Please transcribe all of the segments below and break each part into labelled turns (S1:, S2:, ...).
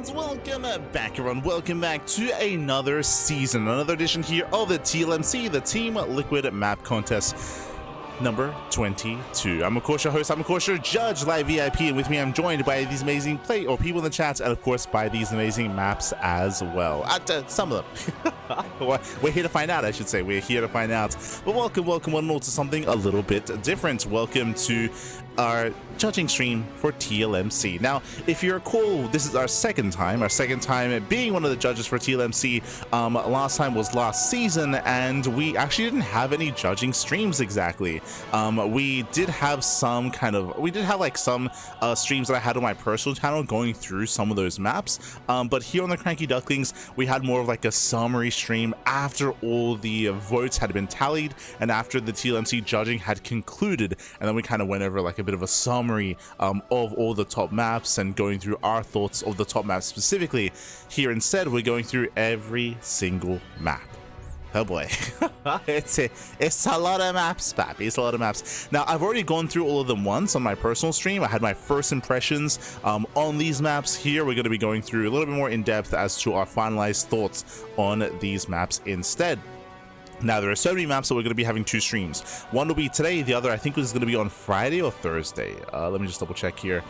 S1: fans, welcome back everyone, welcome back to another season, another edition here of the TLMC, the Team Liquid Map Contest number 22. I'm of course your host, I'm of course your judge, live VIP, and with me I'm joined by these amazing people in the chat, and of course by these amazing maps as well. Some of them. We're here to find out, I should say. We're here to find out. But welcome one and all to something a little bit different. Welcome to our judging stream for TLMC. Now, if you recall, this is our second time being one of the judges for TLMC. Last time was last season, and we actually didn't have any judging streams exactly. We did have some streams that I had on my personal channel going through some of those maps, but here on the CranKy Ducklings we had more of like a summary stream after all the votes had been tallied and after the TLMC judging had concluded, and then we kind of went over like a bit of a summary of all the top maps and going through our thoughts of the top maps specifically. Here instead we're going through every single map. Oh boy. it's a lot of maps, Pappy. It's a lot of maps. Now, I've already gone through all of them once on my personal stream. I had my first impressions on these maps. Here we're going to be going through a little bit more in depth as to our finalized thoughts on these maps instead. Now, there are so many maps that we're going to be having two streams. One will be today, the other I think is going to be on Friday or Thursday. Let me just double check here.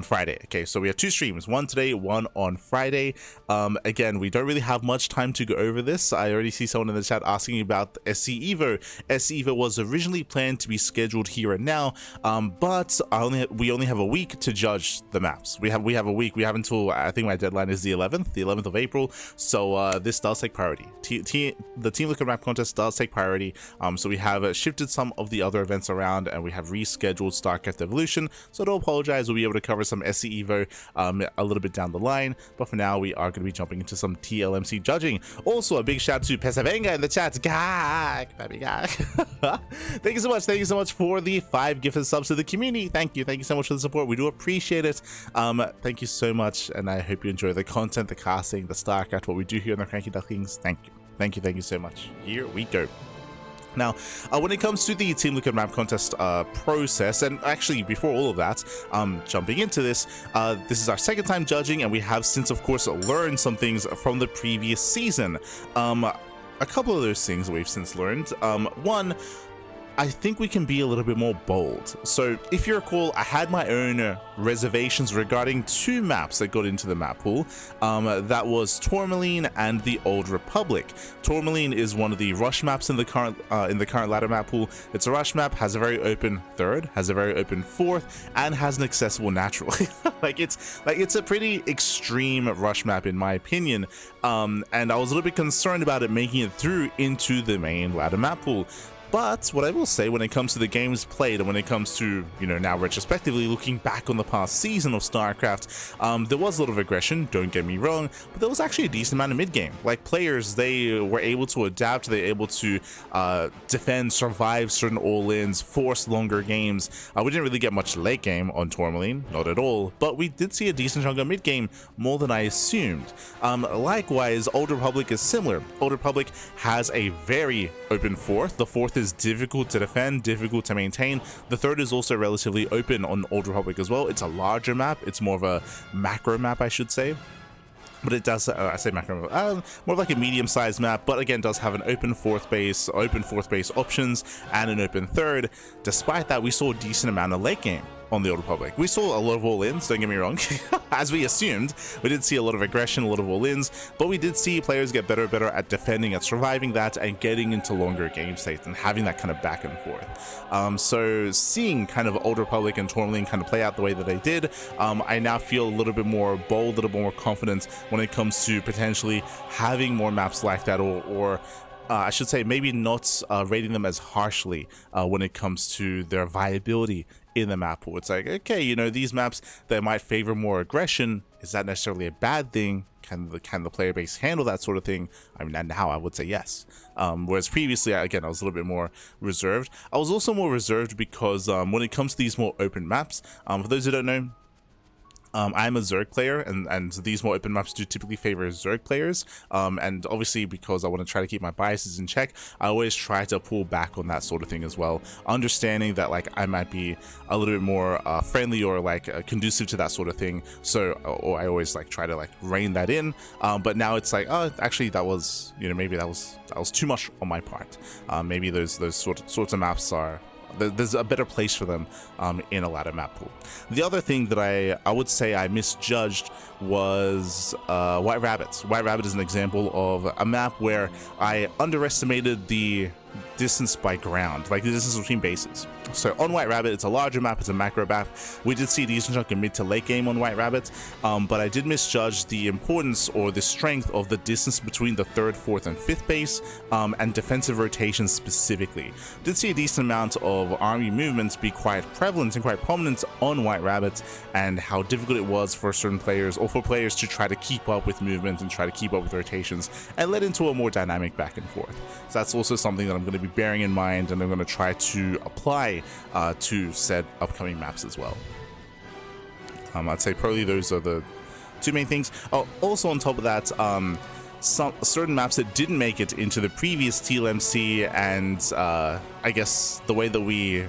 S1: Friday. Okay, so we have two streams, one today, one on Friday. Again, we don't really have much time to go over this. I already see someone in the chat asking about SC Evo. SC Evo was originally planned to be scheduled here and now, but we only have a week to judge the maps. We have a week. We have until, I think my deadline is the 11th of April. So this does take priority. The Team Liquid Map Contest does take priority. So we have shifted some of the other events around, and we have rescheduled StarCraft Evolution. So don't apologize. We'll be able to cover some SC Evo a little bit down the line, but for now we are going to be jumping into some TLMC judging. Also, a big shout out to Pesavenga in the chat. Gag, baby, gag. Thank you so much for the 5 gifted subs to the community. Thank you so much for the support. We do appreciate it. Thank you so much, and I hope you enjoy the content, the casting, the StarCraft, what we do here in the CranKy Ducklings. Thank you so much. Here we go. Now, when it comes to the Team Liquid Map Contest process, and actually before all of that, jumping into this, this is our second time judging, and we have since, of course, learned some things from the previous season. A couple of those things we've since learned. One, I think we can be a little bit more bold. So if you recall, I had my own reservations regarding two maps that got into the map pool. That was Tourmaline and the Old Republic. Tourmaline is one of the rush maps in the current ladder map pool. It's a rush map, has a very open third, has a very open fourth, and has an accessible natural. it's a pretty extreme rush map in my opinion. And I was a little bit concerned about it making it through into the main ladder map pool. But what I will say, when it comes to the games played and when it comes to, you know, now retrospectively looking back on the past season of StarCraft, there was a lot of aggression, don't get me wrong, but there was actually a decent amount of mid-game. Like, players, they were able to adapt, they were able to defend, survive certain all-ins, force longer games. We didn't really get much late game on Tourmaline, not at all, but we did see a decent chunk of mid-game, more than I assumed. Likewise, Old Republic is similar. Old Republic has a very open fourth. The fourth is difficult to defend, difficult to maintain. The third is also relatively open on Old Republic as well. It's a larger map. It's more of a macro map, I should say. But it does, I say macro, more like a medium-sized map, but again does have an open fourth base options, and an open third. Despite that, we saw a decent amount of late game on the Old Republic. We saw a lot of all-ins, don't get me wrong. As we assumed, we did see a lot of aggression, a lot of all-ins, but we did see players get better and better at defending, at surviving that, and getting into longer game states and having that kind of back and forth. So seeing kind of Old Republic and Tourmaline kind of play out the way that they did, I now feel a little bit more bold, a little bit more confident when it comes to potentially having more maps like that, or I should say maybe not rating them as harshly when it comes to their viability in the map pool. It's like, okay, you know, these maps that might favor more aggression, is that necessarily a bad thing? Can the player base handle that sort of thing? I mean, now I would say yes. Whereas previously, again, I was a little bit more reserved. I was also more reserved because when it comes to these more open maps, for those who don't know, I'm a Zerg player, and these more open maps do typically favor Zerg players, and obviously because I want to try to keep my biases in check, I always try to pull back on that sort of thing as well, understanding that like I might be a little bit more friendly or like conducive to that sort of thing, so or I always like try to like rein that in, but now it's like, oh, actually that was, you know, maybe that was too much on my part. Maybe those sorts of maps are, there's a better place for them in a ladder map pool. The other thing that I would say I misjudged was White Rabbit. White Rabbit is an example of a map where I underestimated the distance by ground, like the distance between bases. So on White Rabbit, it's a larger map, it's a macro map. We did see a decent chunk of mid to late game on White Rabbit, but I did misjudge the importance or the strength of the distance between the 3rd, 4th, and 5th base, and defensive rotations specifically. Did see a decent amount of army movements be quite prevalent and quite prominent on White Rabbit, and how difficult it was for certain players or for players to try to keep up with movement and try to keep up with rotations, and led into a more dynamic back and forth. So that's also something that I'm going to be bearing in mind, and I'm going to try to apply to said upcoming maps as well. I'd say probably those are the two main things. Oh, also on top of that, some certain maps that didn't make it into the previous TLMC, and I guess the way that we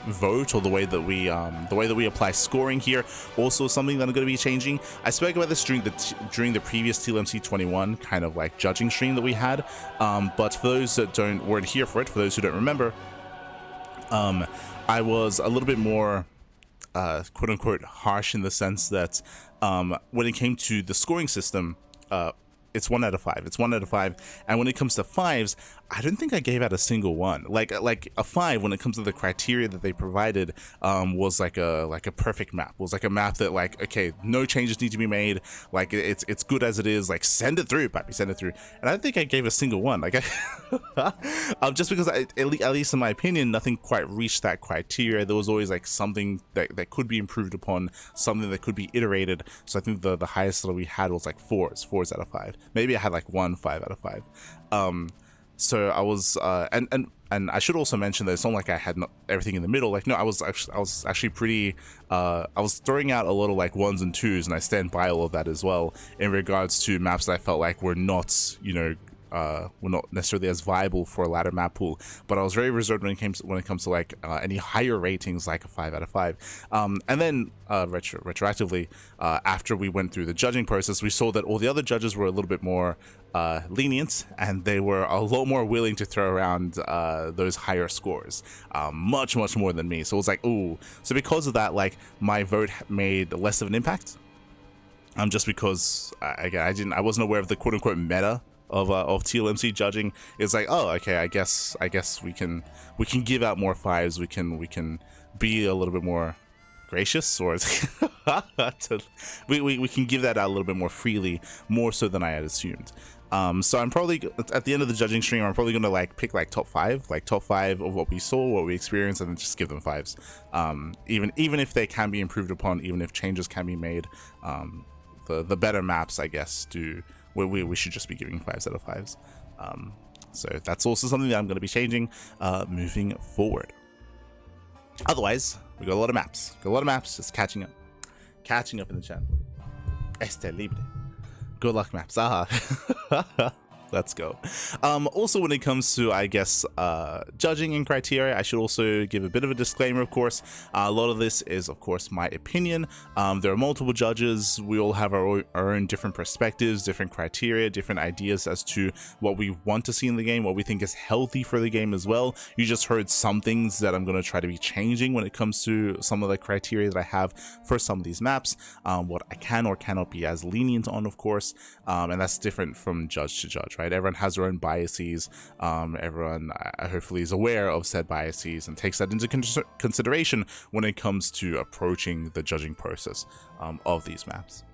S1: vote, or the way that we apply scoring here, also something that I'm going to be changing. I spoke about this during the previous TLMC 21 kind of like judging stream that we had, but for those that weren't here for it, for those who don't remember, I was a little bit more quote unquote harsh in the sense that when it came to the scoring system, it's 1 out of 5. It's 1 out of 5. And when it comes to 5s, I don't think I gave out a single one. Like a 5 when it comes to the criteria that they provided, was like a perfect map. It was like a map that like, okay, no changes need to be made. Like it's good as it is. Like send it through, papi, send it through. And I don't think I gave a single one. Like just because at least in my opinion, nothing quite reached that criteria. There was always like something that could be improved upon, something that could be iterated. So I think the highest that we had was like 4s out of 5. Maybe I had like 1 5 out of 5. So I was, and I should also mention that it's not like I had everything in the middle. Like, no, I was actually pretty, I was throwing out a lot of like 1s and 2s, and I stand by all of that as well in regards to maps that I felt like were not, you know, were not necessarily as viable for a ladder map pool, but I was very reserved when it comes to like any higher ratings, like a 5 out of 5. And then retroactively, after we went through the judging process, we saw that all the other judges were a little bit more lenient, and they were a lot more willing to throw around those higher scores, much more than me. So it was like, ooh. So because of that, like my vote made less of an impact. Just because again, I wasn't aware of the quote unquote meta of TLMC judging. It's like, oh, okay, I guess we can give out more 5s. We can be a little bit more gracious, or we can give that out a little bit more freely, more so than I had assumed. So I'm probably at the end of the judging stream, I'm probably gonna like pick like top 5 of what we saw, what we experienced, and then just give them 5s. Even if they can be improved upon, even if changes can be made, the better maps, I guess, we should just be giving 5s out of 5s. So that's also something that I'm going to be changing moving forward. Otherwise, we got a lot of maps. Just catching up in the channel. Este libre. Good luck, maps. Aha. Let's go. Also, when it comes to, I guess, judging and criteria, I should also give a bit of a disclaimer, of course. A lot of this is, of course, my opinion. There are multiple judges. We all have our own different perspectives, different criteria, different ideas as to what we want to see in the game, what we think is healthy for the game as well. You just heard some things that I'm going to try to be changing when it comes to some of the criteria that I have for some of these maps, what I can or cannot be as lenient on, of course, and that's different from judge to judge. Right? Everyone has their own biases. Everyone hopefully is aware of said biases and takes that into consideration when it comes to approaching the judging process of these maps.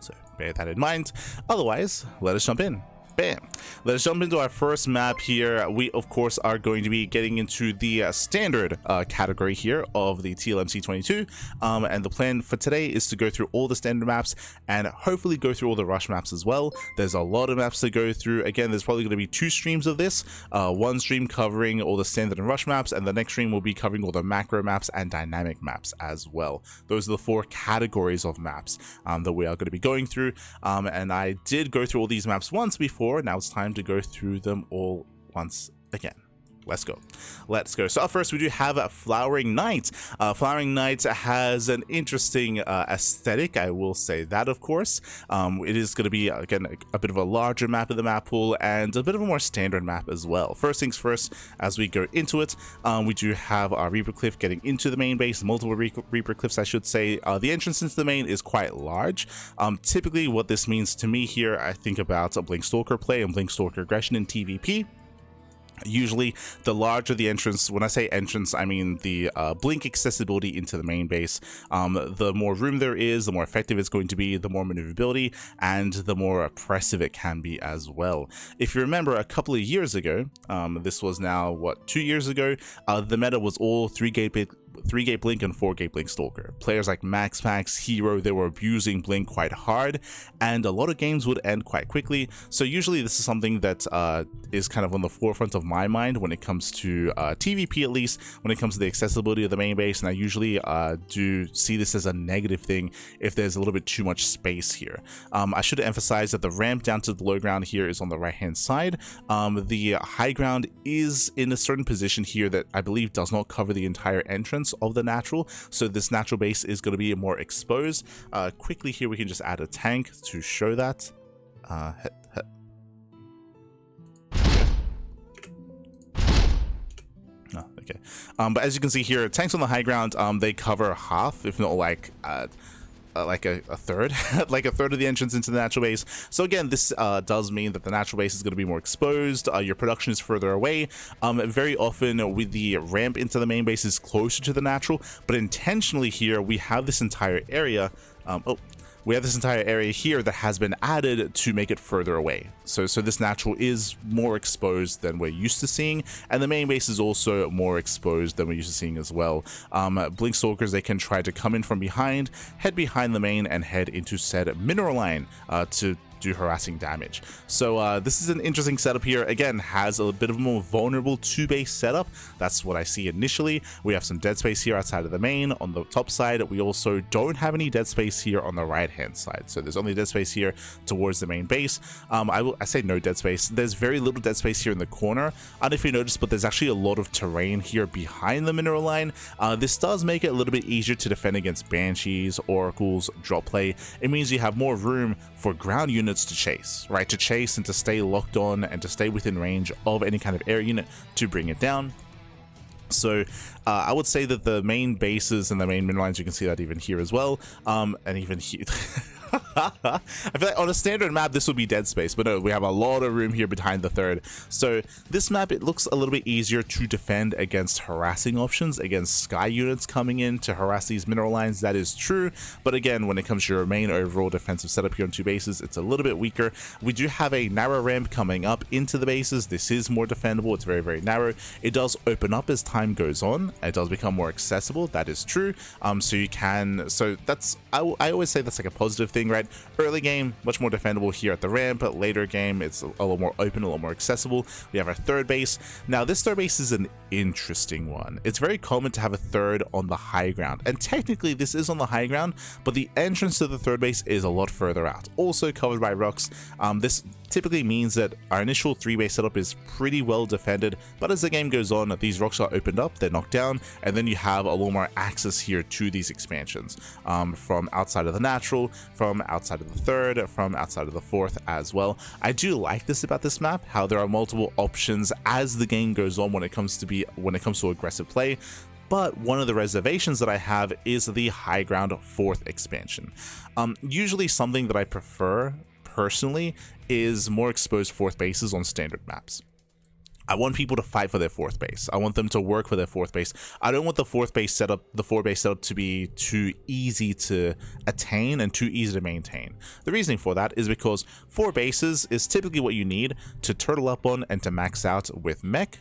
S1: So bear that in mind. Otherwise, let us jump in. Bam. Let's jump into our first map here. We, of course, are going to be getting into the standard category here of the TLMC 22. And the plan for today is to go through all the standard maps and hopefully go through all the rush maps as well. There's a lot of maps to go through. Again, there's probably going to be 2 streams of this. One stream covering all the standard and rush maps, and the next stream will be covering all the macro maps and dynamic maps as well. Those are the 4 categories of maps that we are going to be going through. And I did go through all these maps once before. Now it's time to go through them all once again. Let's go. So up first we do have Flowering Night. Flowering Night has an interesting aesthetic, I will say that, of course. It is going to be, again, a bit of a larger map of the map pool and a bit of a more standard map as well. First things first, as we go into it, we do have our Reaper Cliff getting into the main base, multiple Reaper Cliffs, I should say. The entrance into the main is quite large. Typically what this means to me here, I think about a Blink Stalker play and Blink Stalker aggression in TVP. Usually the larger the entrance, when I say entrance I mean the blink accessibility into the main base, the more room there is, the more effective it's going to be, the more maneuverability, and the more oppressive it can be as well. If you remember a couple of years ago, this was now what, 2 years ago, the meta was all 3-gate blink and 4-gate blink stalker. Players like Max, Hero, they were abusing blink quite hard, and a lot of games would end quite quickly. So usually this is something that is kind of on the forefront of my mind when it comes to TVP, at least when it comes to the accessibility of the main base, and I usually do see this as a negative thing if there's a little bit too much space here. I should emphasize that the ramp down to the low ground here is on the right hand side. The high ground is in a certain position here that I believe does not cover the entire entrance of the natural, so this natural base is going to be more exposed. Quickly here we can just add a tank to show that. Oh, okay. But as you can see here, tanks on the high ground, they cover half, if not like a third, like a third of the entrance into the natural base. So again, this does mean that the natural base is going to be more exposed. Your production is further away. Very often with the ramp into the main base is closer to the natural, but intentionally here we have this entire area. We have this entire area here that has been added to make it further away. So this natural is more exposed than we're used to seeing, and the main base is also more exposed than we're used to seeing as well. Blink Stalkers, they can try to come in from behind, head behind the main, and head into said mineral line to do harassing damage. So this is an interesting setup here. Again, has a bit of a more vulnerable 2-base setup. That's what I see initially. We have some dead space here outside of the main. On the top side, we also don't have any dead space here on the right hand side. So there's only dead space here towards the main base. I say no dead space. There's very little dead space here in the corner. I don't know if you noticed, but there's actually a lot of terrain here behind the mineral line. This does make it a little bit easier to defend against banshees, oracles, drop play. It means you have more room for ground units to chase, right? To chase and to stay locked on and to stay within range of any kind of air unit to bring it down. So I would say that the main bases and the main mineral lines, you can see that even here as well, and even here. I feel like on a standard map this would be dead space, but no, we have a lot of room here behind the third. So this map, it looks a little bit easier to defend against harassing options, against sky units coming in to harass these mineral lines. That is true, but again, when it comes to your main overall defensive setup here on 2 bases, it's a little bit weaker. We do have a narrow ramp coming up into the bases. This is more defendable. It's very, very narrow. It does open up as time goes on. It does become more accessible. That is true. So that's, I always say that's like a positive thing, right? Early game, much more defendable here at the ramp, but later game, it's a little more open, a little more accessible. We have our third base. Now, this third base is an interesting one. It's very common to have a third on the high ground, and technically this is on the high ground, but the entrance to the third base is a lot further out, also covered by rocks. This typically means that our initial 3-base setup is pretty well defended, but as the game goes on, these rocks are opened up, they're knocked down, and then you have a little more access here to these expansions, from outside of the natural, from outside of the third, from outside of the fourth as well. I do like this about this map, how there are multiple options as the game goes on when it comes to aggressive play. But one of the reservations that I have is the high ground 4th expansion. Usually something that I prefer personally is more exposed 4th bases on standard maps. I want people to fight for their 4th base. I want them to work for their 4th base. I don't want the 4th base setup to be too easy to attain and too easy to maintain. The reasoning for that is because 4 bases is typically what you need to turtle up on and to max out with mech.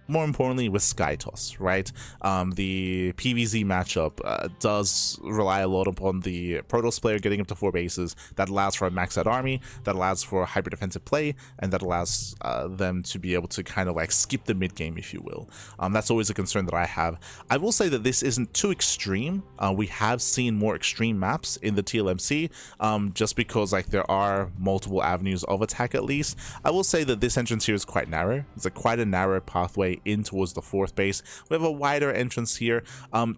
S1: More importantly, with Skytoss, right? The PvZ matchup does rely a lot upon the Protoss player getting up to 4 bases. That allows for a maxed out army, that allows for hyper defensive play, and that allows them to be able to kind of like skip the mid game, if you will. That's always a concern that I have. I will say that this isn't too extreme. We have seen more extreme maps in the TLMC, just because like there are multiple avenues of attack at least. I will say that this entrance here is quite narrow. It's quite a narrow pathway in towards the 4th base. We have a wider entrance here.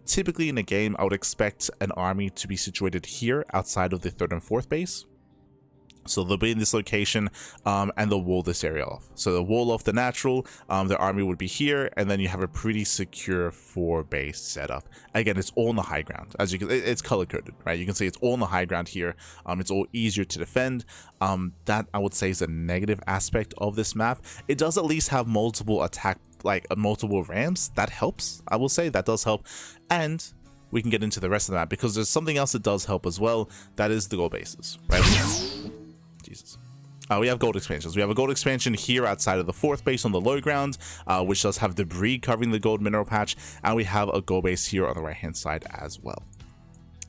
S1: Typically in a game, I would expect an army to be situated here outside of the 3rd and 4th base. So they'll be in this location, and they'll wall this area off. So they'll wall off the natural, the army would be here, and then you have a pretty secure 4 base setup. Again, it's all on the high ground. As you can, it's color coded, right? You can see it's all on the high ground here. It's all easier to defend. That I would say is a negative aspect of this map. It does at least have multiple attack, like multiple ramps. That helps. I will say that does help, and we can get into the rest of the map because there's something else that does help as well. That is the gold bases, right? Jesus. We have gold expansions. We have a gold expansion here outside of the 4th base on the low ground, which does have debris covering the gold mineral patch, and we have a gold base here on the right hand side as well.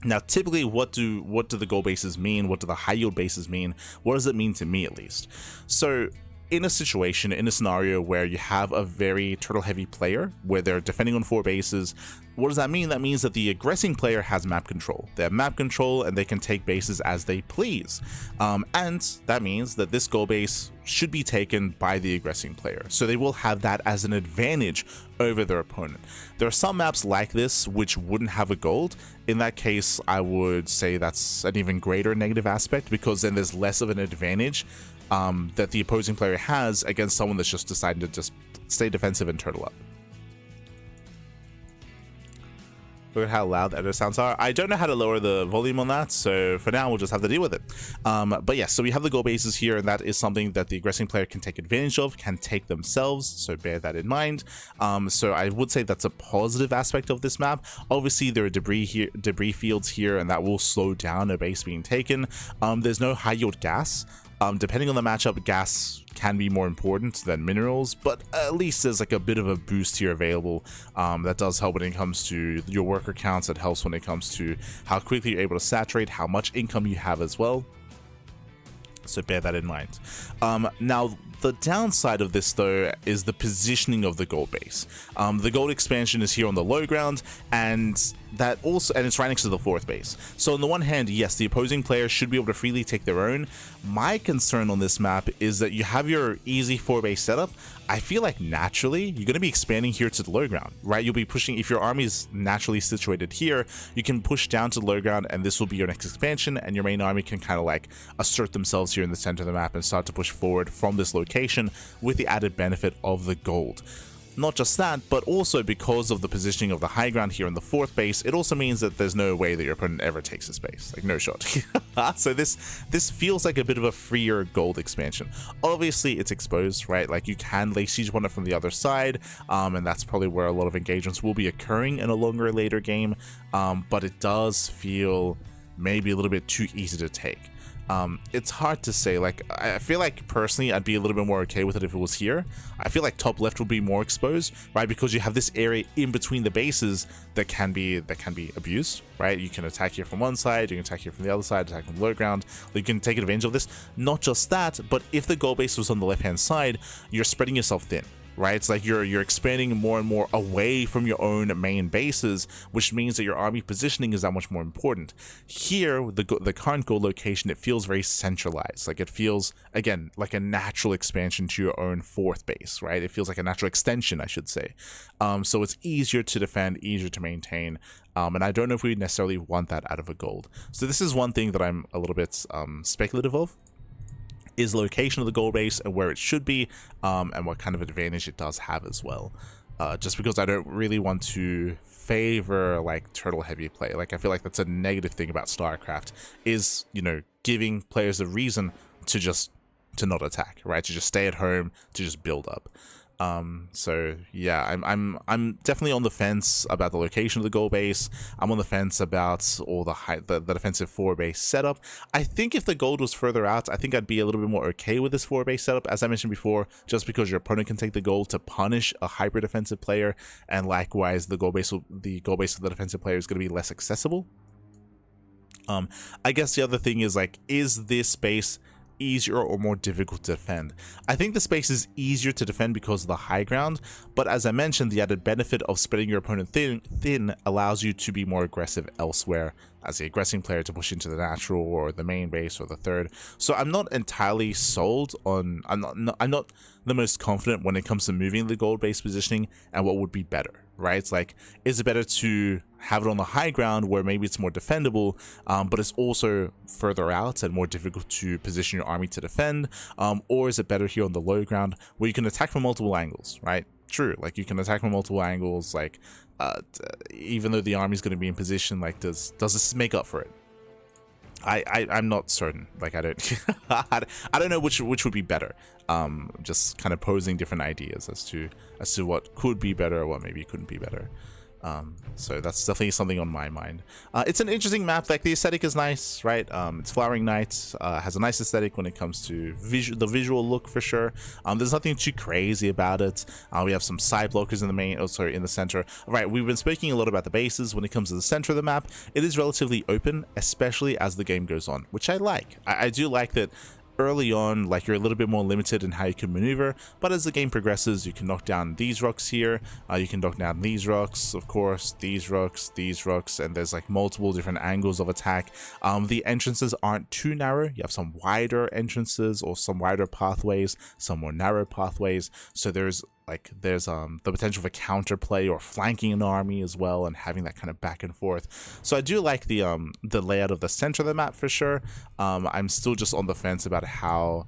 S1: Now, typically, what do the gold bases mean? What do the high yield bases mean? What does it mean to me, at least? So in a situation, in a scenario where you have a very turtle heavy player where they're defending on 4 bases, what does that mean? That means that the aggressing player has map control. They have map control and they can take bases as they please. And that means that this gold base should be taken by the aggressing player. So they will have that as an advantage over their opponent. There are some maps like this which wouldn't have a gold. In that case, I would say that's an even greater negative aspect, because then there's less of an advantage that the opposing player has against someone that's just decided to just stay defensive and turtle up. Look at how loud the editor sounds are. I don't know how to lower the volume on that, so for now we'll just have to deal with it. But yes, so we have the gold bases here, and that is something that the aggressing player can take advantage of, can take themselves, so bear that in mind. So I would say that's a positive aspect of this map. Obviously there are debris fields here, and that will slow down a base being taken. There's no high yield gas. Depending on the matchup, gas can be more important than minerals, but at least there's like a bit of a boost here available. That does help when it comes to your worker counts. It helps when it comes to how quickly you're able to saturate, how much income you have as well. So bear that in mind. Now, the downside of this though is the positioning of the gold base. The gold expansion is here on the low ground, and it's right next to the 4th base. So on the one hand, yes, the opposing player should be able to freely take their own. My concern on this map is that you have your easy 4 base setup. I feel like naturally you're going to be expanding here to the low ground, right? You'll be pushing, if your army is naturally situated here, you can push down to the low ground, and this will be your next expansion, and your main army can kind of like assert themselves here in the center of the map and start to push forward from this location with the added benefit of the gold. Not just that, but also because of the positioning of the high ground here in the 4th base, it also means that there's no way that your opponent ever takes this base. Like, no shot. So this feels like a bit of a freer gold expansion. Obviously, it's exposed, right? Like, you can lay siege on it from the other side, and that's probably where a lot of engagements will be occurring in a longer later game, but it does feel maybe a little bit too easy to take. It's hard to say. Like, I feel like personally I'd be a little bit more okay with it if it was here. I feel like top left would be more exposed, right? Because you have this area in between the bases that can be abused, right? You can attack here from one side, you can attack here from the other side, attack from the low ground. You can take advantage of this. Not just that, but if the goal base was on the left hand side, you're spreading yourself thin, right? It's like you're expanding more and more away from your own main bases, which means that your army positioning is that much more important. Here, the current goal location, it feels very centralized. Like, it feels, again, like a natural expansion to your own 4th base, right? It feels like a natural extension, I should say. So it's easier to defend, easier to maintain, and I don't know if we necessarily want that out of a gold. So this is one thing that I'm a little bit speculative of, is location of the gold base and where it should be, and what kind of advantage it does have as well. Just because I don't really want to favor like turtle heavy play. Like, I feel like that's a negative thing about StarCraft, is, you know, giving players a reason to not attack, right? To just stay at home, to just build up. So yeah, I'm definitely on the fence about the location of the goal base. I'm on the fence about all the defensive 4 base setup. I think if the gold was further out, I think I'd be a little bit more okay with this 4 base setup, as I mentioned before, just because your opponent can take the gold to punish a hyper defensive player, and likewise the goal base of the defensive player is going to be less accessible. I guess the other thing is, like, is this base easier or more difficult to defend? I think the space is easier to defend because of the high ground, but as I mentioned, the added benefit of spreading your opponent thin allows you to be more aggressive elsewhere as the aggressing player, to push into the natural or the main base or the third. So I'm not entirely sold on, I'm not the most confident when it comes to moving the gold base positioning and what would be better, right? It's like, is it better to have it on the high ground where maybe it's more defendable, but it's also further out and more difficult to position your army to defend, or is it better here on the low ground where you can attack from multiple angles, right? True, like you can attack from multiple angles, like even though the army is going to be in position, like does this make up for it? I'm not certain. Like I don't I don't know which would be better. Just kind of posing different ideas as to what could be better or what maybe couldn't be better. So that's definitely something on my mind. It's an interesting map. Like the aesthetic is nice, right? It's Flowering Night, has a nice aesthetic when it comes to the visual look for sure. There's nothing too crazy about it. We have some side blockers in the in the center. Right, we've been speaking a lot about the bases. When it comes to the center of the map, it is relatively open, especially as the game goes on, which I like. I do like that. Early on, like, you're a little bit more limited in how you can maneuver, but as the game progresses, you can knock down these rocks here, you can knock down these rocks, of course, these rocks, and there's like multiple different angles of attack. The entrances aren't too narrow. You have some wider entrances or some wider pathways, some more narrow pathways, so there's the potential for counterplay or flanking an army as well, and having that kind of back and forth. So I do like the layout of the center of the map for sure. I'm still just on the fence about how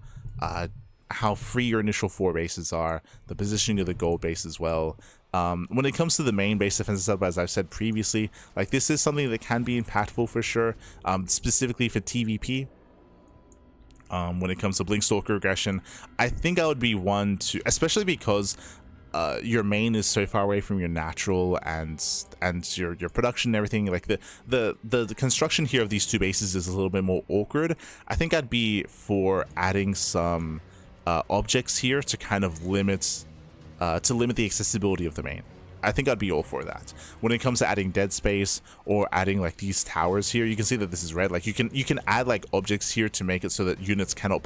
S1: free your initial 4 bases are, the positioning of the gold base as well. When it comes to the main base defensive setup, as I've said previously, like this is something that can be impactful for sure, specifically for TVP. When it comes to Blinkstalker aggression, I think I would be one to, especially because your main is so far away from your natural and your production and everything. Like the construction here of these 2 bases is a little bit more awkward. I think I'd be for adding some objects here to kind of limit the accessibility of the main. I think I'd be all for that. When it comes to adding dead space or adding like these towers here, you can see that this is red. Like you can add like objects here to make it so that units cannot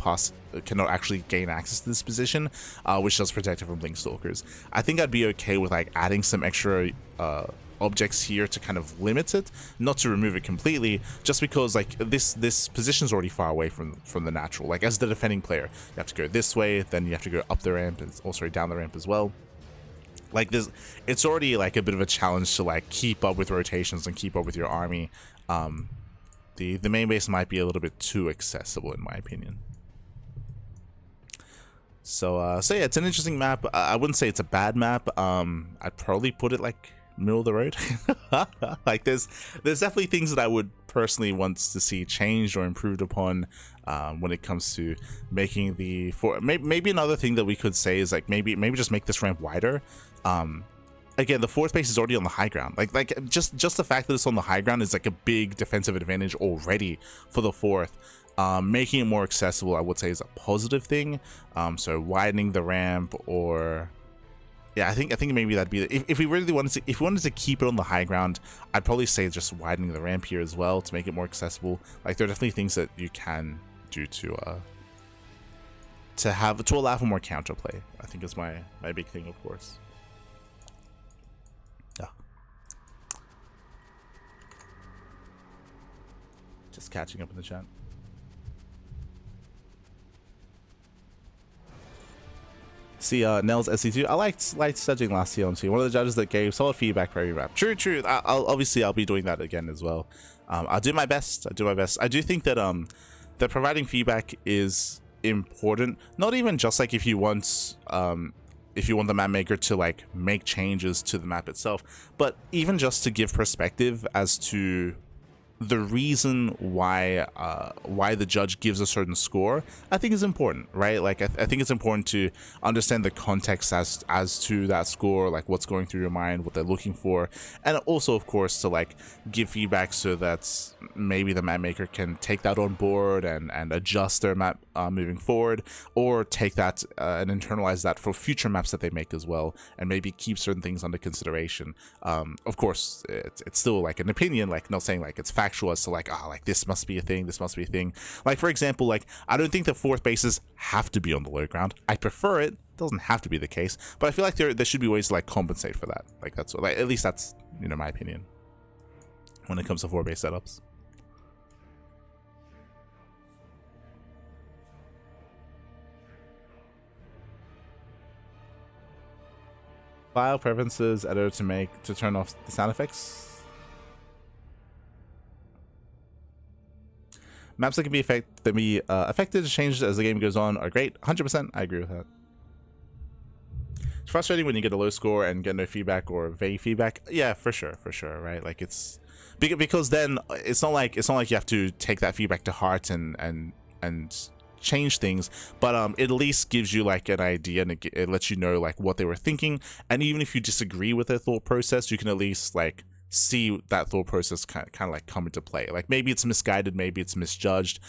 S1: actually gain access to this position, which does protect it from Blinkstalkers. I think I'd be okay with like adding some extra objects here to kind of limit it, not to remove it completely, just because like this position is already far away from the natural. Like as the defending player, you have to go this way, then you have to go up the ramp and also down the ramp as well. Like this, it's already like a bit of a challenge to like keep up with rotations and keep up with your army. The main base might be a little bit too accessible in my opinion. So yeah, it's an interesting map. I wouldn't say it's a bad map. I'd probably put it like middle of the road. Like there's definitely things that I would personally want to see changed or improved upon when it comes to making the maybe another thing that we could say is like maybe just make this ramp wider. Again, the 4th base is already on the high ground. Like just the fact that it's on the high ground is like a big defensive advantage already for the 4th. Making it more accessible, I would say, is a positive thing. So widening the ramp, or yeah, I think maybe that'd be if we really wanted to keep it on the high ground, I'd probably say just widening the ramp here as well to make it more accessible. Like there are definitely things that you can do to allow for more counterplay. I think is my big thing, of course. Yeah. Just catching up in the chat. See, Nels SC2. I liked judging last TLMC. One of the judges that gave solid feedback for every map. True. I'll be doing that again as well. I'll do my best. I do think that that providing feedback is important. Not even just like if you want the map maker to like make changes to the map itself, but even just to give perspective as to the reason why the judge gives a certain score, I think is important, right? Like I think it's important to understand the context as to that score, like what's going through your mind, what they're looking for, and also of course to like give feedback so that maybe the map maker can take that on board and adjust their map moving forward, or take that and internalize that for future maps that they make as well, and maybe keep certain things under consideration. Of course, it's still like an opinion, like not saying like it's factual as to like, like this must be a thing, this must be a thing. Like for example, like I don't think the fourth bases have to be on the low ground. I prefer it. Doesn't have to be the case, but I feel like there should be ways to like compensate for that. Like that's like, at least that's, you know, my opinion when it comes to 4-base setups. File preferences editor to turn off the sound effects. Maps that can be affected, changed as the game goes on are great. 100%, I agree with that. It's frustrating when you get a low score and get no feedback or vague feedback. Yeah, for sure, right? Like it's because then it's not like you have to take that feedback to heart and change things, but it at least gives you like an idea, and it lets you know like what they were thinking. And even if you disagree with their thought process, you can at least like see that thought process kind of like come into play. Like maybe it's misguided, maybe it's misjudged,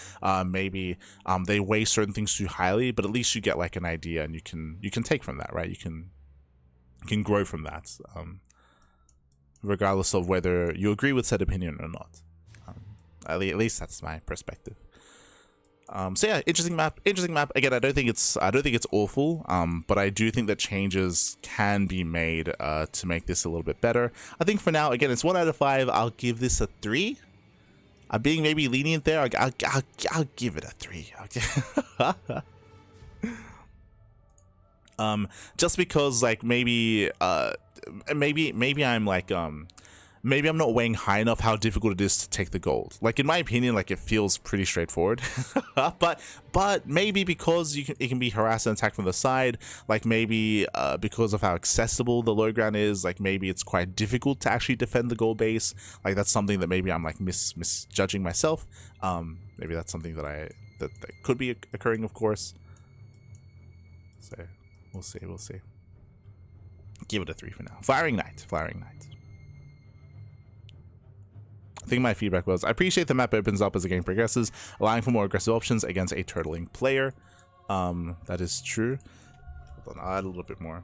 S1: maybe they weigh certain things too highly, but at least you get like an idea, and you can take from that, right? You can grow from that, regardless of whether you agree with said opinion or not. At least that's my perspective. So yeah, interesting map. Again, I don't think it's awful, but I do think that changes can be made to make this a little bit better. I think for now, again, it's 1 out of 5. I'll give this a 3. I'm being maybe lenient there. I'll give it a 3. Just because like maybe I'm like maybe I'm not weighing high enough how difficult it is to take the gold. Like in my opinion, like it feels pretty straightforward, but maybe because it can be harassed and attacked from the side, like maybe because of how accessible the low ground is, like maybe it's quite difficult to actually defend the gold base. Like that's something that maybe I'm like misjudging myself. Maybe that's something that that could be occurring, of course. So we'll see. Give it a 3 for now. Firing Knight. I think my feedback was, I appreciate the map opens up as the game progresses, allowing for more aggressive options against a turtling player. That is true. Hold on, I'll add a little bit more.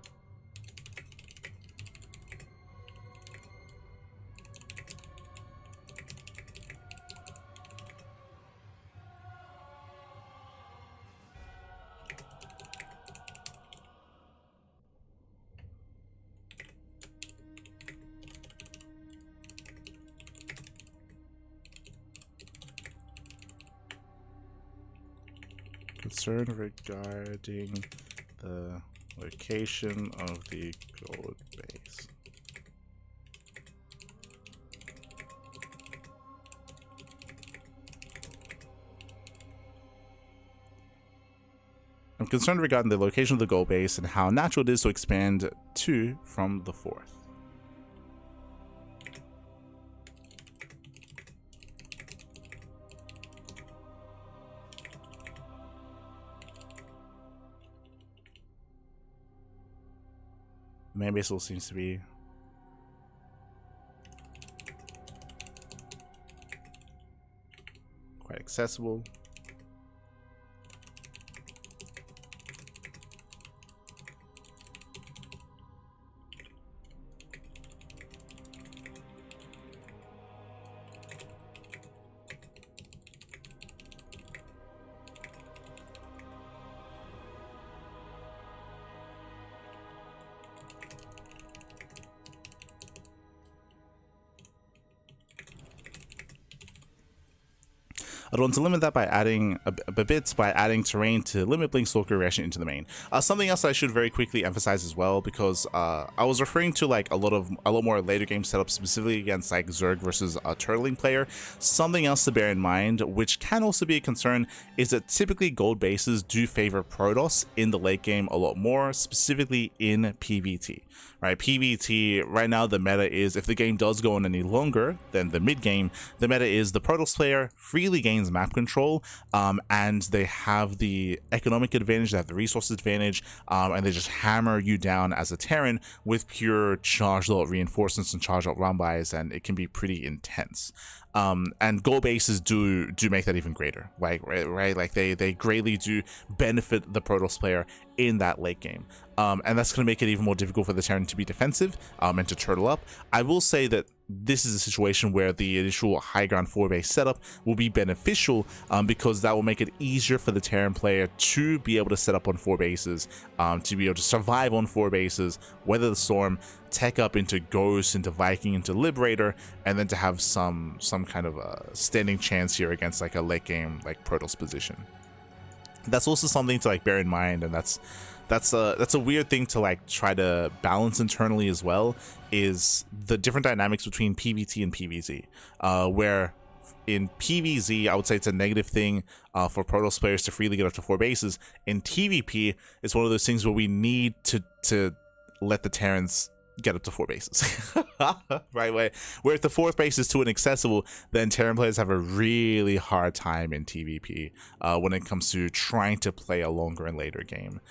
S1: Concern regarding the location of the gold base. I'm concerned regarding the location of the gold base and how natural it is to expand to from the 4th. Maybe it still seems to be quite accessible. I'd want to limit that by adding a bit by adding terrain to limit Blink Stalker reaction into the main. Something else that I should very quickly emphasize as well, because I was referring to like a lot more later game setups specifically against like Zerg versus a turtling player. Something else to bear in mind, which can also be a concern, is that typically gold bases do favor Protoss in the late game a lot more, specifically in PvT. Right, PvT right now the meta is, if the game does go on any longer than the mid game, the meta is the Protoss player freely gains map control, and they have the economic advantage, they have the resource advantage, and they just hammer you down as a Terran with pure charged out reinforcements and charged out run-bys, and it can be pretty intense. And goal bases do make that even greater, right? Like they greatly do benefit the Protoss player in that late game. And that's going to make it even more difficult for the Terran to be defensive and to turtle up. I will say that this is a situation where the initial high ground 4-base setup will be beneficial, because that will make it easier for the Terran player to be able to set up on 4 bases, to be able to survive on 4 bases, weather the storm, tech up into Ghost, into Viking, into Liberator, and then to have some kind of a standing chance here against like a late game like Protoss position. That's also something to like bear in mind, and that's a weird thing to like try to balance internally as well, is the different dynamics between PvT and PvZ, where in PvZ I would say it's a negative thing for Protoss players to freely get up to 4 bases. In TvP, it's one of those things where we need to let the Terrans get up to 4 bases. Right way, where if the 4th base is too inaccessible, then Terran players have a really hard time in TvP when it comes to trying to play a longer and later game.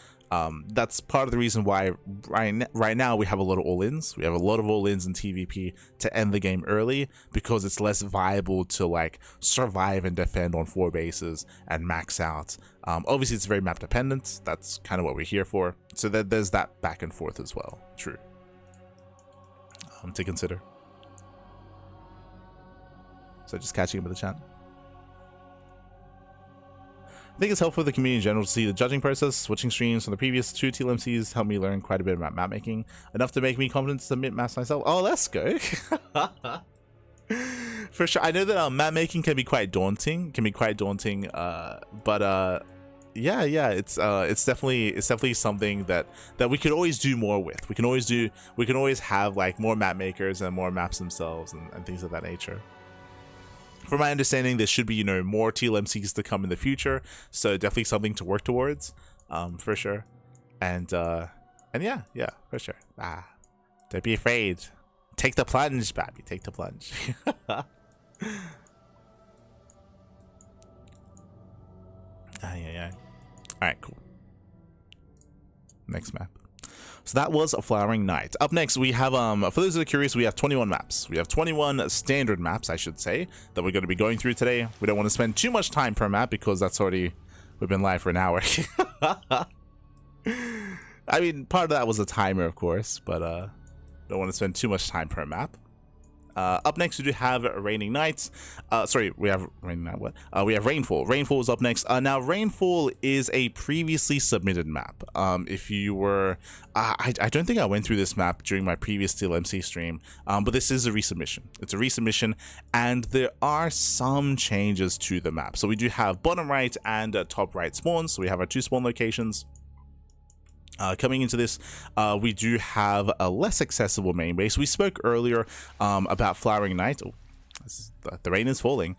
S1: That's part of the reason why right now we have a lot of all-ins. We have a lot of all-ins in TvP to end the game early, because it's less viable to like survive and defend on 4 bases and max out. Obviously it's very map dependent. That's kind of what we're here for. So there's that back and forth as well. True. To consider. So just catching up with the chat. I think it's helpful for the community in general to see the judging process. Switching streams from the previous 2 TLMCs helped me learn quite a bit about map making, enough to make me confident to submit maps myself. Oh, let's go. For sure. I know that map making can be quite daunting. Yeah, it's definitely something that we could always do more with. We can always have like more map makers and more maps themselves and things of that nature. From my understanding, there should be, you know, more TLMCs to come in the future, so definitely something to work towards, for sure. And yeah, for sure. Don't be afraid. Take the plunge, Babby. Take the plunge. Yeah. Alright, cool. Next map. So that was a Flowering Night. Up next, we have, for those that are curious, we have 21 maps. We have 21 standard maps, I should say, that we're going to be going through today. We don't want to spend too much time per map, because that's already, we've been live for an hour. I mean, part of that was a timer, of course, but don't want to spend too much time per map. Up next, we do have Raining Nights. Sorry, we have Raining Night. What? We have Rainfall. Rainfall is up next. Now, Rainfall is a previously submitted map. If you were, I don't think I went through this map during my previous TLMC stream, but this is a resubmission. It's a resubmission, and there are some changes to the map. So we do have bottom right and top right spawns. So we have our 2 spawn locations. Coming into this, we do have a less accessible main base. We spoke earlier about Flowering Night. Oh, the rain is falling.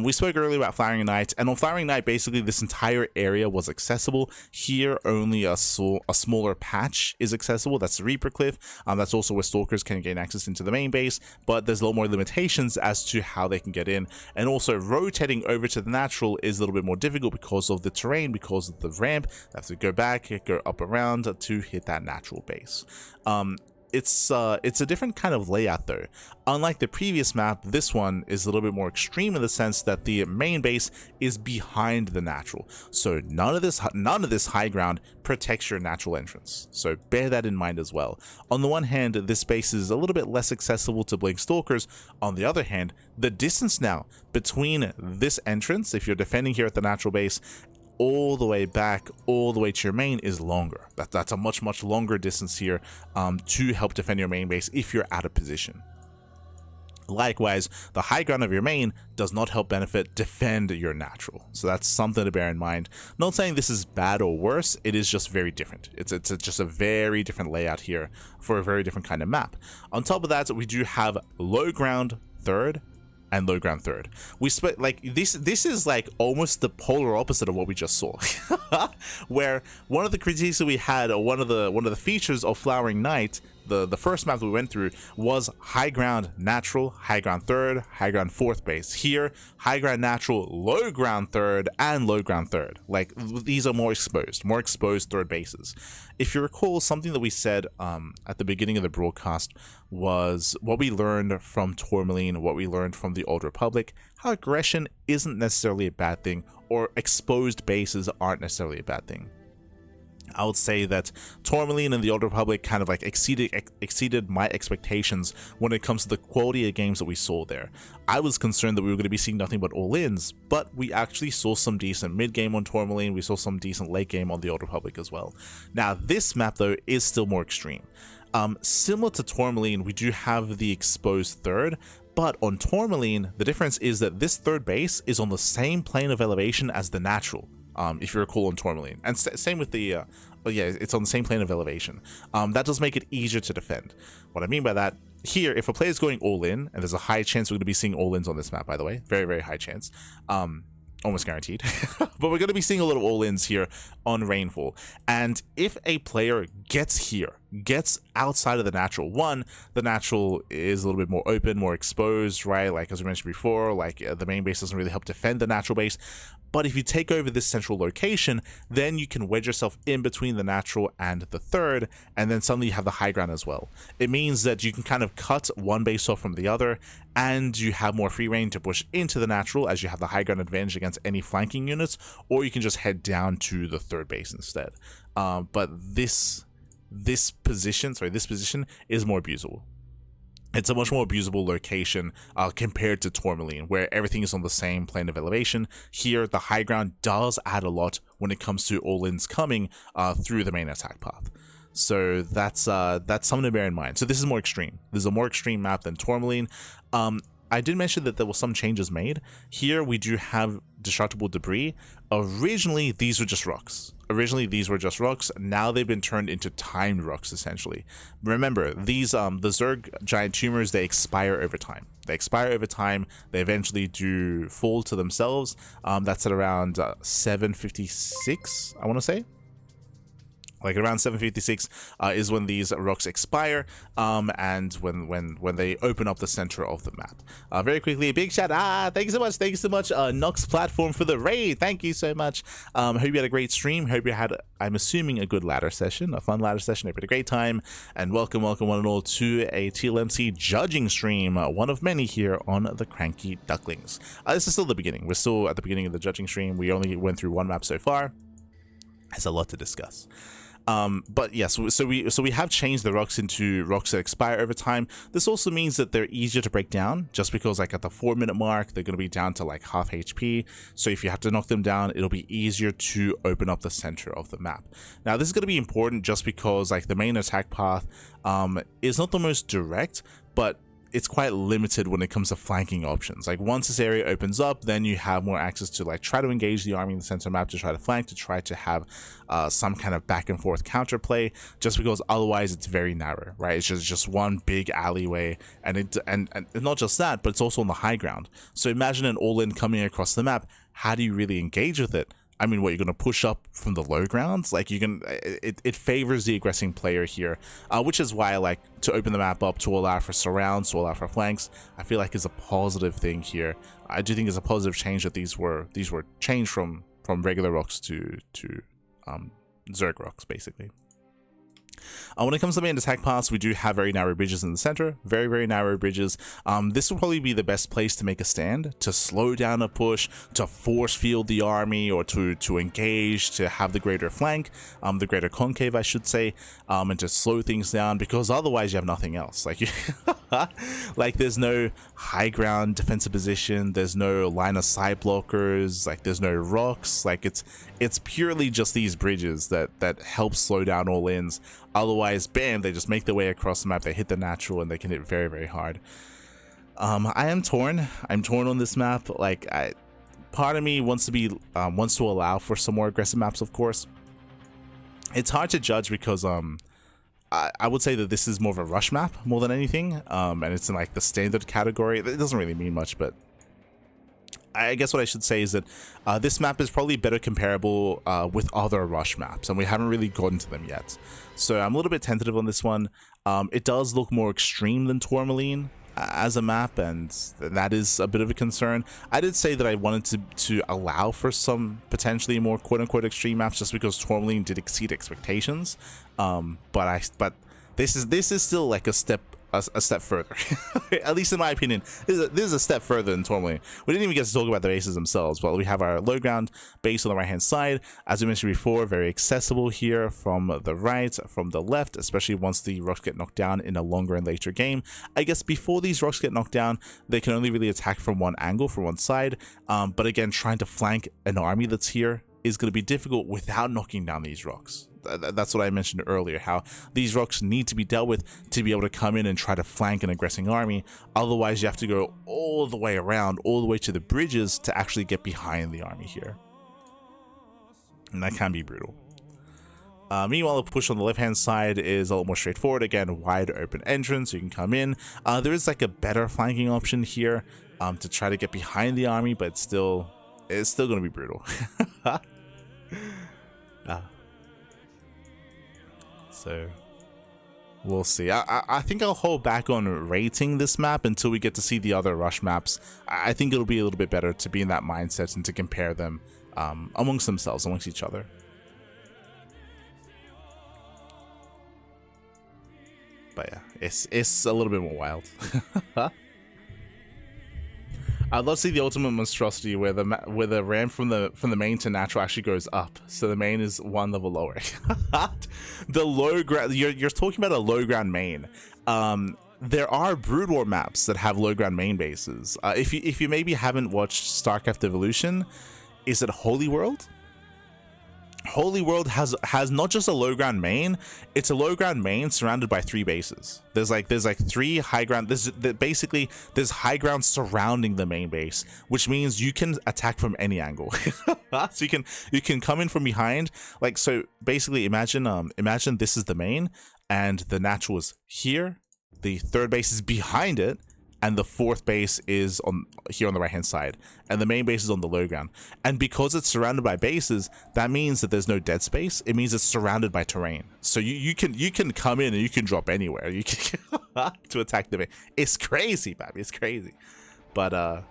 S1: We spoke earlier about Flowering Night, and on Flowering Night, basically this entire area was accessible. Here, only a smaller patch is accessible. That's the Reaper Cliff. That's also where Stalkers can gain access into the main base, but there's a lot more limitations as to how they can get in. And also, rotating over to the natural is a little bit more difficult because of the terrain, because of the ramp. They have to go back, go up around to hit that natural base. It's a different kind of layout though. Unlike the previous map, this one is a little bit more extreme in the sense that the main base is behind the natural. So none of this high ground protects your natural entrance. So bear that in mind as well. On the one hand, this base is a little bit less accessible to Blink Stalkers. On the other hand, the distance now between this entrance, if you're defending here at the natural base, all the way back, all the way to your main is longer. That's a much longer distance here to help defend your main base if you're out of position. Likewise, the high ground of your main does not help benefit defend your natural. So that's something to bear in mind. Not saying this is bad or worse, it is just very different. It's just a very different layout here for a very different kind of map. On top of that, we do have low ground third and low ground third. We split like this is like almost the polar opposite of what we just saw. Where one of the critiques that we had, or one of the features of Flowering Night, the first map that we went through, was high ground natural, high ground third, high ground fourth base. Here, high ground natural, low ground third, and low ground third. Like, these are more exposed third bases. If you recall, something that we said at the beginning of the broadcast was what we learned from Tourmaline, what we learned from the Old Republic, how aggression isn't necessarily a bad thing, or exposed bases aren't necessarily a bad thing. I would say that Tourmaline and the Old Republic kind of like exceeded my expectations when it comes to the quality of games that we saw there. I was concerned that we were going to be seeing nothing but all-ins, but we actually saw some decent mid-game on Tourmaline, we saw some decent late-game on the Old Republic as well. Now, this map, though, is still more extreme. Similar to Tourmaline, we do have the exposed third, but on Tourmaline, the difference is that this third base is on the same plane of elevation as the natural. If you recall on Tourmaline, and same with the it's on the same plane of elevation. That does make it easier to defend. What I mean by that, here, if a player is going all in, and there's a high chance we're going to be seeing all ins on this map, by the way, very, very high chance, almost guaranteed, but we're going to be seeing a lot of all ins here on Rainfall. And if a player gets outside of the natural, the natural is a little bit more open, more exposed, right? Like, as we mentioned before, like the main base doesn't really help defend the natural base. But if you take over this central location, then you can wedge yourself in between the natural and the third, and then suddenly you have the high ground as well. It means that you can kind of cut one base off from the other, and you have more free reign to push into the natural as you have the high ground advantage against any flanking units, or you can just head down to the third base instead. But this position is more abusable. It's a much more abusable location compared to Tourmaline, where everything is on the same plane of elevation. Here, the high ground does add a lot when it comes to all-ins coming through the main attack path. So that's something to bear in mind. So this is more extreme. This is a more extreme map than Tourmaline. I did mention that there were some changes made. Here we do have destructible debris. Originally, these were just rocks. Now they've been turned into timed rocks, essentially. Remember, these the Zerg giant tumors, they expire over time. They eventually do fall to themselves. That's at around 756, I want to say. Like around 756 is when these rocks expire, and when they open up the center of the map. Very quickly, a big shout out! Thank you so much, Nox Platform, for the raid. Thank you so much. Hope you had a great stream. Hope you had, I'm assuming, a good ladder session, a fun ladder session. Hope you had a great time, and welcome one and all to a TLMC judging stream, one of many here on the CranKy Ducklings. This is still the beginning. We're still at the beginning of the judging stream. We only went through one map so far. There's a lot to discuss. But yes, so we have changed the rocks into rocks that expire over time. This also means that they're easier to break down, just because like at the 4-minute mark they're going to be down to like half HP. So if you have to knock them down, it'll be easier to open up the center of the map. Now this is going to be important just because like the main attack path is not the most direct, but it's quite limited when it comes to flanking options. Like once this area opens up, then you have more access to like try to engage the army in the center map, to try to flank, to try to have some kind of back and forth counterplay, just because otherwise it's very narrow, right? It's just one big alleyway, and not just that, but it's also on the high ground. So imagine an all-in coming across the map. How do you really engage with it? I mean, what, you're going to push up from the low grounds? Like, you can, it favors the aggressing player here, which is why I like to open the map up to allow for surrounds, to allow for flanks. I feel like is a positive thing here. I do think it's a positive change that these were changed from regular rocks to Zerg rocks, basically. When it comes to main attack paths, we do have very narrow bridges in the center, very, very narrow bridges. This will probably be the best place to make a stand, to slow down a push, to force field the army, or to engage, to have the greater flank, the greater concave, I should say, and to slow things down, because otherwise you have nothing else. Like, like there's no high ground defensive position, there's no line of sight blockers, like there's no rocks. Like it's purely just these bridges that help slow down all ins. Otherwise, bam, they just make their way across the map, they hit the natural, and they can hit very, very hard. I am torn. I'm torn on this map. Like, part of me wants to allow for some more aggressive maps, of course. It's hard to judge because I would say that this is more of a rush map more than anything, and it's in like the standard category. It doesn't really mean much, but I guess what I should say is that this map is probably better comparable with other rush maps, and we haven't really gotten to them yet. So I'm a little bit tentative on this one. It does look more extreme than Tourmaline as a map, and that is a bit of a concern. I did say that I wanted to allow for some potentially more quote-unquote extreme maps just because Tourmaline did exceed expectations, but this is still like a step further. At least in my opinion, this is a step further than Tourmaline. We didn't even get to talk about the bases themselves, but we have our low ground base on the right hand side. As we mentioned before, very accessible here from the right, from the left, especially once the rocks get knocked down in a longer and later game. I guess before these rocks get knocked down, they can only really attack from one angle, from one side, but again, trying to flank an army that's here is going to be difficult without knocking down these rocks. That's what I mentioned earlier, how these rocks need to be dealt with to be able to come in and try to flank an aggressing army. Otherwise, you have to go all the way around, all the way to the bridges to actually get behind the army here. And that can be brutal. Meanwhile, the push on the left-hand side is a lot more straightforward. Again, wide open entrance, you can come in. There is like a better flanking option here to try to get behind the army, but it's still going to be brutal. So we'll see. I think I'll hold back on rating this map until we get to see the other rush maps. I think it'll be a little bit better to be in that mindset and to compare them amongst themselves, amongst each other. But yeah, it's a little bit more wild. I'd love to see the ultimate monstrosity where the ramp from the main to natural actually goes up, so the main is one level lower. The low ground, you're talking about a low ground main. There are Brood War maps that have low ground main bases. If you maybe haven't watched StarCraft Evolution, is it Holy World? Holy World has not just a low ground main, it's a low ground main surrounded by 3 bases. There's like 3 high ground. Basically there's high ground surrounding the main base, which means you can attack from any angle. So you can come in from behind. Like, so basically imagine this is the main and the natural is here, the 3rd base is behind it, and the 4th base is here on the right hand side, and the main base is on the low ground. And because it's surrounded by bases, that means that there's no dead space. It means it's surrounded by terrain. So you can come in and you can drop anywhere. You can to attack the main. It's crazy, baby. It's crazy. But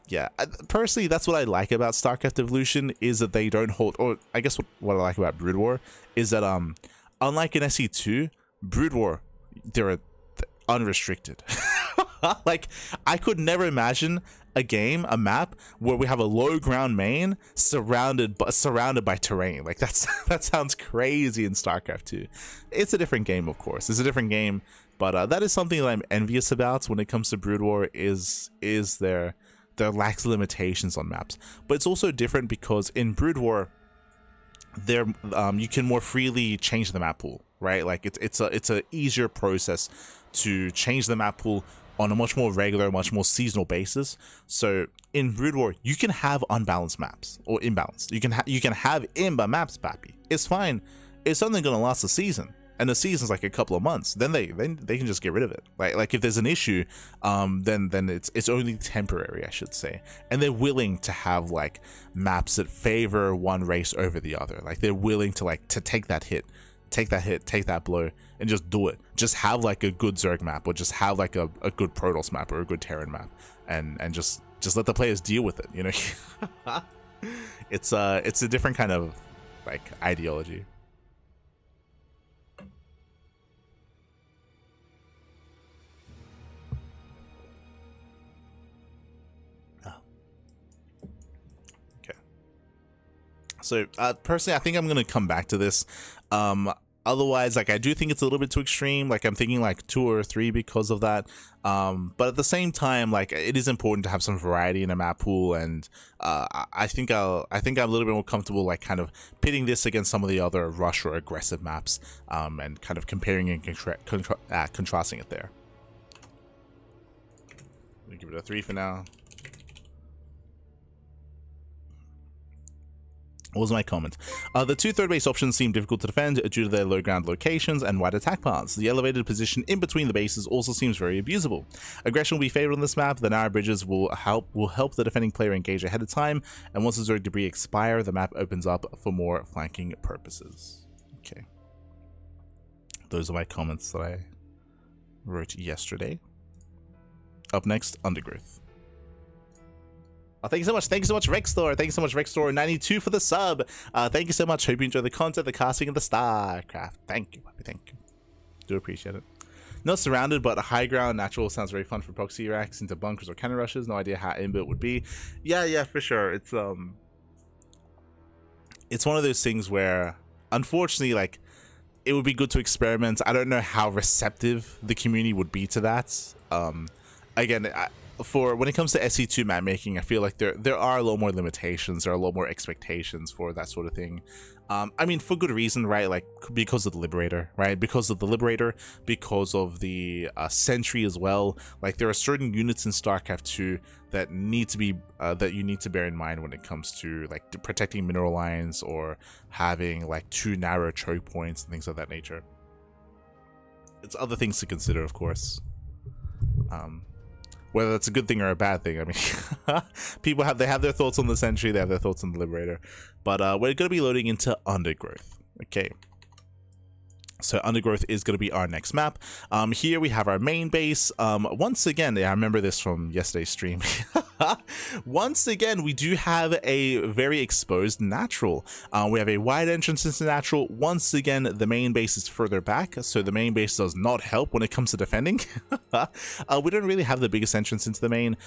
S1: yeah, personally, that's what I like about StarCraft Evolution, is that they don't hold. Or I guess what I like about Brood War is that unlike in SE2, Brood War, they're unrestricted. Like, I could never imagine a map where we have a low ground main surrounded by terrain. Like, that sounds crazy in StarCraft 2. It's a different game, of course. It's a different game, but that is something that I'm envious about when it comes to Brood War, is their lax limitations on maps. But it's also different because in Brood War, you can more freely change the map pool, right? Like, it's a easier process to change the map pool on a much more regular, much more seasonal basis. So in Brood War, you can have unbalanced maps or imbalanced. You can have imba maps, pappy. It's fine. It's only gonna last a season, and the season's like a couple of months. Then they can just get rid of it. Like if there's an issue, then it's only temporary, I should say. And they're willing to have like maps that favor one race over the other. Like, they're willing to take that hit, take that blow, and just do it. Just have like a good Zerg map, or just have like a good Protoss map, or a good Terran map, and just let the players deal with it, you know. It's a different kind of like ideology. So personally, I think I'm gonna come back to this. Otherwise, like, I do think it's a little bit too extreme. Like, I'm thinking like 2 or 3 because of that. But at the same time, like, it is important to have some variety in a map pool, and I think I'm a little bit more comfortable like kind of pitting this against some of the other rush or aggressive maps, and kind of comparing and contrasting it there. We'll give it a 3 for now. What was my comment? The two third base options seem difficult to defend due to their low ground locations and wide attack paths. The elevated position in between the bases also seems very abusable. Aggression will be favored on this map. The narrow bridges will help the defending player engage ahead of time, and once the Zerg debris expire, the map opens up for more flanking purposes. Okay. Those are my comments that I wrote yesterday. Up next, Undergrowth. Oh, thank you so much. Thank you so much, Rextor. Thank you so much, Rextor92 for the sub. Thank you so much. Hope you enjoy the content, the casting, and the StarCraft. Thank you, puppy. Thank you. Do appreciate it. Not surrounded, but a high ground natural sounds very fun for proxy racks into bunkers or cannon rushes. No idea how inbuilt would be. Yeah, for sure. It's one of those things where, unfortunately, like, it would be good to experiment. I don't know how receptive the community would be to that. Again, for when it comes to SE2 map making, I feel like there are a lot more limitations, there are a lot more expectations for that sort of thing. I mean, for good reason, right? Like, because of the Liberator, right? Because of the Liberator, because of the Sentry as well. Like, there are certain units in StarCraft 2 that need to be that you need to bear in mind when it comes to like protecting mineral lines or having like too narrow choke points and things of that nature. It's other things to consider, of course. Whether that's a good thing or a bad thing, I mean, people have their thoughts on the Sentry, they have their thoughts on the Liberator, but we're going to be loading into Undergrowth. Okay, so Undergrowth is going to be our next map. Here we have our main base. Once again, I remember this from yesterday's stream. Once again, we do have a very exposed natural. We have a wide entrance into natural. Once again, the main base is further back, so the main base does not help when it comes to defending. We don't really have the biggest entrance into the main.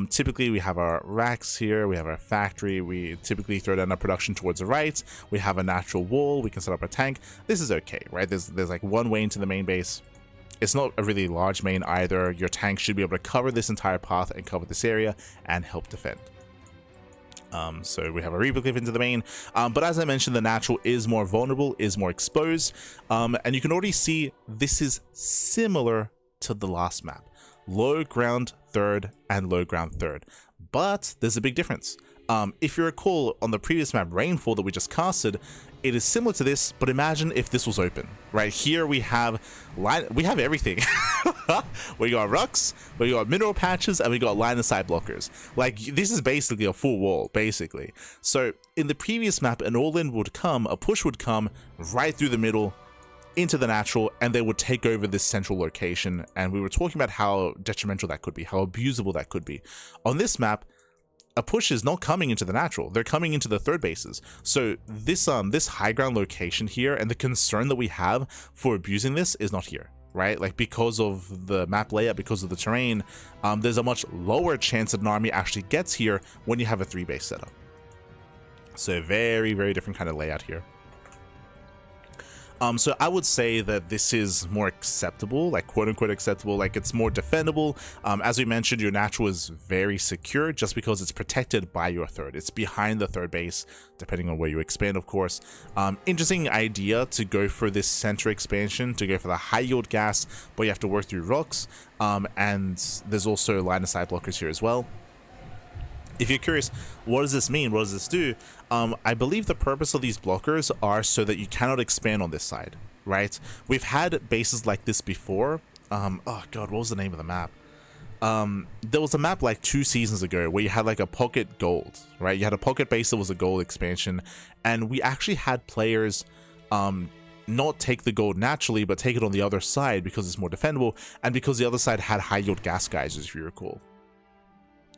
S1: Typically, we have our racks here. We have our factory. We typically throw down our production towards the right. We have a natural wall. We can set up a tank. This is okay, right? There's like one way into the main base. It's not a really large main either. Your tank should be able to cover this entire path and cover this area and help defend. So we have a Reaper Cliff into the main, but as I mentioned, the natural is more vulnerable, is more exposed, and you can already see this is similar to the last map. Low ground third and low ground third, but there's a big difference. If you recall, on the previous map, Rainfall, that we just casted, it is similar to this, but imagine if this was open. Right here we have everything. We got rucks, we got mineral patches, and we got line of sight blockers. Like, this is basically a full wall, basically. So in the previous map, an all-in would come, a push would come right through the middle into the natural, and they would take over this central location, and we were talking about how detrimental that could be, how abusable that could be. On this map, a push is not coming into the natural, they're coming into the third bases. So this high ground location here, and the concern that we have for abusing this is not here, right? Like, because of the map layout, because of the terrain, there's a much lower chance that an army actually gets here when you have a 3-base setup. So very, very different kind of layout here. So I would say that this is more acceptable, like quote-unquote acceptable, like it's more defendable. As we mentioned, your natural is very secure just because it's protected by your third. It's behind the third base, depending on where you expand, of course. Interesting idea to go for this center expansion, to go for the high yield gas, but you have to work through rocks, and there's also line of sight blockers here as well. If you're curious, what does this mean? What does this do? I believe the purpose of these blockers are so that you cannot expand on this side, right? We've had bases like this before. Oh god, what was the name of the map? There was a map like 2 seasons ago where you had like a pocket gold, right? You had a pocket base that was a gold expansion, and we actually had players not take the gold naturally, but take it on the other side because it's more defendable, and because the other side had high yield gas guys, if you recall.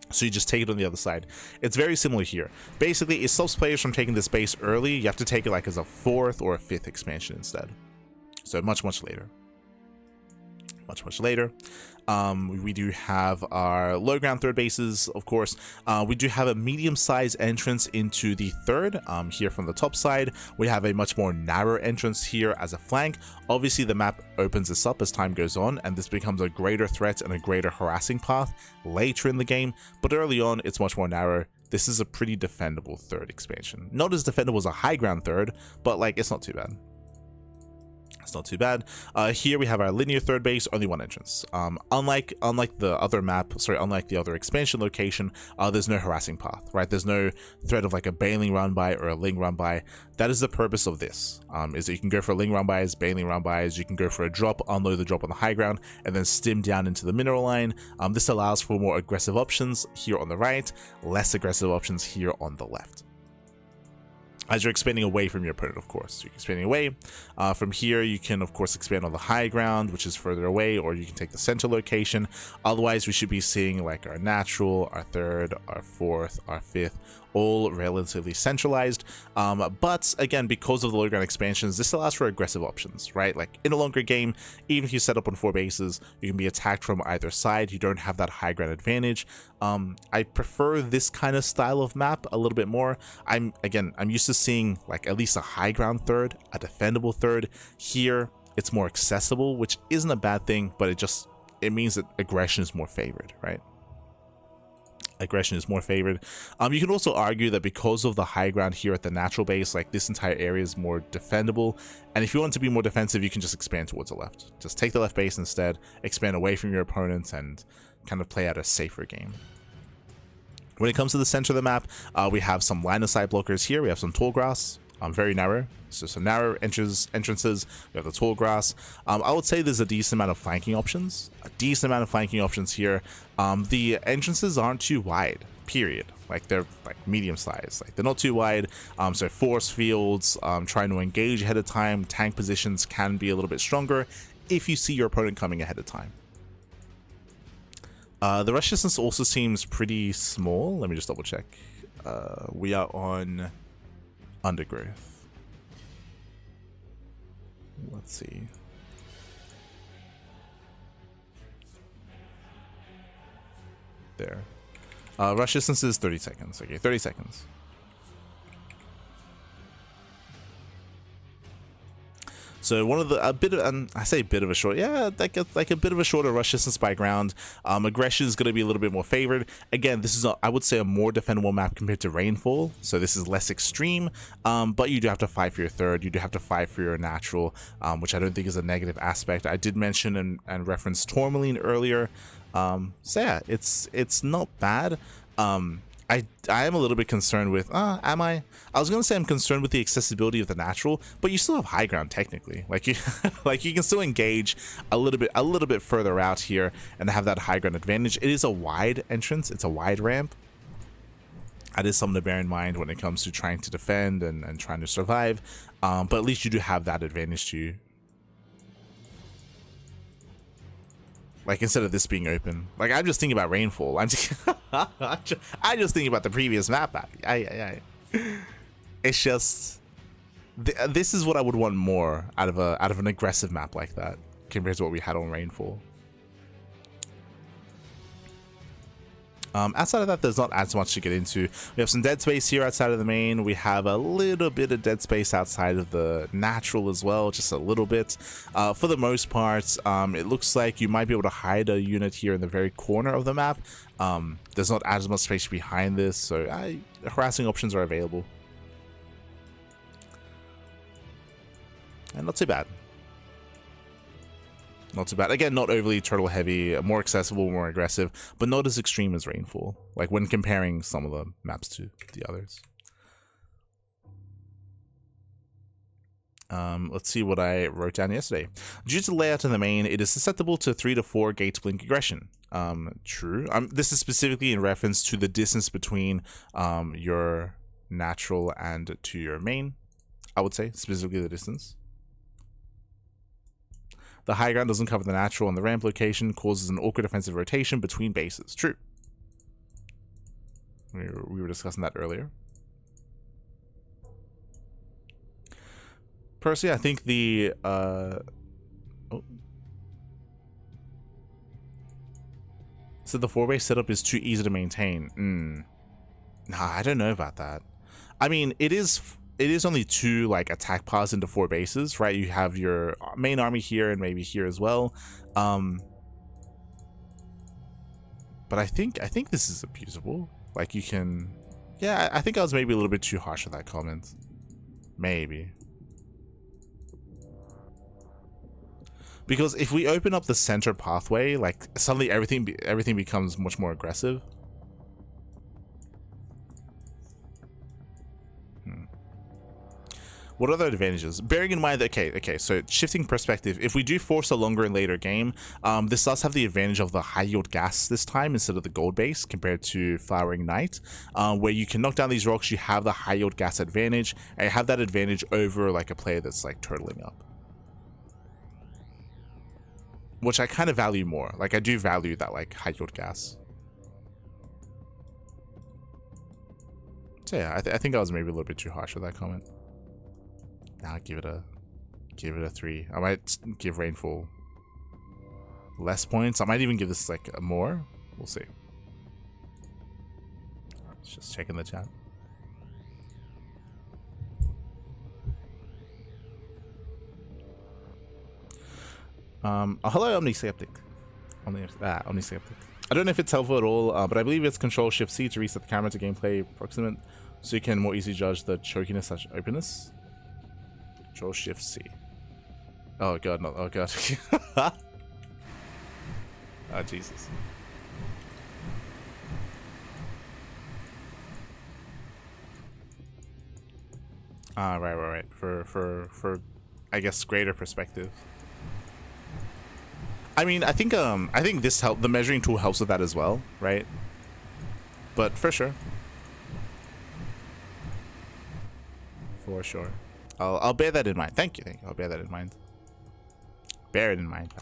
S1: So you just take it on the other side. It's very similar here. Basically, it stops players from taking this base early. You have to take it like as a 4th or a 5th expansion instead. So much later. Much later. We do have our low ground third bases, of course. We do have a medium-sized entrance into the third. Here from the top side, we have a much more narrow entrance here as a flank. Obviously, the map opens this up as time goes on, and this becomes a greater threat and a greater harassing path later in the game. But early on, it's much more narrow. This is a pretty defendable third expansion. Not as defendable as a high ground third, but like, it's not too bad. It's not too bad. Here we have our linear third base, only one entrance. Unlike the other map, sorry, unlike the other expansion location, there's no harassing path, right? There's no threat of like a bailing run by or a ling run by. That is the purpose of this. Is that you can go for ling run bys, bailing run bys. You can go for a drop, unload the drop on the high ground, and then stim down into the mineral line. This allows for more aggressive options here on the right, less aggressive options here on the left. As you're expanding away from your opponent, of course. You're expanding away. From here, you can, of course, expand on the high ground, which is further away, or you can take the center location. Otherwise, we should be seeing like our natural, our third, our fourth, our fifth, all relatively centralized. But again, because of the low ground expansions, this allows for aggressive options, right? Like in a longer game, even if you set up on 4 bases, you can be attacked from either side. You don't have that high ground advantage. I prefer this kind of style of map a little bit more. I'm used to seeing like at least a high ground third, a defendable third. Here, it's more accessible, which isn't a bad thing, but it means that aggression is more favored, right? Aggression is more favored. You can also argue that because of the high ground here at the natural base, like this entire area is more defendable, and if you want to be more defensive, you can just expand towards the left. Just take the left base instead, expand away from your opponents, and kind of play out a safer game. When it comes to the center of the map, we have some line of sight blockers here. We have some tall grass, very narrow. So some narrow entrances. We have the tall grass. I would say there's a decent amount of flanking options. Here. The entrances aren't too wide, period. Like they're like medium size. Like they're not too wide. So force fields, trying to engage ahead of time, tank positions can be a little bit stronger if you see your opponent coming ahead of time. The rush distance also seems pretty small. Let me just double check. We are on Undergrowth. Let's see. There. Rush distance is 30 seconds. Okay, 30 seconds. So one of the I say a bit of a short, yeah, like a bit of a shorter rush distance by ground. Aggression is going to be a little bit more favored. Again, this is I would say a more defendable map compared to Rainfall, so this is less extreme. But you do have to fight for your third. You do have to fight for your natural, which I don't think is a negative aspect. I did mention and reference Tourmaline earlier. So yeah, it's not bad. I am a little bit concerned with, am I? I was going to say I'm concerned with the accessibility of the natural, but you still have high ground technically. Like you, like you can still engage a little bit further out here and have that high ground advantage. It is a wide entrance. It's a wide ramp. That is something to bear in mind when it comes to trying to defend and trying to survive. But at least you do have that advantage to you. Like, instead of this being open. Like, I'm just thinking about Rainfall. I'm just thinking about the previous map. It's just... This is what I would want more out of an aggressive map like that, compared to what we had on Rainfall. Outside of that, there's not as much to get into. We have some dead space here outside of the main. We have a little bit of dead space outside of the natural as well, just a little bit. For the most part, it looks like you might be able to hide a unit here in the very corner of the map. There's not as much space behind this, so harassing options are available. And not too bad. Not too bad. Again, not overly turtle heavy, more accessible, more aggressive, but not as extreme as Rainfall, like when comparing some of the maps to the others. Let's see what I wrote down yesterday. Due to the layout in the main, it is susceptible to 3 to 4 gate blink aggression. True. This is specifically in reference to the distance between your natural and to your main, I would say, specifically the distance. The high ground doesn't cover the natural, and the ramp location causes an awkward defensive rotation between bases. True. We were discussing that earlier. Personally, I think the... So the 4-base setup is too easy to maintain. Nah, I don't know about that. I mean, it is only 2 like attack paths into 4 bases, right? You have your main army here and maybe here as well. But I think this is abusable. Like you can, yeah, I think I was maybe a little bit too harsh with that comment. Maybe. Because if we open up the center pathway, like suddenly everything becomes much more aggressive. What are the advantages? Bearing in mind that, okay, so shifting perspective, if we do force a longer and later game, this does have the advantage of the high yield gas this time instead of the gold base compared to Flowering Night, where you can knock down these rocks, you have the high yield gas advantage, and you have that advantage over like a player that's like turtling up. Which I kind of value more. Like I do value that like high yield gas. So yeah, I think I was maybe a little bit too harsh with that comment. I'll give it a 3. I might give Rainfall less points. I might even give this like a more. We'll see. Just checking the chat. Oh, hello, Omnisceptic. Omnisceptic. I don't know if it's helpful at all, but I believe it's Control-Shift-C to reset the camera to gameplay approximate, so you can more easily judge the chokiness/openness. Control-Shift-C. Oh god, no! Oh god. Oh Jesus. Right. For I guess greater perspective. I mean, I think this the measuring tool helps with that as well, right? But for sure. For sure. I'll bear that in mind. Thank you. I'll bear that in mind. Bear it in mind.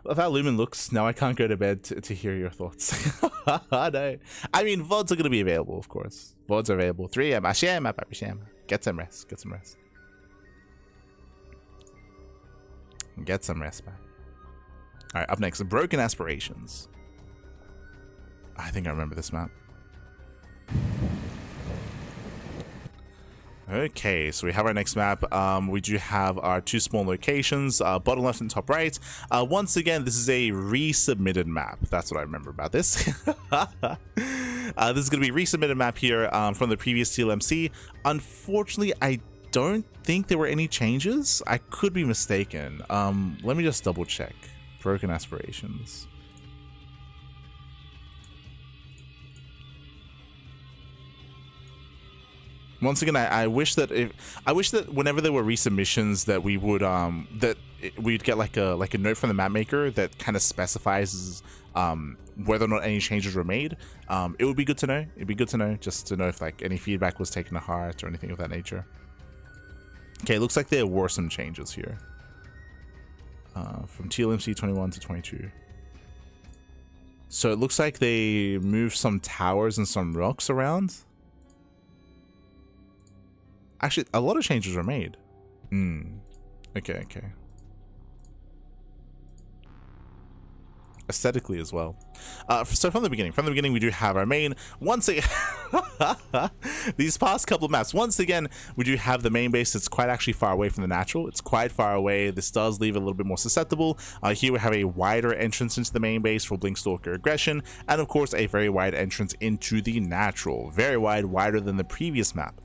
S1: Love how Lumen looks. Now I can't go to bed to hear your thoughts. No. I mean, VODs are going to be available, of course. VODs are available. 3 am. Get some rest. Get some rest. Get some rest, man. Alright, up next, Broken Aspirations. I think I remember this map. Okay, so we have our next map. We do have our 2 small locations, bottom left and top right. Once again, this is a resubmitted map. That's what I remember about this. This is going to be a resubmitted map here from the previous TLMC. Unfortunately, I don't think there were any changes. I could be mistaken. Let me just double check. Broken Aspirations. Once again, I wish that whenever there were resubmissions that we would we'd get like a note from the map maker that kind of specifies whether or not any changes were made. It would be good to know. It'd be good to know, just to know if like any feedback was taken to heart or anything of that nature. Okay, it looks like there were some changes here. From TLMC 21 to 22. So it looks like they moved some towers and some rocks around. Actually, a lot of changes were made. Okay. Aesthetically as well. So from the beginning, we do have our main. Once again, these past couple of maps, once again, we do have the main base. It's quite actually far away from the natural. It's quite far away. This does leave it a little bit more susceptible. Here we have a wider entrance into the main base for Blinkstalker aggression, and of course a very wide entrance into the natural. Very wide, wider than the previous map.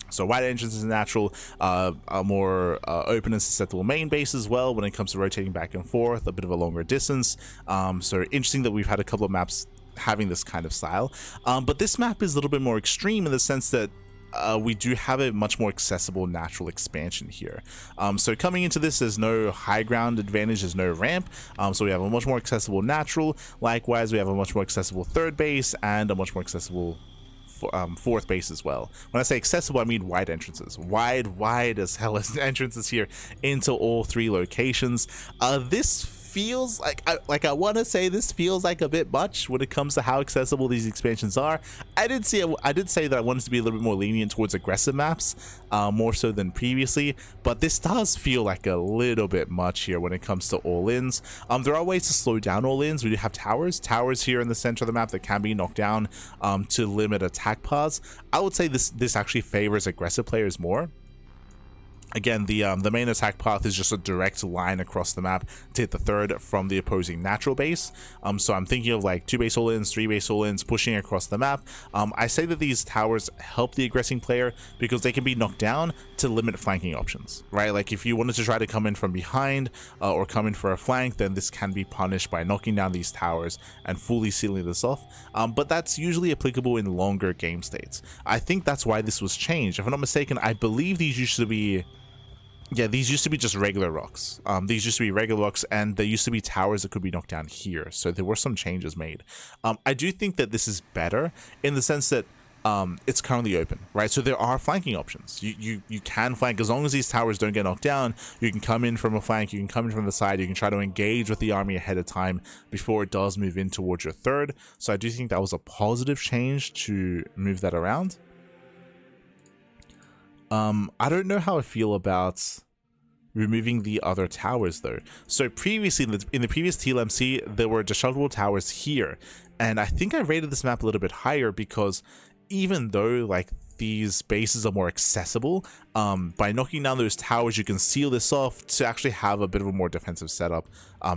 S1: So wide entrance is natural, a more open and susceptible main base as well when it comes to rotating back and forth, a bit of a longer distance. So interesting that we've had a couple of maps having this kind of style. But this map is a little bit more extreme in the sense that we do have a much more accessible natural expansion here. So coming into this, there's no high ground advantage, there's no ramp. So we have a much more accessible natural. Likewise, we have a much more accessible third base and a much more accessible fourth base as well. When I say accessible, I mean wide entrances. Wide as hell as entrances here into all 3 locations. This feels like I want to say this feels like a bit much when it comes to how accessible these expansions are. I did say that I wanted to be a little bit more lenient towards aggressive maps, more so than previously, but this does feel like a little bit much here when it comes to all-ins. There are ways to slow down all-ins. We do have towers here in the center of the map that can be knocked down to limit attack paths. I would say this actually favors aggressive players more. Again, the main attack path is just a direct line across the map to hit the third from the opposing natural base. So I'm thinking of like 2 base all-ins, 3 base all-ins, pushing across the map. I say that these towers help the aggressing player because they can be knocked down to limit flanking options, right? Like if you wanted to try to come in from behind or come in for a flank, then this can be punished by knocking down these towers and fully sealing this off. But that's usually applicable in longer game states. I think that's why this was changed. If I'm not mistaken, I believe these used to be... Yeah, these used to be just regular rocks. These used to be regular rocks, and there used to be towers that could be knocked down here. So there were some changes made. I do think that this is better in the sense that it's currently open, right? So there are flanking options. You can flank as long as these towers don't get knocked down. You can come in from a flank. You can come in from the side. You can try to engage with the army ahead of time before it does move in towards your third. So I do think that was a positive change to move that around. I don't know how I feel about removing the other towers though. So previously, in the previous TLMC, there were destructible towers here, and I think I rated this map a little bit higher because even though like these bases are more accessible, by knocking down those towers, you can seal this off to actually have a bit of a more defensive setup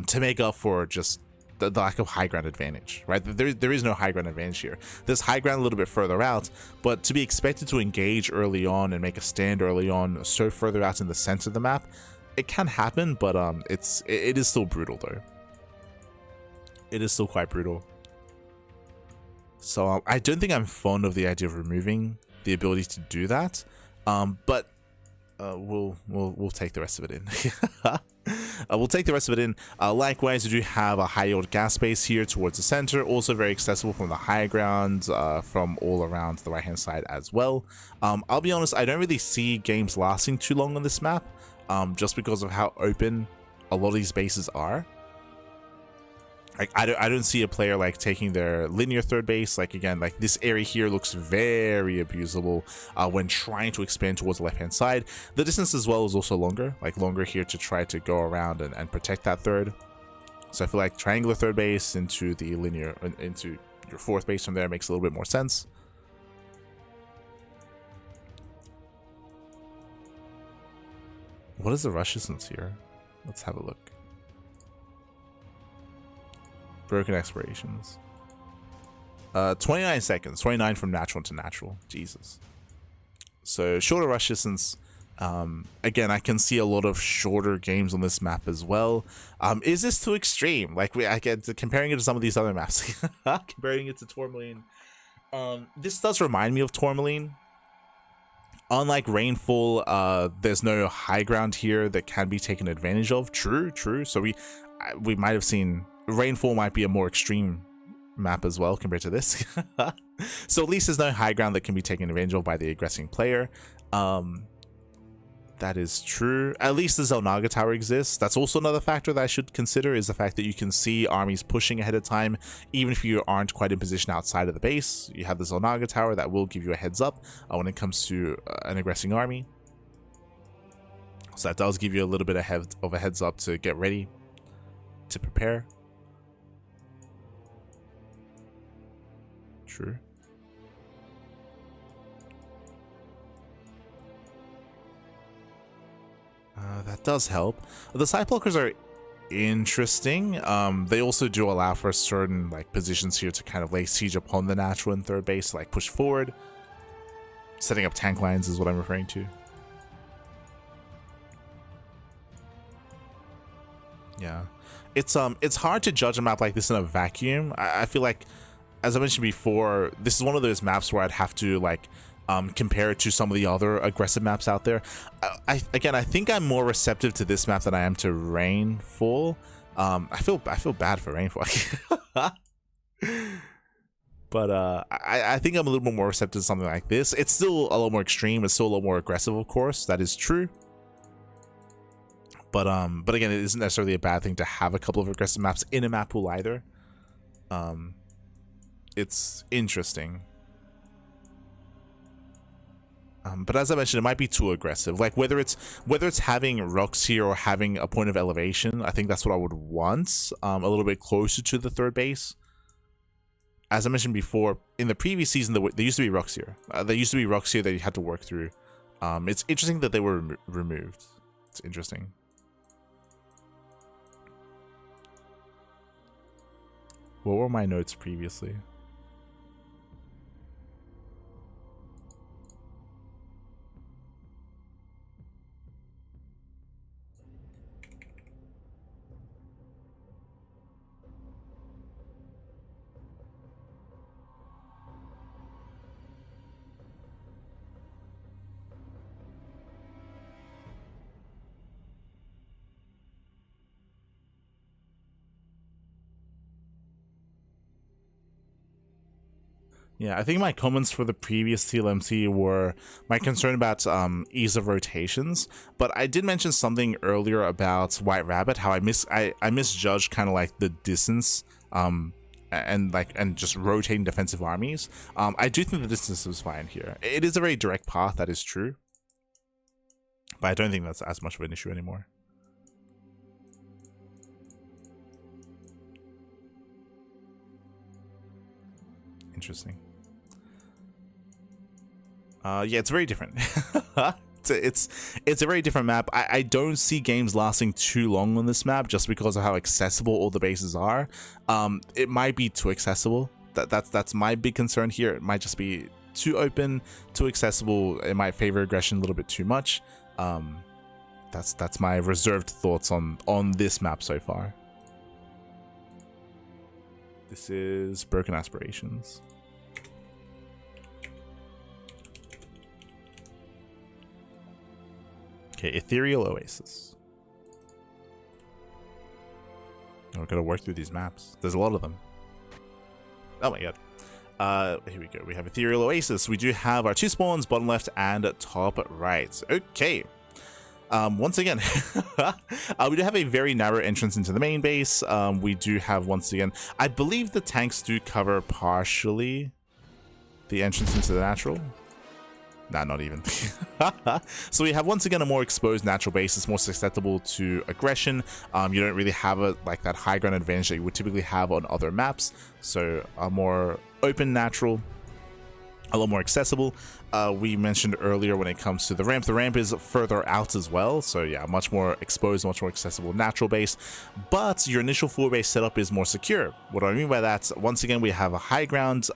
S1: to make up for just the lack of high ground advantage, right? There is no high ground advantage here. There's high ground a little bit further out, but to be expected to engage early on and make a stand early on so further out in the center of the map, it can happen, but it is still brutal though. It is still quite brutal. So I don't think I'm fond of the idea of removing the ability to do that, but we'll take the rest of it in. We'll take the rest of it in. Likewise, we do have a high yield gas base here towards the center, also very accessible from the high ground, from all around the right hand side as well. I'll be honest, I don't really see games lasting too long on this map, just because of how open a lot of these bases are. Like I don't see a player like taking their linear third base. Like again, like this area here looks very abusable when trying to expand towards the left hand side. The distance as well is also longer, like longer here to try to go around and protect that third. So I feel like triangular third base into the linear, into your fourth base from there makes a little bit more sense. What is the rush distance here? Let's have a look. Broken Aspirations. 29 seconds. 29 from natural to natural. Jesus. So shorter rush distance. Again, I can see a lot of shorter games on this map as well. Is this too extreme? Like I get comparing it to some of these other maps. Comparing it to Tourmaline. This does remind me of Tourmaline. Unlike Rainfall, there's no high ground here that can be taken advantage of. True. So we might have seen Rainfall might be a more extreme map as well compared to this. So at least there's no high ground that can be taken advantage of by the aggressing player. That is true. At least the Zelnaga Tower exists. That's also another factor that I should consider, is the fact that you can see armies pushing ahead of time, even if you aren't quite in position outside of the base. You have the Zelnaga Tower that will give you a heads up when it comes to an aggressing army. So that does give you a little bit of a heads up to get ready, to prepare. True. That does help. The side blockers are interesting. They also do allow for certain like positions here to kind of lay siege upon the natural and third base, like push forward. Setting up tank lines is what I'm referring to. Yeah, it's hard to judge a map like this in a vacuum. I feel like, as I mentioned before, this is one of those maps where I'd have to like compare it to some of the other aggressive maps out there. I think I'm more receptive to this map than I am to Rainfall. I feel bad for Rainfall. But I think I'm a little bit more receptive to something like this. It's still a lot more extreme. It's still a lot more aggressive, of course. That is true. But again, it isn't necessarily a bad thing to have a couple of aggressive maps in a map pool either. It's interesting. But as I mentioned, it might be too aggressive. Like whether it's having rocks here or having a point of elevation, I think that's what I would want. A little bit closer to the third base. As I mentioned before, in the previous season, there used to be rocks here. There used to be rocks here that you had to work through. It's interesting that they were removed. It's interesting. What were my notes previously? Yeah, I think my comments for the previous TLMC were my concern about ease of rotations, but I did mention something earlier about White Rabbit, how I misjudged kind of like the distance and just rotating defensive armies. I do think the distance was fine here. It is a very direct path, that is true, but I don't think that's as much of an issue anymore. Interesting. Yeah, it's very different. it's a very different map. I don't see games lasting too long on this map just because of how accessible all the bases are. It might be too accessible. That's my big concern here. It might just be too open, too accessible. It might favor aggression a little bit too much. That's my reserved thoughts on this map so far. This is Broken Aspirations. Okay, Ethereal Oasis. Oh, we've got to work through these maps. There's a lot of them. Oh my god. Here we go. We have Ethereal Oasis. We do have our 2 spawns, bottom left and top right. Okay. Once again, we do have a very narrow entrance into the main base. We do have, once again, I believe the tanks do cover partially the entrance into the natural. Nah, not even. So we have, once again, a more exposed natural base. It's more susceptible to aggression. You don't really have like that high ground advantage that you would typically have on other maps. So a more open natural, a lot more accessible. We mentioned earlier when it comes to the ramp is further out as well. So yeah, much more exposed, much more accessible natural base. But your initial 4 base setup is more secure. What do I mean by that? Once again, we have a high ground,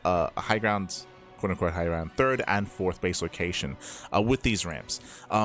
S1: quote-unquote high ground 3rd and 4th base location with these ramps.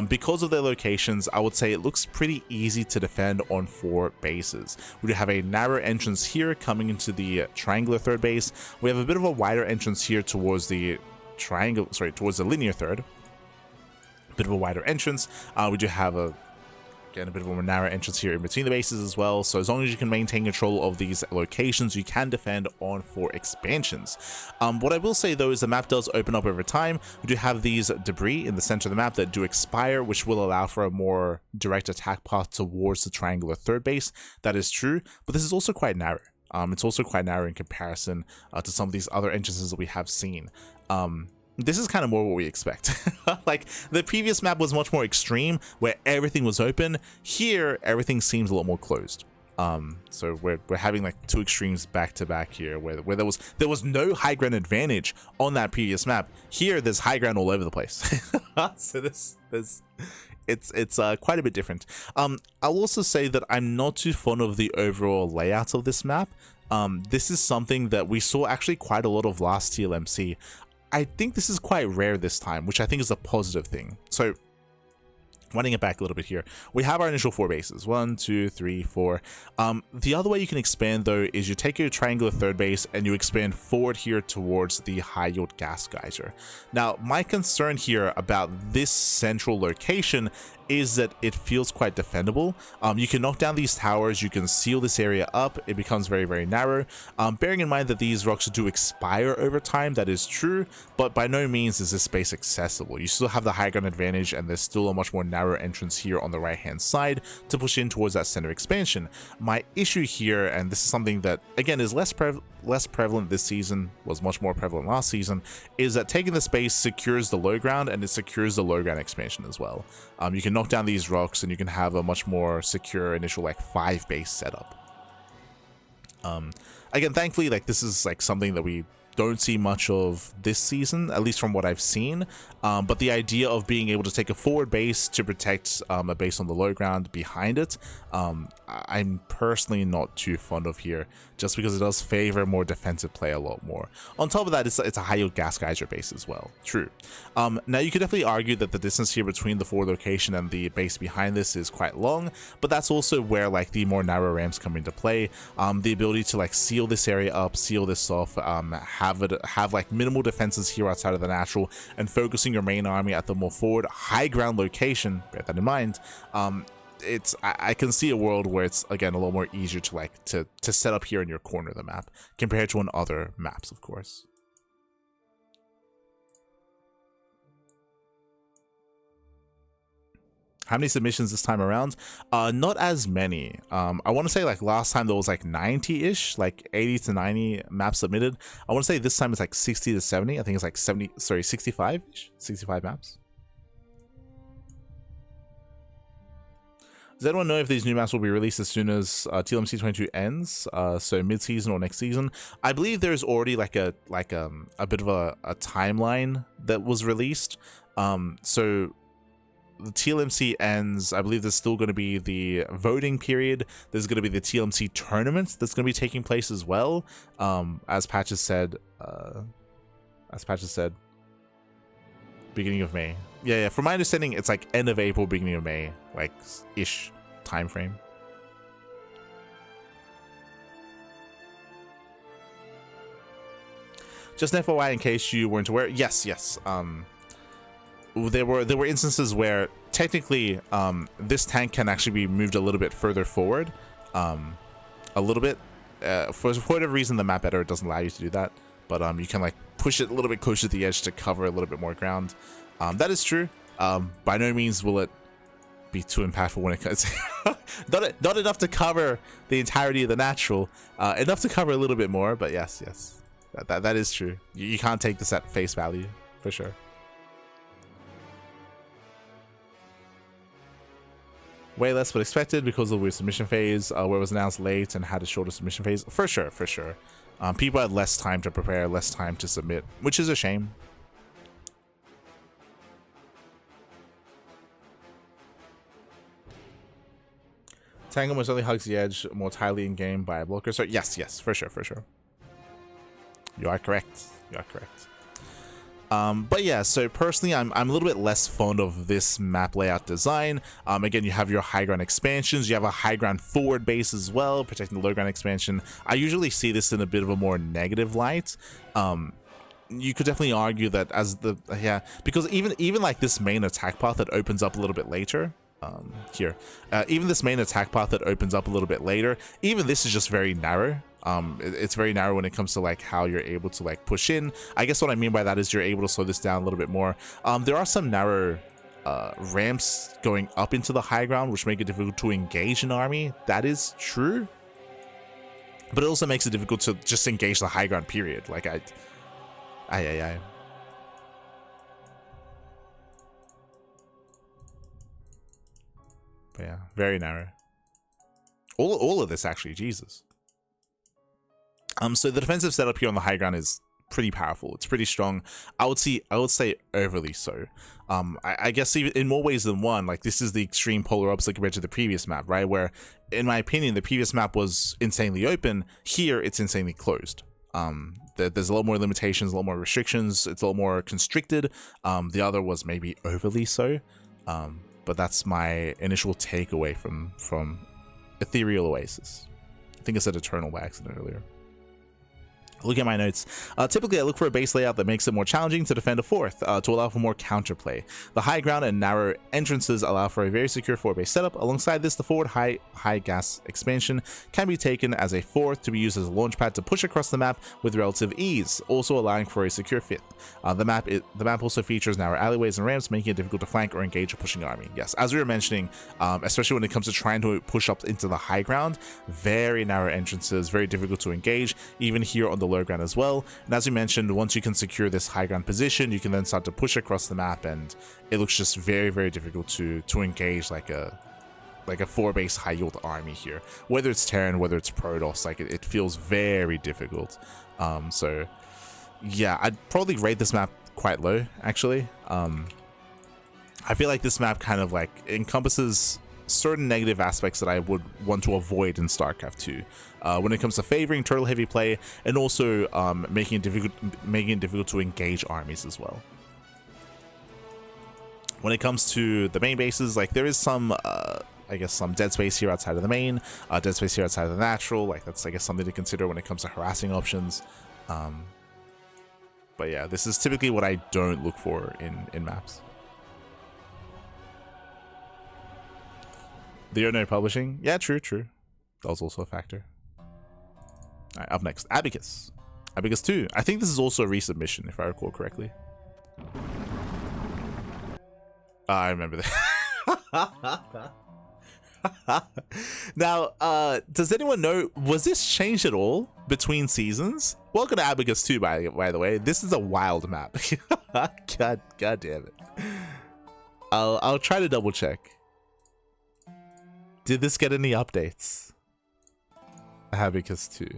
S1: Because of their locations, I would say it looks pretty easy to defend on 4 bases. We do have a narrow entrance here coming into the triangular 3rd base. We have a bit of a wider entrance here towards the towards the linear 3rd. A bit of a wider entrance. We do have again, a bit of a more narrow entrance here in between the bases as well. So as long as you can maintain control of these locations, you can defend on 4 expansions. What I will say though is the map does open up over time. We do have these debris in the center of the map that do expire, which will allow for a more direct attack path towards the triangular 3rd base. That is true, but this is also quite narrow. It's also quite narrow in comparison to some of these other entrances that we have seen. This is kind of more what we expect. Like, the previous map was much more extreme, where everything was open. Here, everything seems a lot more closed. So we're having like 2 extremes back to back here, where there was no high ground advantage on that previous map. Here, there's high ground all over the place. So it's quite a bit different. I'll also say that I'm not too fond of the overall layout of this map. This is something that we saw actually quite a lot of last TLMC. I think this is quite rare this time, which I think is a positive thing. So, running it back a little bit here, we have our initial 4 bases, 1, 2, 3, 4. The other way you can expand though is you take your triangular 3rd base and you expand forward here towards the high yield gas geyser. Now, my concern here about this central location is that it feels quite defendable. You can knock down these towers, you can seal this area up, it becomes very, very narrow. Bearing in mind that these rocks do expire over time, that is true, but by no means is this space accessible. You still have the high ground advantage, and there's still a much more narrow entrance here on the right hand side to push in towards that center expansion. My issue here, and this is something that again is less prevalent this season, was much more prevalent last season, is that taking the space secures the low ground, and it secures the low ground expansion as well. You can knock down these rocks and you can have a much more secure initial like 5 base setup. Again, thankfully, like this is like something that we don't see much of this season, at least from what I've seen. But the idea of being able to take a forward base to protect a base on the low ground behind it, I'm personally not too fond of here, just because it does favor more defensive play a lot more. On top of that, it's a high yield gas geyser base as well. True. Now you could definitely argue that the distance here between the forward location and the base behind this is quite long, but that's also where like the more narrow ramps come into play. The ability to like seal this area up, seal this off, have like minimal defenses here outside of the natural, and focusing your main army at the more forward high ground location, bear that in mind. I can see a world where it's again a lot more easier to like to set up here in your corner of the map compared to on other maps, of course. How many submissions this time around? Not as many. I want to say like last time there was like 90-ish, like 80 to 90 maps submitted. I want to say this time it's like 60 to 70. I think it's like 65-ish, 65 maps. Does anyone know if these new maps will be released as soon as TLMC 22 ends? So mid-season or next season? I believe there's already like a bit of a timeline that was released. So the TLMC ends, I believe there's still going to be the voting period. There's going to be the TLMC tournament that's going to be taking place as well. As Patches said, beginning of May. Yeah, from my understanding, it's like end of April, beginning of May, like ish time frame. Just an FYI, in case you weren't aware, yes. There were instances where technically this tank can actually be moved a little bit further forward, a little bit. For whatever reason, the map editor doesn't allow you to do that, but you can like push it a little bit closer to the edge to cover a little bit more ground. That is true. By no means will it be too impactful when it comes. not enough to cover the entirety of the natural. Enough to cover a little bit more, but yes, that is true. You can't take this at face value for sure. Way less but expected because of the weird submission phase, where it was announced late and had a shorter submission phase. For sure. People had less time to prepare, less time to submit, which is a shame. Tango most only hugs the edge more tightly in game by a blocker. So yes, for sure. You are correct. But yeah, so personally, I'm a little bit less fond of this map layout design. Again, you have your high ground expansions, you have a high ground forward base as well, protecting the low ground expansion. I usually see this in a bit of a more negative light. You could definitely argue that as the because even like this main attack path that opens up a little bit later. Even this main attack path that opens up a little bit later, even this is just very narrow. It's very narrow when it comes to like how you're able to like push in. I guess what I mean by that is you're able to slow this down a little bit more. There are some narrow ramps going up into the high ground which make it difficult to engage an army. That is true, but it also makes it difficult to just engage the high ground period. Like I but yeah, very narrow. All of this actually, Jesus. So the defensive setup here on the high ground is pretty powerful. It's pretty strong. I would say overly so. I guess even in more ways than one. Like this is the extreme polar opposite compared to the previous map, right? Where, in my opinion, the previous map was insanely open. Here, it's insanely closed. There's a lot more limitations, a lot more restrictions. It's a lot more constricted. The other was maybe overly so. But that's my initial takeaway from Ethereal Oasis. I think I said Eternal by accident earlier. Look at my notes. Typically, I look for a base layout that makes it more challenging to defend a fourth, to allow for more counterplay. The high ground and narrow entrances allow for a very secure four-base setup. Alongside this, the forward high gas expansion can be taken as a fourth to be used as a launch pad to push across the map with relative ease, also allowing for a secure fifth. The map also features narrow alleyways and ramps, making it difficult to flank or engage a pushing army. Yes, as we were mentioning, especially when it comes to trying to push up into the high ground, very narrow entrances, very difficult to engage, even here on the low ground as well. And as we mentioned, once you can secure this high ground position, you can then start to push across the map, and it looks just very, very difficult to engage like a 4-base high yield army here. Whether it's Terran, whether it's Protoss, like it feels very difficult. So yeah, I'd probably rate this map quite low, actually. I feel like this map kind of like encompasses certain negative aspects that I would want to avoid in StarCraft 2 when it comes to favoring turtle heavy play and also making it difficult to engage armies as well. When it comes to the main bases, like there is some I guess some dead space here outside of the main, dead space here outside of the natural, like that's I guess something to consider when it comes to harassing options. But yeah, this is typically what I don't look for in maps. The no publishing, yeah, true. That was also a factor. All right, up next, Abacus. Abacus 2. I think this is also a resubmission, if I recall correctly. I remember that. Now, does anyone know, was this changed at all between seasons? Welcome to Abacus 2, by the way. This is a wild map. God damn it. I'll try to double check. Did this get any updates? Abacus 2.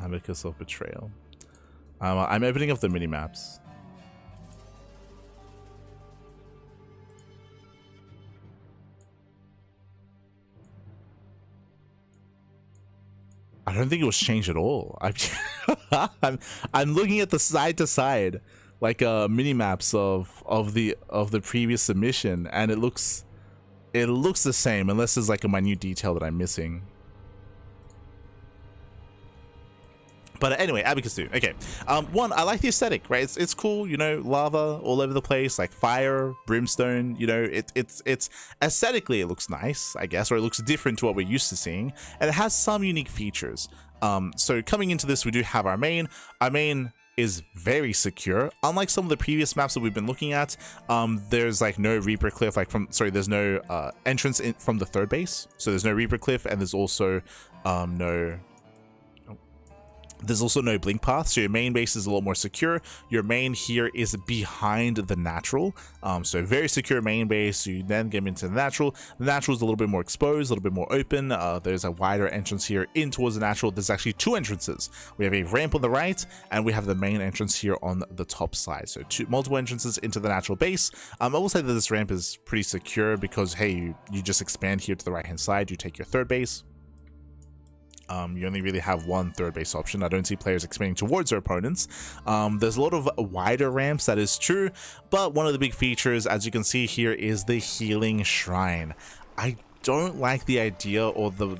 S1: Abacus of Betrayal. I'm opening up the mini-maps. I don't think it was changed at all. I'm looking at the side to side, like mini maps of the previous submission, and it looks the same unless there's like a minute detail that I'm missing. But anyway, Abacus 2. Okay. One, I like the aesthetic, right? It's cool, you know, lava all over the place, like fire, brimstone, you know, it's aesthetically it looks nice, I guess, or it looks different to what we're used to seeing, and it has some unique features. So coming into this, we do have our main. Our main is very secure. Unlike some of the previous maps that we've been looking at, there's like no Reaper Cliff, there's no entrance in from the third base. So there's no Reaper Cliff, and there's also There's also no blink path, so your main base is a lot more secure. Your main here is behind the natural, so very secure main base. You then get into the natural. The natural is a little bit more exposed, a little bit more open. There's a wider entrance here in towards the natural. There's actually two entrances. We have a ramp on the right, and we have the main entrance here on the top side. So multiple entrances into the natural base. I will say that this ramp is pretty secure because, hey, you just expand here to the right hand side. You take your third base. You only really have one third base option. I don't see players expanding towards their opponents. There's a lot of wider ramps, that is true, but one of the big features, as you can see here, is the healing shrine. I don't like the idea or the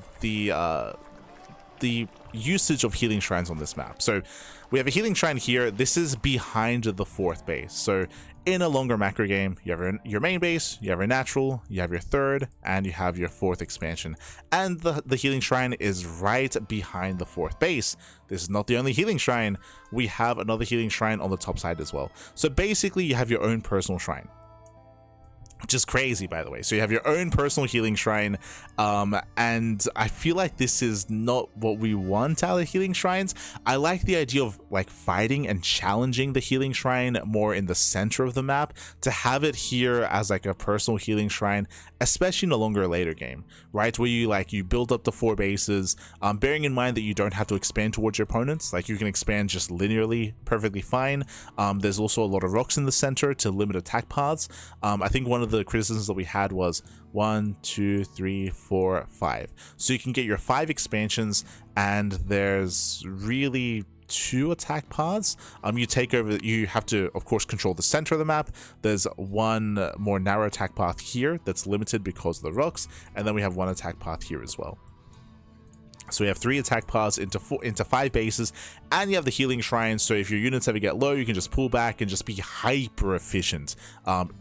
S1: usage of healing shrines on this map. So we have a healing shrine here. This is behind the fourth base. So in a longer macro game, you have your main base, you have your natural, you have your third, and you have your fourth expansion. And the healing shrine is right behind the fourth base. This is not the only healing shrine. We have another healing shrine on the top side as well. So basically, you have your own personal shrine, which is crazy, by the way. So you have your own personal healing shrine, and I feel like this is not what we want out of healing shrines. I like the idea of like fighting and challenging the healing shrine more in the center of the map. To have it here as like a personal healing shrine, especially in a longer later game, right, where you build up the four bases, bearing in mind that you don't have to expand towards your opponents. Like you can expand just linearly perfectly fine. There's also a lot of rocks in the center to limit attack paths. I think one of the criticisms that we had was 1, 2, 3, 4, 5. So you can get your 5 expansions, and there's really 2 attack paths. You have to, of course, control the center of the map. There's one more narrow attack path here that's limited because of the rocks, and then we have one attack path here as well. So we have 3 attack paths into 5 bases, and you have the healing shrine. So if your units ever get low, you can just pull back and just be hyper efficient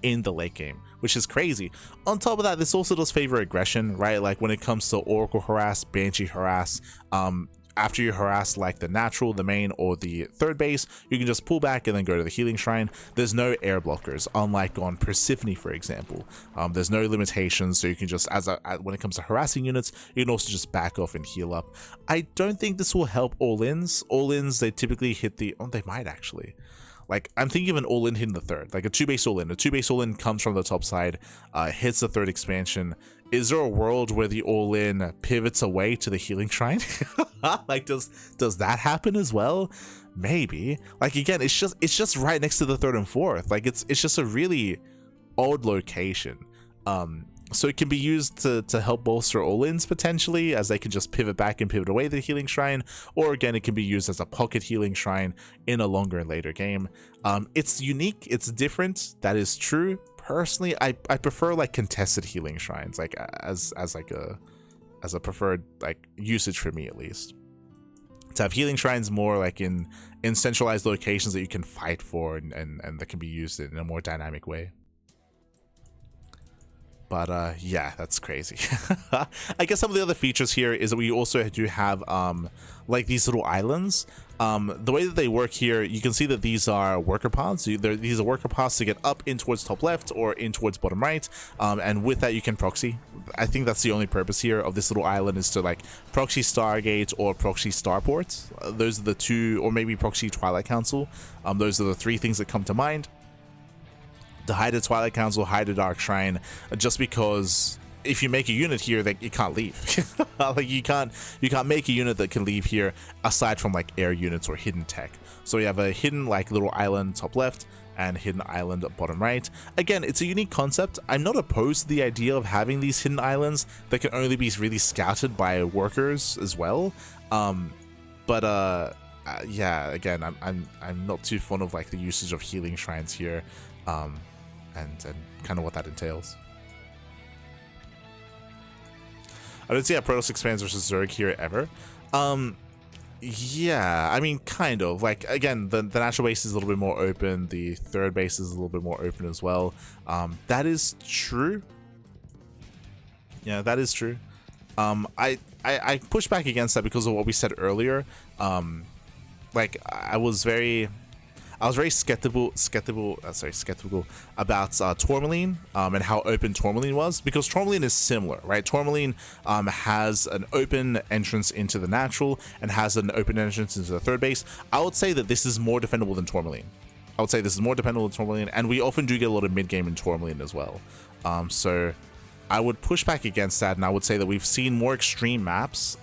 S1: in the late game, which is crazy. On top of that, this also does favor aggression, right? Like when it comes to Oracle harass, Banshee harass, after you harass like the natural, the main, or the third base, you can just pull back and then go to the healing shrine. There's no air blockers, unlike on Persephone, for example. There's no limitations, so you can just, when it comes to harassing units, you can also just back off and heal up. I don't think this will help all-ins. All-ins, they typically hit the, oh, they might actually. like I'm thinking of an all-in hitting the third, like a 2-base all-in. A 2-base all-in comes from the top side, hits the third expansion. Is there a world where the all-in pivots away to the healing shrine? Like does that happen as well? Maybe. Like again, it's just right next to the third and fourth. Like it's just a really odd location. So it can be used to help bolster all-ins potentially, as they can just pivot back and pivot away the healing shrine, or again, it can be used as a pocket healing shrine in a longer and later game. It's unique, it's different, that is true. Personally, I prefer like contested healing shrines, like as a preferred like usage for me at least. To have healing shrines more like in centralized locations that you can fight for and that can be used in a more dynamic way. But yeah, that's crazy. I guess some of the other features here is that we also do have like these little islands. The way that they work here, you can see that these are worker paths. These are worker paths to get up in towards top left or in towards bottom right. And with that, you can proxy. I think that's the only purpose here of this little island, is to like proxy Stargate or proxy Starport. Those are the two, or maybe proxy Twilight Council. Those are the three things that come to mind. To hide a Twilight Council, hide a Dark Shrine, just because if you make a unit here, that you can't leave. Like you can't make a unit that can leave here aside from like air units or hidden tech. So we have a hidden like little island top left and hidden island bottom right. Again, it's a unique concept. I'm not opposed to the idea of having these hidden islands that can only be really scouted by workers as well. Yeah, again, I'm not too fond of like the usage of healing shrines here. And kind of what that entails. I don't see how Protoss expands versus Zerg here ever. Yeah, I mean, kind of. Like, again, the natural base is a little bit more open. The third base is a little bit more open as well. That is true. Yeah, that is true. I push back against that because of what we said earlier. Like, I was very skeptical about Tourmaline and how open Tourmaline was, because Tourmaline is similar, right? Tourmaline has an open entrance into the natural and has an open entrance into the third base. I would say that this is more defendable than Tourmaline. And we often do get a lot of mid-game in Tourmaline as well. So I would push back against that, and I would say that we've seen more extreme maps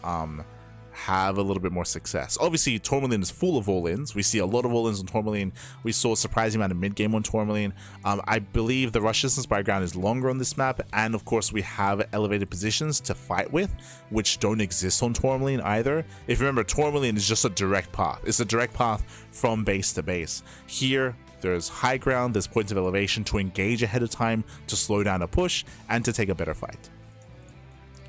S1: have a little bit more success. Obviously, Tourmaline is full of all-ins. We see a lot of all-ins on Tourmaline. We saw a surprising amount of mid-game on Tourmaline. I believe the rush distance by ground is longer on this map, and of course we have elevated positions to fight with, which don't exist on Tourmaline either. If you remember, Tourmaline is just a direct path. It's a direct path from base to base. Here, there's high ground, there's points of elevation to engage ahead of time, to slow down a push, and to take a better fight.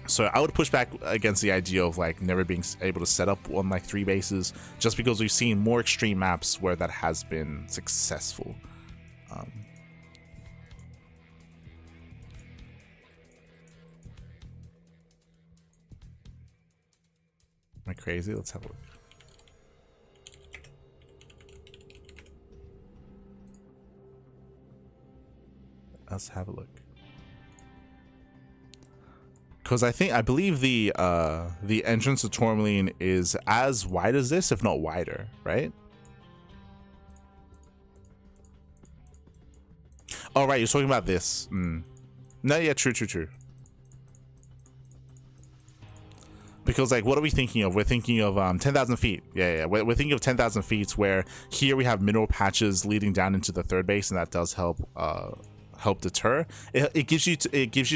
S1: So I would push back against the idea of like never being able to set up on like 3 bases, just because we've seen more extreme maps where that has been successful. Am I crazy? Let's have a look. Let's have a look. Because I believe the entrance to Tourmaline is as wide as this, if not wider, right? Oh, right, you're talking about this. No, yeah, true. Because, like, what are we thinking of? We're thinking of 10,000 feet. Yeah. We're thinking of 10,000 feet, where here we have mineral patches leading down into the third base, and that does help deter. It gives you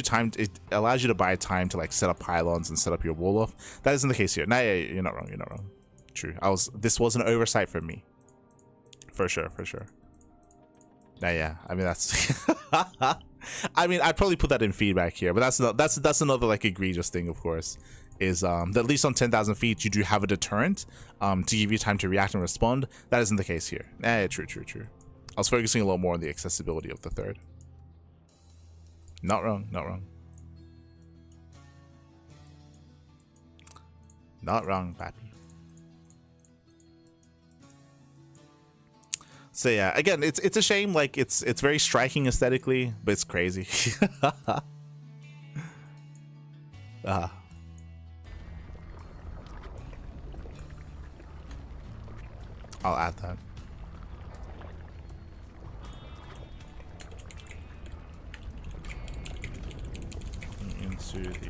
S1: time. It allows you to buy time to like set up pylons and set up your wall off. That isn't the case here. No, yeah, you're not wrong. True. This was an oversight from me. For sure. No, yeah. I mean, that's. I mean, I'd probably put that in feedback here, but that's another like egregious thing, of course. Is that at least on 10,000 feet you do have a deterrent to give you time to react and respond. That isn't the case here. True. I was focusing a lot more on the accessibility of the third. Not wrong. Not wrong, papi. So yeah, again, it's a shame. Like it's very striking aesthetically, but it's crazy. I'll add that. into the...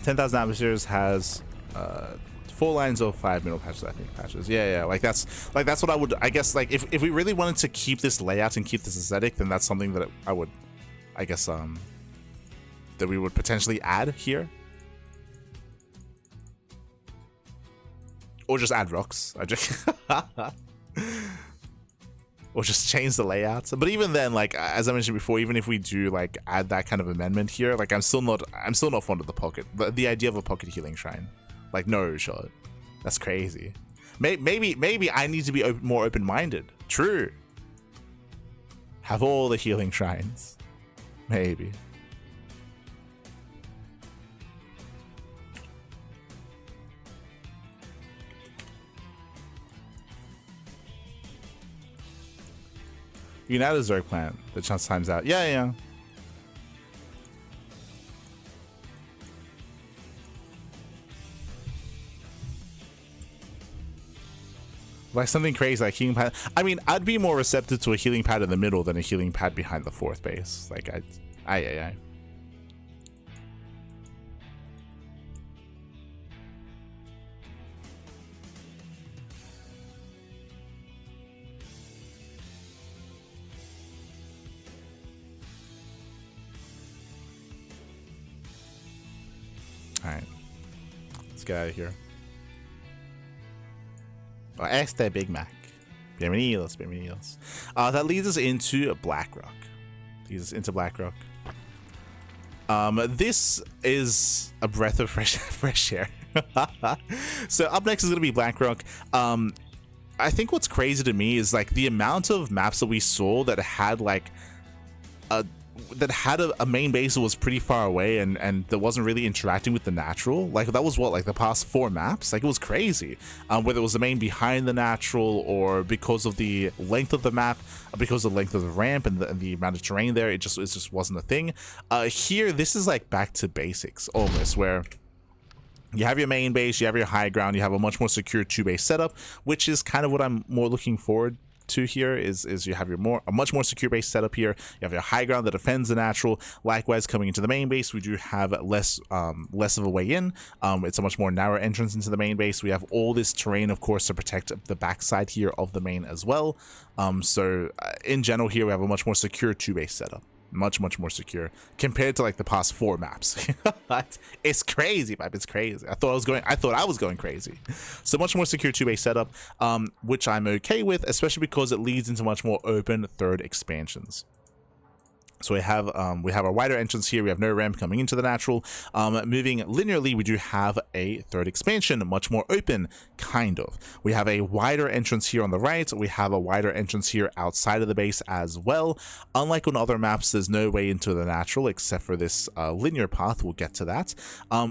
S1: $10,000 atmospheres has 4 lines of 5 middle patches, I think. Patches. Yeah. Like that's what I would, I guess, like if we really wanted to keep this layout and keep this aesthetic, then that's something that I would, I guess, that we would potentially add here. Or just add rocks. Or just change the layout. But even then, like as I mentioned before, even if we do like add that kind of amendment here, like I'm still not fond of the pocket. The idea of a pocket healing shrine, like no shot. That's crazy. Maybe I need to be more open-minded. True. Have all the healing shrines. Maybe. You can add a Zerg plant. The chance times out. Yeah. Like something crazy like healing pad. I mean, I'd be more receptive to a healing pad in the middle than a healing pad behind the 4th base. Like I. Alright. Let's get out of here. Oh, este Big Mac. Bienvenidos. That leads us into Blackrock. This is a breath of fresh air. So up next is going to be Blackrock. I think what's crazy to me is like the amount of maps that we saw that had like a main base that was pretty far away and that wasn't really interacting with the natural. Like that was what, like the past 4 maps. Like it was crazy. Whether it was the main behind the natural or because of the length of the map, because of the length of the ramp and the amount of terrain there, it just wasn't a thing. Here, this is like back to basics almost, where you have your main base, you have your high ground, you have a much more secure 2-base setup, which is kind of what I'm more looking forward to here. Is you have a much more secure base setup here. You have your high ground that defends the natural. Likewise, coming into the main base, we do have less of a way in. It's a much more narrow entrance into the main base. We have all this terrain, of course, to protect the backside here of the main as well. So in general here, we have a much more secure 2-base setup. Much more secure compared to like the past 4 maps. It's crazy, Pipe. It's crazy. I thought I was going crazy. So much more secure 2-base setup, which I'm okay with, especially because it leads into much more open 3rd expansions. So we have a wider entrance here. We have no ramp coming into the natural. Moving linearly, we do have a 3rd expansion, much more open, kind of. We have a wider entrance here on the right. We have a wider entrance here outside of the base as well. Unlike on other maps, there's no way into the natural except for this linear path. We'll get to that.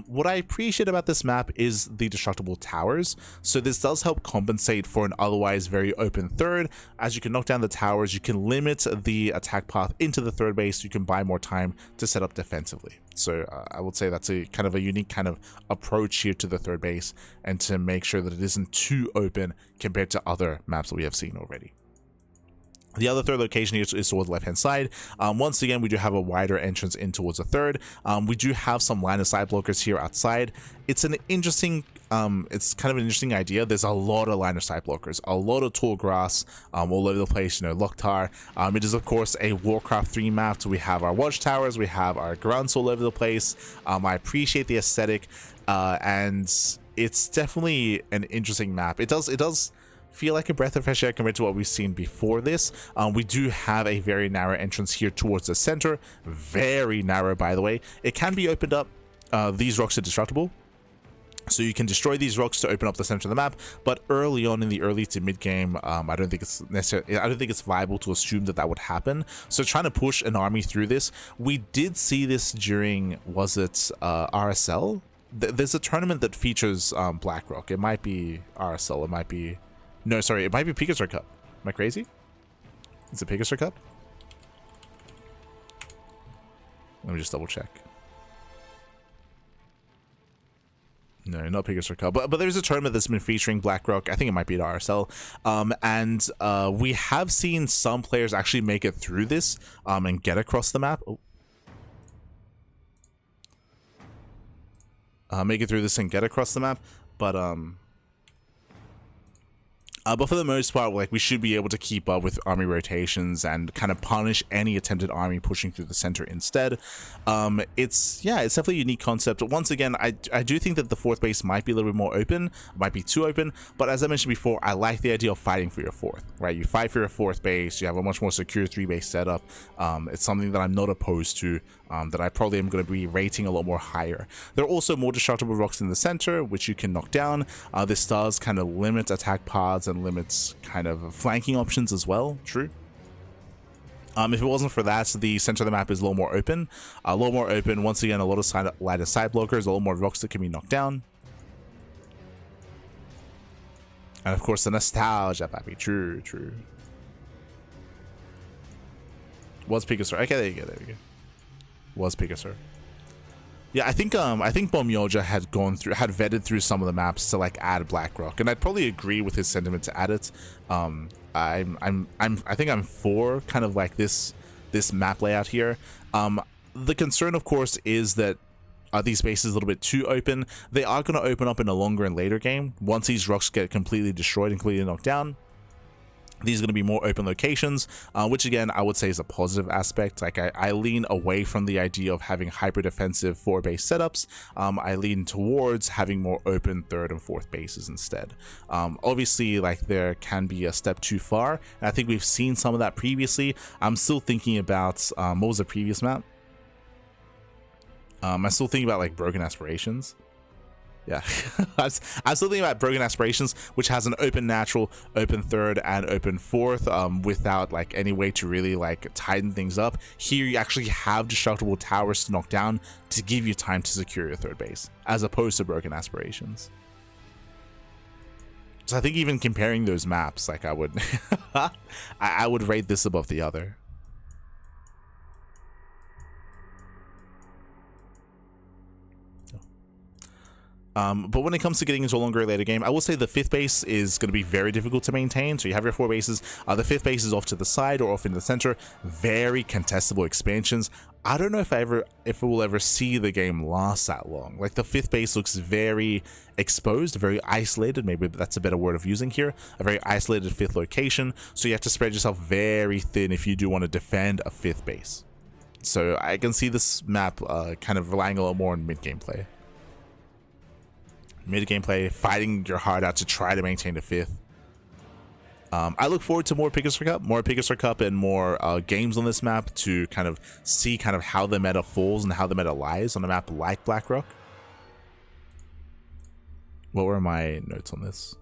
S1: What I appreciate about this map is the destructible towers. So this does help compensate for an otherwise very open 3rd. As you can knock down the towers, you can limit the attack path into the 3rd base. You can buy more time to set up defensively. So I would say that's a kind of a unique kind of approach here to the 3rd base, and to make sure that it isn't too open compared to other maps that we have seen already. The other 3rd location here is towards the left-hand side. Once again, we do have a wider entrance in towards the 3rd. We do have some line of sight blockers here outside. It's an interesting, it's kind of an interesting idea. There's a lot of line of sight blockers, a lot of tall grass all over the place, you know, Locktar. It is, of course, a Warcraft 3 map. So we have our watchtowers, we have our grunts all over the place. I appreciate the aesthetic, and it's definitely an interesting map. It does feel like a breath of fresh air compared to what we've seen before this. We do have a very narrow entrance here towards the center. Very narrow, by the way. It can be opened up. These rocks are destructible, so you can destroy these rocks to open up the center of the map. But early on in the early to mid game, I don't think it's viable to assume that would happen. So trying to push an army through this, we did see this during, was it RSL? there's a tournament that features Blackrock. It might be RSL. It might be, no, sorry, it might be Pikachu Cup. Am I crazy? Is it Pikachu Cup? Let me just double check. No, not Pikachu Cup, but there's a tournament that's been featuring Blackrock. I think it might be at RSL, and we have seen some players actually make it through this and get across the map. Make it through this and get across the map, but for the most part, like, we should be able to keep up with army rotations and kind of punish any attempted army pushing through the center instead. It's definitely a unique concept. Once again, I do think that the fourth base might be a little bit more open, might be too open, but as I mentioned before, I like the idea of fighting for your fourth, right? You fight for your fourth base, you have a much more secure 3-base setup. It's something that I'm not opposed to, that I probably am going to be rating a lot more higher. There are also more destructible rocks in the center, which you can knock down. This does kind of limit attack paths and limits kind of flanking options as well. True. If it wasn't for that, the center of the map is a little more open. Once again, a lot of line of sight blockers, a lot more rocks that can be knocked down. And of course, the nostalgia, baby. True. Was Pikachu? Okay, there you go. Was Pikachu. Yeah, I think Bomyoja had vetted through some of the maps to like add Blackrock, and I'd probably agree with his sentiment to add it. I think I'm for kind of like this map layout here. The concern, of course, is that these bases a little bit too open. They are going to open up in a longer and later game once these rocks get completely destroyed and completely knocked down. These are going to be more open locations, which again, I would say is a positive aspect. Like, I lean away from the idea of having hyper defensive 4-base setups. I lean towards having more open 3rd and 4th bases instead. Obviously, like, there can be a step too far, and I think we've seen some of that previously. I'm still thinking about, what was the previous map? I'm still thinking about like Broken Aspirations. Yeah, I'm still thinking about Broken Aspirations, which has an open natural, open 3rd, and open 4th, without like any way to really like tighten things up. Here you actually have destructible towers to knock down to give you time to secure your 3rd base, as opposed to Broken Aspirations. So I think even comparing those maps, like, I would I would rate this above the other. But when it comes to getting into a longer or later game, I will say the 5th base is going to be very difficult to maintain. So you have your 4 bases. The 5th base is off to the side or off in the center. Very contestable expansions. I don't know if it will ever see the game last that long. Like, the 5th base looks very exposed, very isolated. Maybe that's a better word of using here. A very isolated 5th location. So you have to spread yourself very thin if you do want to defend a 5th base. So I can see this map kind of relying a lot more on mid-game play. Mid-gameplay, fighting your heart out to try to maintain the 5th. I look forward to more Pikachu Cup, and more games on this map to kind of see kind of how the meta falls and how the meta lies on a map like Blackrock. What were my notes on this?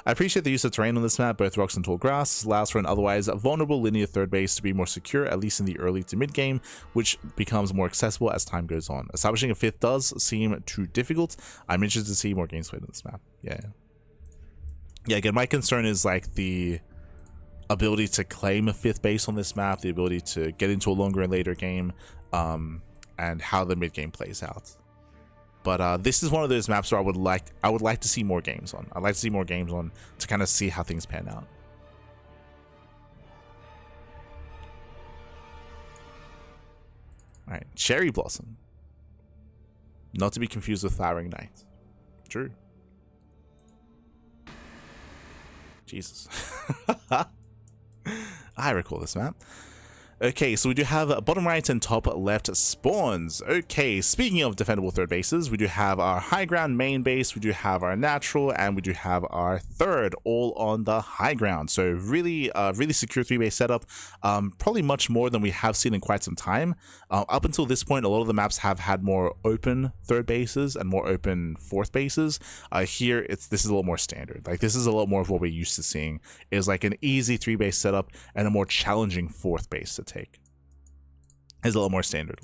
S1: I appreciate the use of terrain on this map, both rocks and tall grass. This allows for an otherwise vulnerable linear 3rd base to be more secure, at least in the early to mid game, which becomes more accessible as time goes on. Establishing a 5th does seem too difficult. I'm interested to see more games played on this map. Yeah, again, my concern is like the ability to claim a 5th base on this map, the ability to get into a longer and later game, and how the mid game plays out. But this is one of those maps where I would like to see more games on. I'd like to see more games on to kind of see how things pan out. All right, Cherry Blossom. Not to be confused with Flowering Night. True. Jesus. I recall this map. Okay, so we do have bottom right and top left spawns. Okay, speaking of defendable 3rd bases, we do have our high ground main base, we do have our natural, and we do have our 3rd, all on the high ground. So really secure 3-base setup, probably much more than we have seen in quite some time. Up until this point, a lot of the maps have had more open 3rd bases and more open 4th bases. Here, this is a little more standard. Like, this is a lot more of what we're used to seeing, is like an easy 3-base setup and a more challenging 4th base to take. is a little more standard,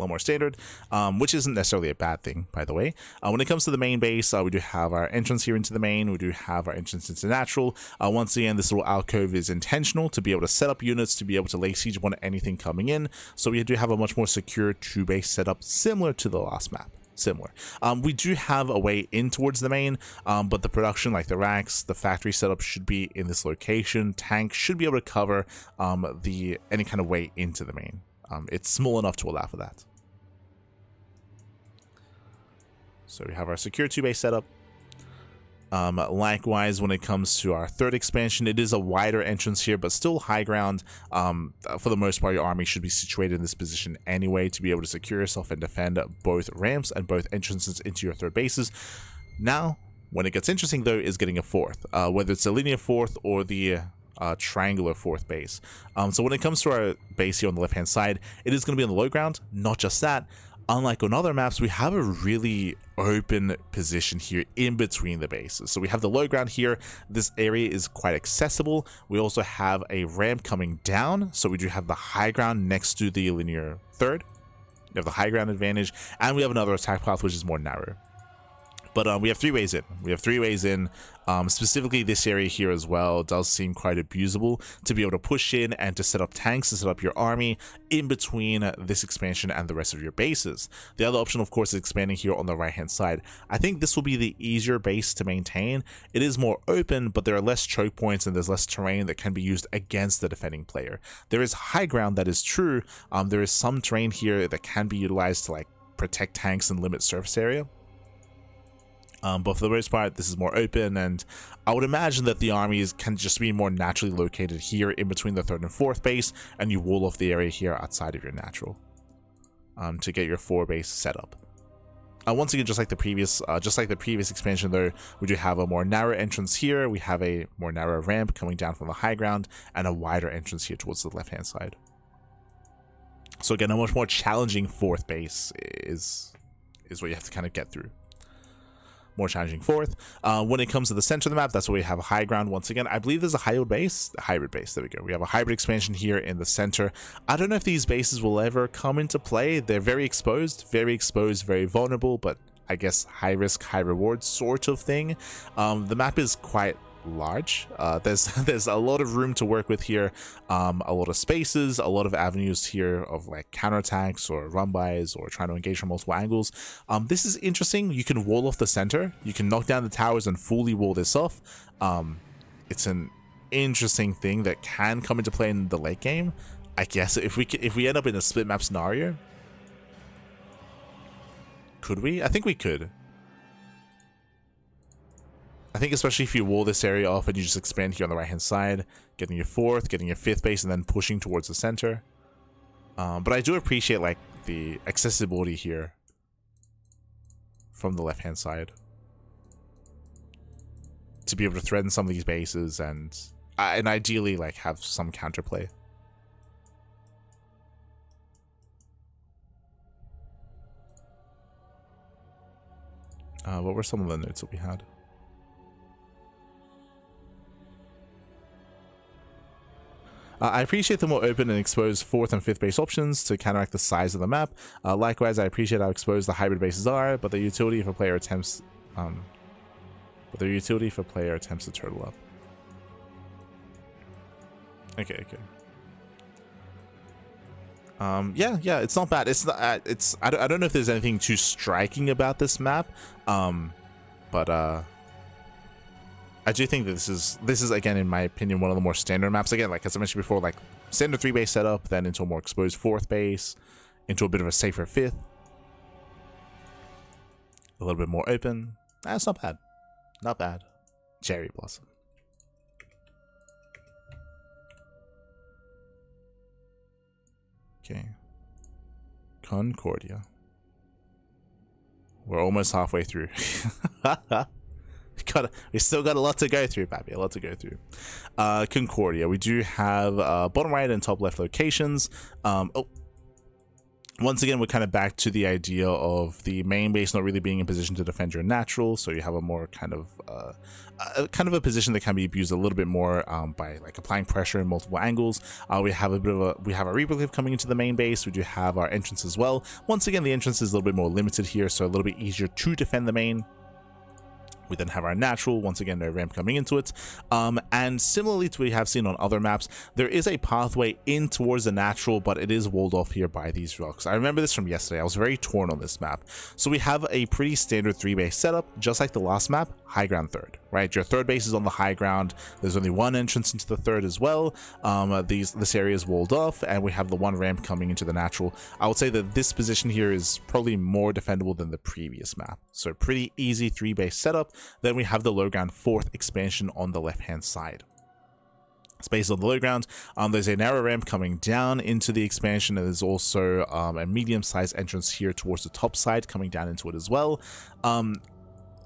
S1: which isn't necessarily a bad thing, by the way. When it comes to the main base, we do have our entrance here into the main. We do have our entrance into natural. Once again, this little alcove is intentional to be able to set up units, to be able to lay siege upon anything coming in. So we do have a much more secure 2-base setup, similar to the last map. Similar. We do have a way in towards the main, but the production, like the racks, the factory setup, should be in this location. Tank should be able to cover any kind of way into the main. It's small enough to allow for that. So we have our secure 2-base setup. Likewise, when it comes to our third expansion, it is a wider entrance here, but still high ground. For the most part, your army should be situated in this position anyway to be able to secure yourself and defend both ramps and both entrances into your third bases. Now, when it gets interesting, though, is getting a fourth, whether it's a linear fourth or the triangular fourth base. So when it comes to our base here on the left hand side, it is going to be on the low ground. Not just that, unlike on other maps, we have a really open position here in between the bases. So we have the low ground here. This area is quite accessible. We also have a ramp coming down, so we do have the high ground next to the linear third. We have the high ground advantage, and we have another attack path which is more narrow. But we have 3 ways in. We have 3 ways in. Specifically, this area here as well does seem quite abusable to be able to push in and to set up tanks, to set up your army in between this expansion and the rest of your bases. The other option, of course, is expanding here on the right-hand side. I think this will be the easier base to maintain. It is more open, but there are less choke points and there's less terrain that can be used against the defending player. There is high ground, that is true. There is some terrain here that can be utilized to like protect tanks and limit surface area. But for the most part, this is more open, and I would imagine that the armies can just be more naturally located here in between the third and fourth base, and you wall off the area here outside of your natural to get your 4-base setup. Once again, just like the previous expansion, though, we do have a more narrow entrance here. We have a more narrow ramp coming down from the high ground, and a wider entrance here towards the left-hand side. So again, a much more challenging 4th base is what you have to kind of get through. More challenging 4th. When it comes to the center of the map, that's where we have a high ground once again. I believe there's a hybrid base. There we go. We have a hybrid expansion here in the center. I don't know if these bases will ever come into play. They're very exposed, very vulnerable, but I guess high risk, high reward sort of thing. The map is quite large. There's a lot of room to work with here, a lot of spaces, a lot of avenues here of like counterattacks or run-bys or trying to engage from multiple angles. This is interesting. You can wall off the center, you can knock down the towers and fully wall this off. It's an interesting thing that can come into play in the late game. I guess if we end up in a split map scenario, could we? I think we could. I think especially if you wall this area off and you just expand here on the right hand side, getting your 4th, getting your 5th base, and then pushing towards the center. But I do appreciate like the accessibility here from the left hand side to be able to threaten some of these bases and ideally like have some counterplay. What were some of the notes that we had? I appreciate the more open and exposed 4th and 5th base options to counteract the size of the map. Likewise, I appreciate how exposed the hybrid bases are, but the utility if a player attempts to turtle up. Okay. Yeah, it's not bad. It's not. I don't know if there's anything too striking about this map, but I do think that this is again, in my opinion, one of the more standard maps. Again, like as I mentioned before, like standard 3-base setup, then into a more exposed 4th base, into a bit of a safer 5th, a little bit more open. That's not bad, not bad. Cherry blossom. Okay, Concordia. We're almost halfway through. We still got a lot to go through, baby. A lot to go through. Concordia. We do have bottom right and top left locations. Once again, we're kind of back to the idea of the main base not really being in position to defend your natural, so you have a more kind of a position that can be abused a little bit more by like applying pressure in multiple angles. We have a Reaper Cliff coming into the main base. We do have our entrance as well. Once again, the entrance is a little bit more limited here, so a little bit easier to defend the main. We then have our natural, once again, no ramp coming into it. And similarly to what we have seen on other maps, there is a pathway in towards the natural, but it is walled off here by these rocks. I remember this from yesterday. I was very torn on this map. So we have a pretty standard 3-base setup, just like the last map, high ground third, right? Your third base is on the high ground. There's only one entrance into the third as well. This area is walled off, and we have the one ramp coming into the natural. I would say that this position here is probably more defendable than the previous map. So pretty easy 3-base setup. Then we have the low ground fourth expansion on the left hand side. Space on the low ground, there's a narrow ramp coming down into the expansion, and there's also a medium-sized entrance here towards the top side coming down into it as well. I'm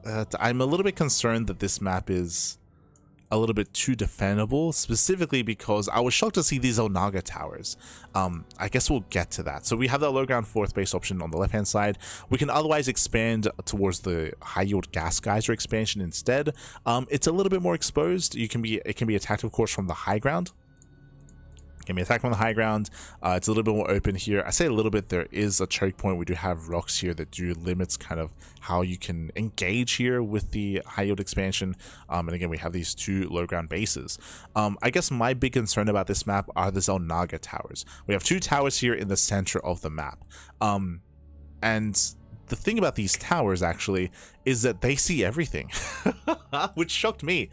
S1: a little bit concerned that this map is a little bit too defendable, specifically because I was shocked to see these Onaga towers. I guess we'll get to that. So we have that low ground fourth base option on the left hand side. We can otherwise expand towards the high yield gas geyser expansion instead. It's a little bit more exposed. It can be attacked, of course, from the high ground. Can be attacked from the high ground. It's a little bit more open here. I say a little bit, there is a choke point. We do have rocks here that do limits kind of how you can engage here with the high yield expansion. And again, we have these two low ground bases. I guess my big concern about this map are the Zelnaga towers. We have two towers here in the center of the map. And the thing about these towers actually is that they see everything, which shocked me.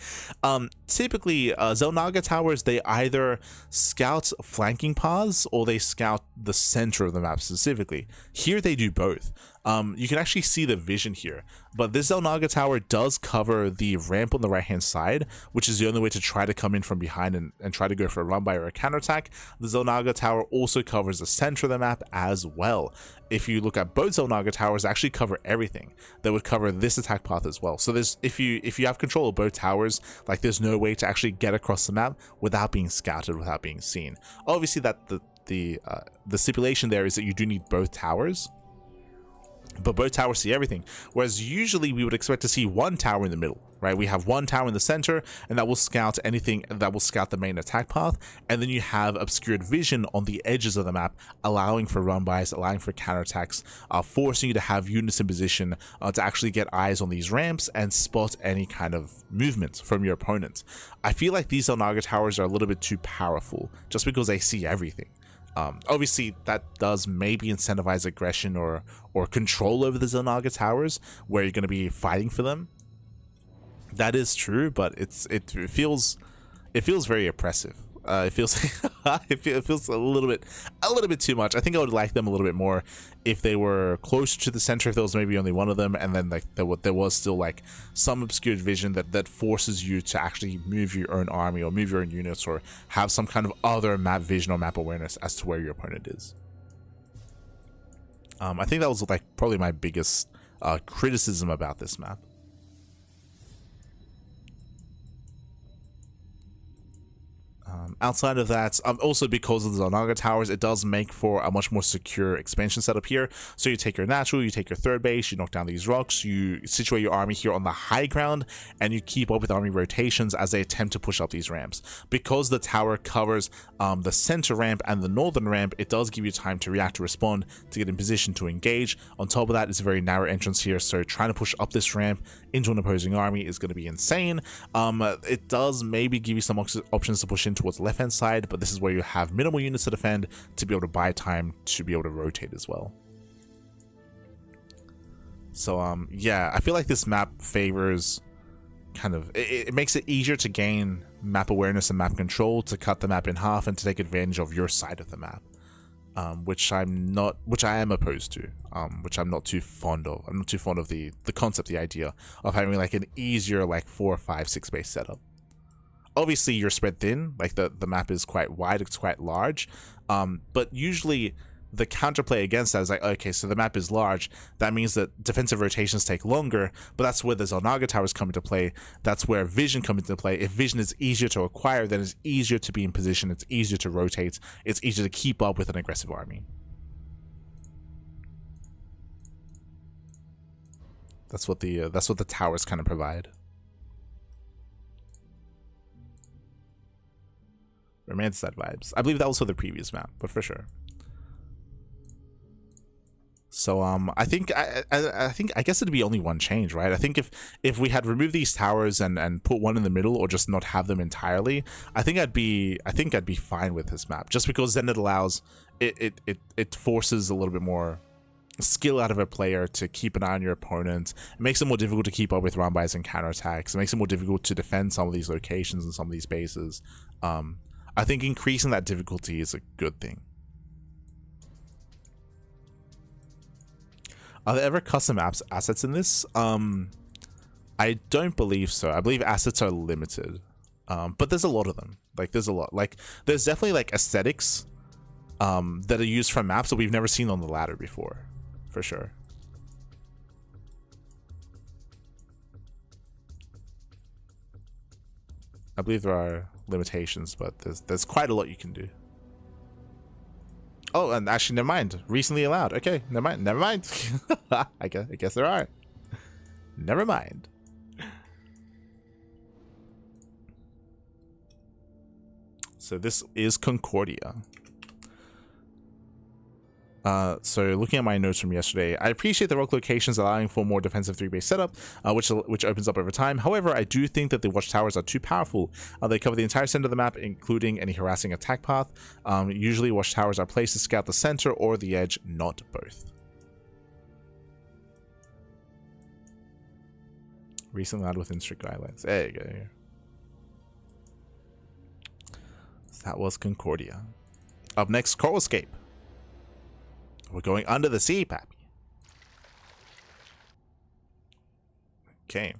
S1: Typically, Zelnaga towers, they either scout flanking paths or they scout the center of the map specifically. Here they do both. You can actually see the vision here, but this Zelnaga tower does cover the ramp on the right hand side, which is the only way to try to come in from behind and try to go for a run by or a counterattack. The Zelnaga tower also covers the center of the map as well. If you look at both Zelnaga towers, they actually cover everything. They would cover this attack path as well. So there's if you have control of both towers, like there's no way to actually get across the map without being scouted, without being seen. Obviously that the stipulation there is that you do need both towers, but both towers see everything, whereas usually we would expect to see one tower in the middle, right? We have one tower in the center, and that will scout anything, that will scout the main attack path, and then you have obscured vision on the edges of the map, allowing for run-bys, allowing for counterattacks, forcing you to have units in position to actually get eyes on these ramps and spot any kind of movement from your opponent. I feel like these Zelnaga towers are a little bit too powerful, just because they see everything. Obviously, that does maybe incentivize aggression or control over the Zelnaga towers, where you're going to be fighting for them. That is true, but it feels very oppressive. It feels it feels a little bit too much. I think I would like them a little bit more if they were closer to the center. If there was maybe only one of them, and then like there was still like some obscured vision that forces you to actually move your own army or move your own units or have some kind of other map vision or map awareness as to where your opponent is. I think that was like probably my biggest criticism about this map. Outside of that, also because of the Zelnaga towers, it does make for a much more secure expansion setup here. So you take your natural, you take your third base, you knock down these rocks, you situate your army here on the high ground, and you keep up with army rotations as they attempt to push up these ramps. Because the tower covers the center ramp and the northern ramp, it does give you time to react, to respond, to get in position to engage. On top of that, it's a very narrow entrance here, so trying to push up this ramp into an opposing army is going to be insane. It does maybe give you some options to push in towards the left hand side, but this is where you have minimal units to defend to be able to buy time to be able to rotate as well. So yeah, I feel like this map favors kind of it makes it easier to gain map awareness and map control, to cut the map in half and to take advantage of your side of the map, which I am opposed to, which I'm not too fond of. I'm not too fond of the concept, the idea of having like an easier like 4, 5, 6 base setup. Obviously you're spread thin, like the map is quite wide, it's quite large, but usually the counterplay against that is like, okay, so the map is large, that means that defensive rotations take longer, but that's where the Zelnaga towers come into play. That's where vision comes into play. If vision is easier to acquire, then it's easier to be in position, it's easier to rotate, it's easier to keep up with an aggressive army. That's what the towers kind of provide. Romanticide vibes. I believe that was for the previous map, but for sure. So I think I guess it'd be only one change, right? I think if we had removed these towers and put one in the middle, or just not have them entirely, I think I'd be fine with this map, just because then it allows it forces a little bit more skill out of a player to keep an eye on your opponent. It makes it more difficult to keep up with run-bys and counterattacks. It makes it more difficult to defend some of these locations and some of these bases. I think increasing that difficulty is a good thing. Are there ever custom assets in this? I don't believe so. I believe assets are limited, but there's a lot of them. Like there's a lot. Like there's definitely like aesthetics that are used from maps that we've never seen on the ladder before, for sure. I believe there are limitations, but there's quite a lot you can do. Oh, and actually, never mind. Recently allowed. Okay, never mind. Never mind. I guess there are. Never mind. So this is Concordia. So looking at my notes from yesterday, I appreciate the rock locations allowing for more defensive 3-base setup, which opens up over time. However, I do think that the watchtowers are too powerful. They cover the entire center of the map, including any harassing attack path. Usually watchtowers are placed to scout the center or the edge, not both. Recently allowed within strict guidelines. There you go. So that was Concordia. Up next, Coralscape. We're going under the sea, Pappy. Okay.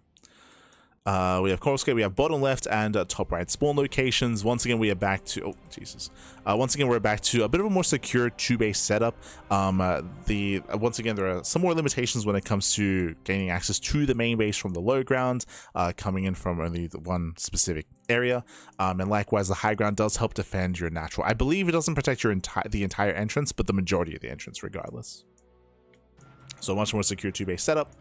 S1: We have Coralscape, we have bottom left and top right spawn locations. Once again, we are back to... Oh, Jesus. Once again, we're back to a bit of a more secure 2-base setup. Once again, there are some more limitations when it comes to gaining access to the main base from the low ground, coming in from only the one specific area. And likewise, the high ground does help defend your natural. I believe it doesn't protect your the entire entrance, but the majority of the entrance regardless. So much more secure 2-base setup.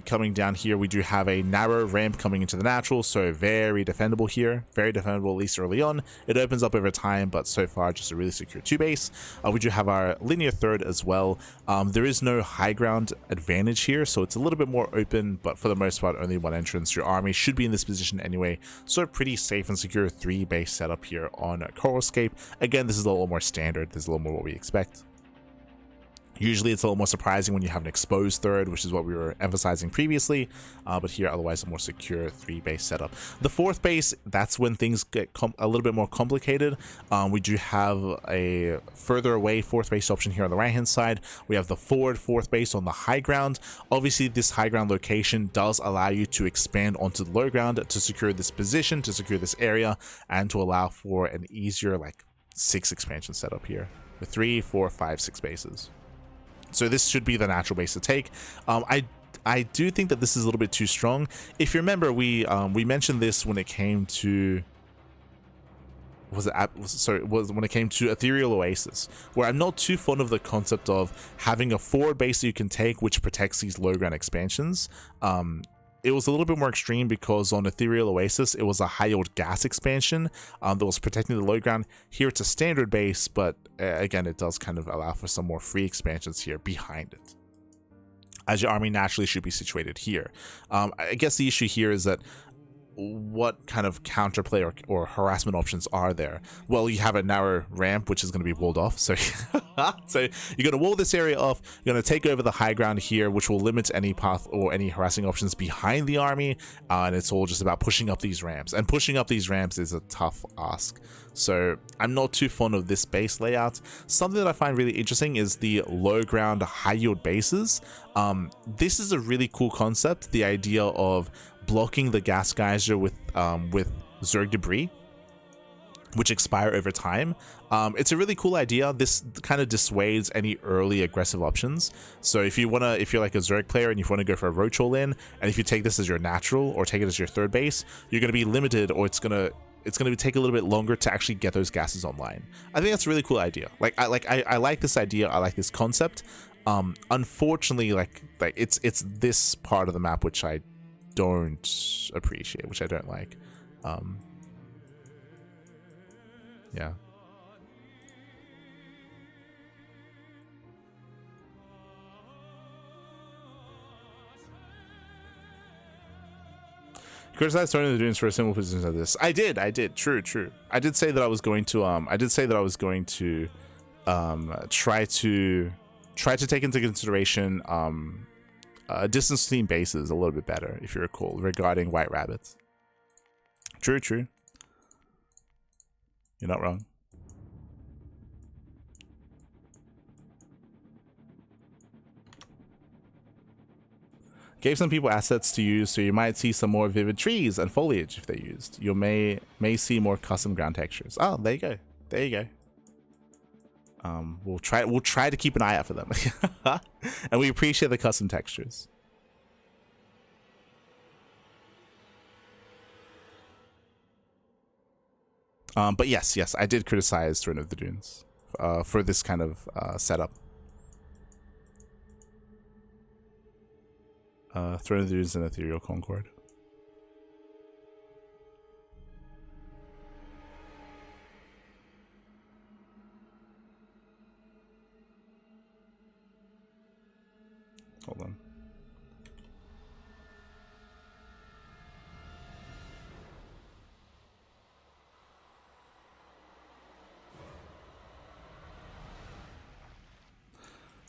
S1: Coming down here, we do have a narrow ramp coming into the natural, so very defendable here. Very defendable, at least early on. It opens up over time, but so far just a really secure 2-base. We do have our linear third as well. There is no high ground advantage here, so it's a little bit more open, but for the most part, only one entrance. Your army should be in this position anyway, so a pretty safe and secure 3-base setup here on Coralscape. Again, this is a little more standard. This is a little more what we expect. Usually it's a little more surprising when you have an exposed third, which is what we were emphasizing previously, but here otherwise a more secure 3-base setup. The 4th base, that's when things get a little bit more complicated. We do have a further away 4th base option here on the right hand side. We have the forward 4th base on the high ground. Obviously this high ground location does allow you to expand onto the low ground to secure this position, to secure this area, and to allow for an easier like 6 expansion setup here with 3, 4, 5, 6 bases. So this should be the natural base to take. I do think that this is a little bit too strong. If you remember, we mentioned this when it came to when it came to Ethereal Oasis, where I'm not too fond of the concept of having a forward base that you can take which protects these low ground expansions. It was a little bit more extreme because on Ethereal Oasis, it was a high yield gas expansion that was protecting the low ground. Here it's a standard base, but again, it does kind of allow for some more free expansions here behind it, as your army naturally should be situated here. I guess the issue here is that what kind of counterplay or harassment options are there? Well, you have a narrow ramp which is going to be walled off, so so you're going to wall this area off. You're going to take over the high ground here, which will limit any path or any harassing options behind the army, and it's all just about pushing up these ramps, and pushing up these ramps is a tough ask. So I'm not too fond of this base layout. Something that I find really interesting is the low ground high yield bases. This is a really cool concept, the idea of blocking the gas geyser with Zerg debris, which expire over time. It's a really cool idea. This kind of dissuades any early aggressive options. So if you're like a Zerg player and you want to go for a roach all in, and if you take this as your natural or take it as your 3rd base, you're going to be limited, or it's going to take a little bit longer to actually get those gases online. I think that's a really cool idea. I like this idea. I like this concept. Unfortunately, like it's this part of the map which I don't appreciate, which I don't like. Yeah. Criticize throwing the dunes for a simple position of this. I did. True. I did say that I was going to try to take into consideration distance between bases a little bit better, if you recall, regarding white rabbits. True. You're not wrong. Gave some people assets to use, so you might see some more vivid trees and foliage if they're used. You may see more custom ground textures. Oh, there you go. There you go. We'll try to keep an eye out for them. And we appreciate the custom textures. But yes, I did criticize Throne of the Dunes for this kind of setup. Throne of the Dunes and Ethereal Concord. Hold on.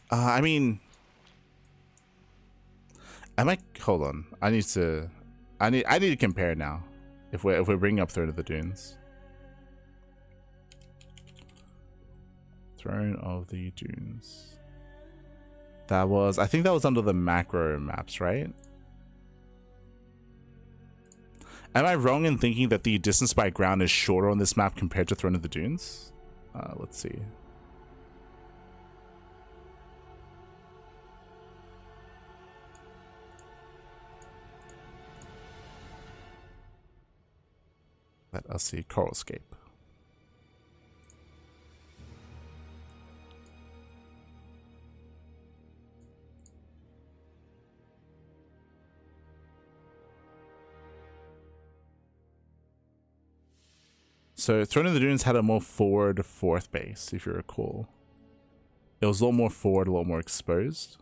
S1: I mean, I might hold on. I need to compare now. If we're bringing up Throne of the Dunes. Throne of the Dunes. That was, I think that was under the macro maps, right? Am I wrong in thinking that the distance by ground is shorter on this map compared to Throne of the Dunes? Let's see. Let us see Coralscape. So Throne of the Dunes had a more forward fourth base, if you recall. It was a lot more forward, a lot more exposed.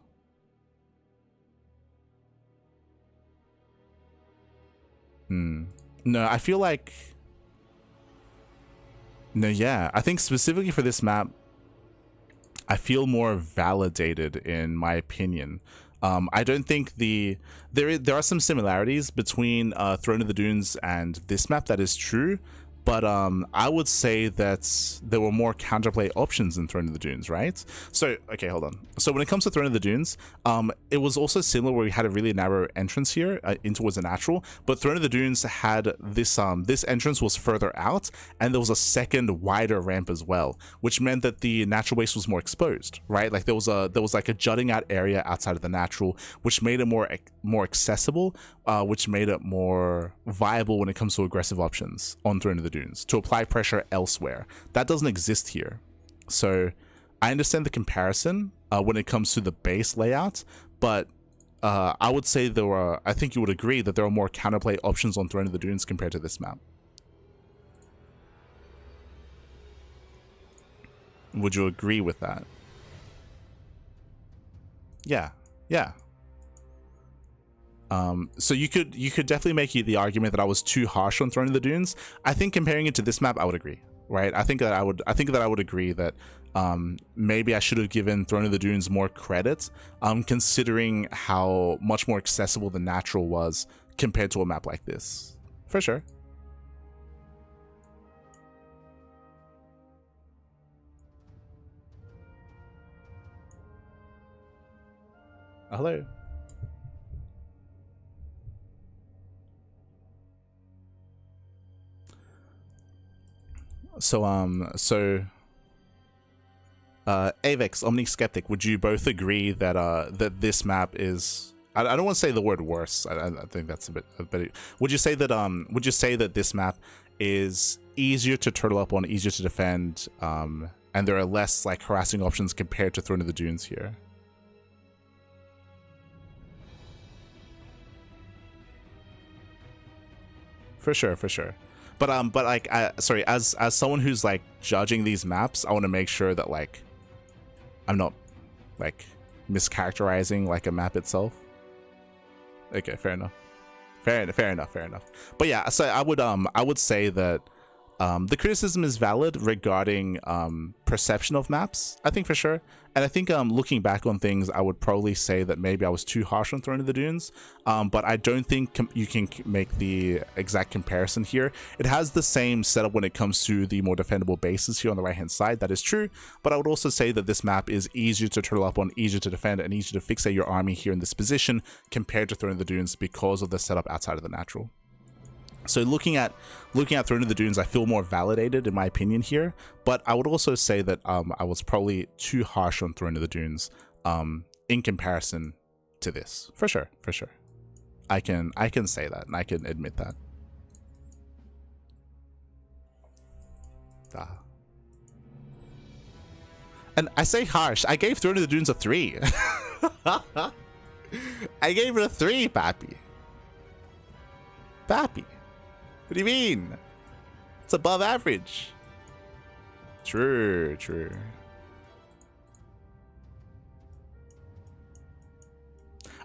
S1: No, I feel like... No, yeah. I think specifically for this map, I feel more validated in my opinion. I don't think there are some similarities between Throne of the Dunes and this map, that is true. But I would say that there were more counterplay options in Throne of the Dunes, right? So, okay, hold on. So when it comes to Throne of the Dunes, it was also similar where we had a really narrow entrance here in towards the natural, but Throne of the Dunes had this this entrance was further out, and there was a second wider ramp as well, which meant that the natural base was more exposed, right? Like there was like a jutting out area outside of the natural, which made it more accessible, which made it more viable when it comes to aggressive options on Throne of the Dunes to apply pressure elsewhere. That doesn't exist here. So I understand the comparison when it comes to the base layout, but I would say I think you would agree that there are more counterplay options on Throne of the Dunes compared to this map. Would you agree with that? Yeah. So you could definitely make the argument that I was too harsh on Throne of the Dunes. I think comparing it to this map, I would agree, right? I think that I would agree that maybe I should have given Throne of the Dunes more credit, considering how much more accessible the natural was compared to a map like this, for sure. Hello. So Avex, Omni Skeptic, would you both agree that that this map is, I don't want to say the word worse, I think that's a bit would you say that this map is easier to turtle up on, easier to defend, and there are less like harassing options compared to Throne of the Dunes here? for sure, for sure. But like, sorry, as someone who's like judging these maps, I want to make sure that like I'm not like mischaracterizing like a map itself. Okay, fair enough. Fair enough. But yeah, so I would say that the criticism is valid regarding perception of maps, I think, for sure. And I think looking back on things, I would probably say that maybe I was too harsh on Throne of the Dunes, but I don't think you can make the exact comparison here. It has the same setup when it comes to the more defendable bases here on the right hand side, that is true, but I would also say that this map is easier to turtle up on, easier to defend, and easier to fixate your army here in this position compared to Throne of the Dunes because of the setup outside of the natural. So looking at Throne of the Dunes, I feel more validated in my opinion here, but I would also say that I was probably too harsh on Throne of the Dunes in comparison to this, for sure. I can say that, and I can admit that. And I say harsh. I gave Throne of the Dunes a 3. I gave it a 3, Pappy. What do you mean? It's above average. True.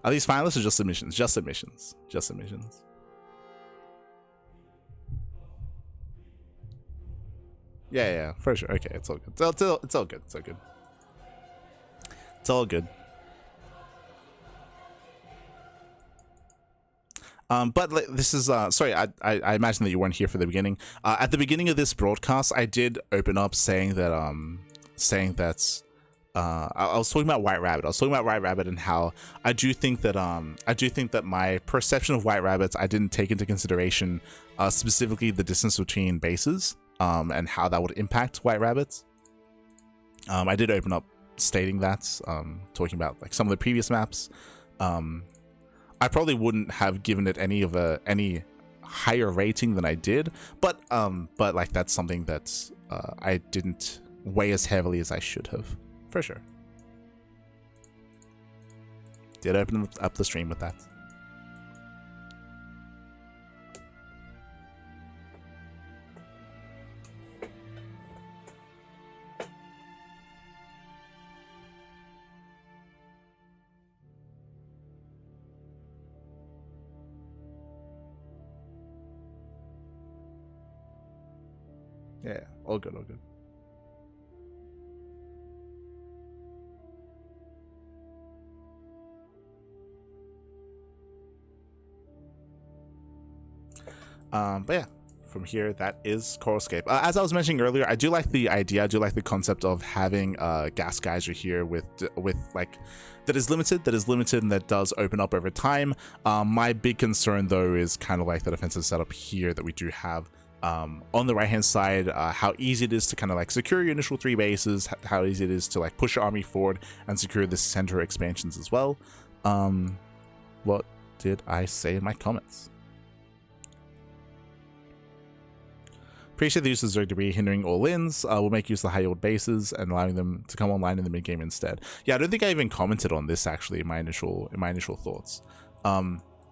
S1: Are these finalists or just submissions? Just submissions. Yeah, for sure. Okay, it's all good. It's all good. But this is sorry, I imagine that you weren't here for the beginning. At the beginning of this broadcast, I did open up saying that I was talking about White Rabbit. And how I do think that my perception of White Rabbits, I didn't take into consideration specifically the distance between bases and how that would impact White Rabbits. I did open up stating that, talking about like some of the previous maps. I probably wouldn't have given it any higher rating than I did, but like that's something that I didn't weigh as heavily as I should have, for sure. Did open up the stream with that. Yeah, all good. But yeah, from here, that is Coralscape. As I was mentioning earlier, I do like the idea, I do like the concept of having gas geyser here with like that is limited and that does open up over time. My big concern though is kind of like the defensive setup here that we do have. On the right hand side, how easy it is to kind of like secure your initial 3 bases, how easy it is to like push your army forward and secure the center expansions as well. What did I say in my comments? Appreciate the use of Zerg debris hindering all-ins. Will make use of the high yield bases and allowing them to come online in the mid game instead. Yeah, I don't think I even commented on this actually in my initial thoughts.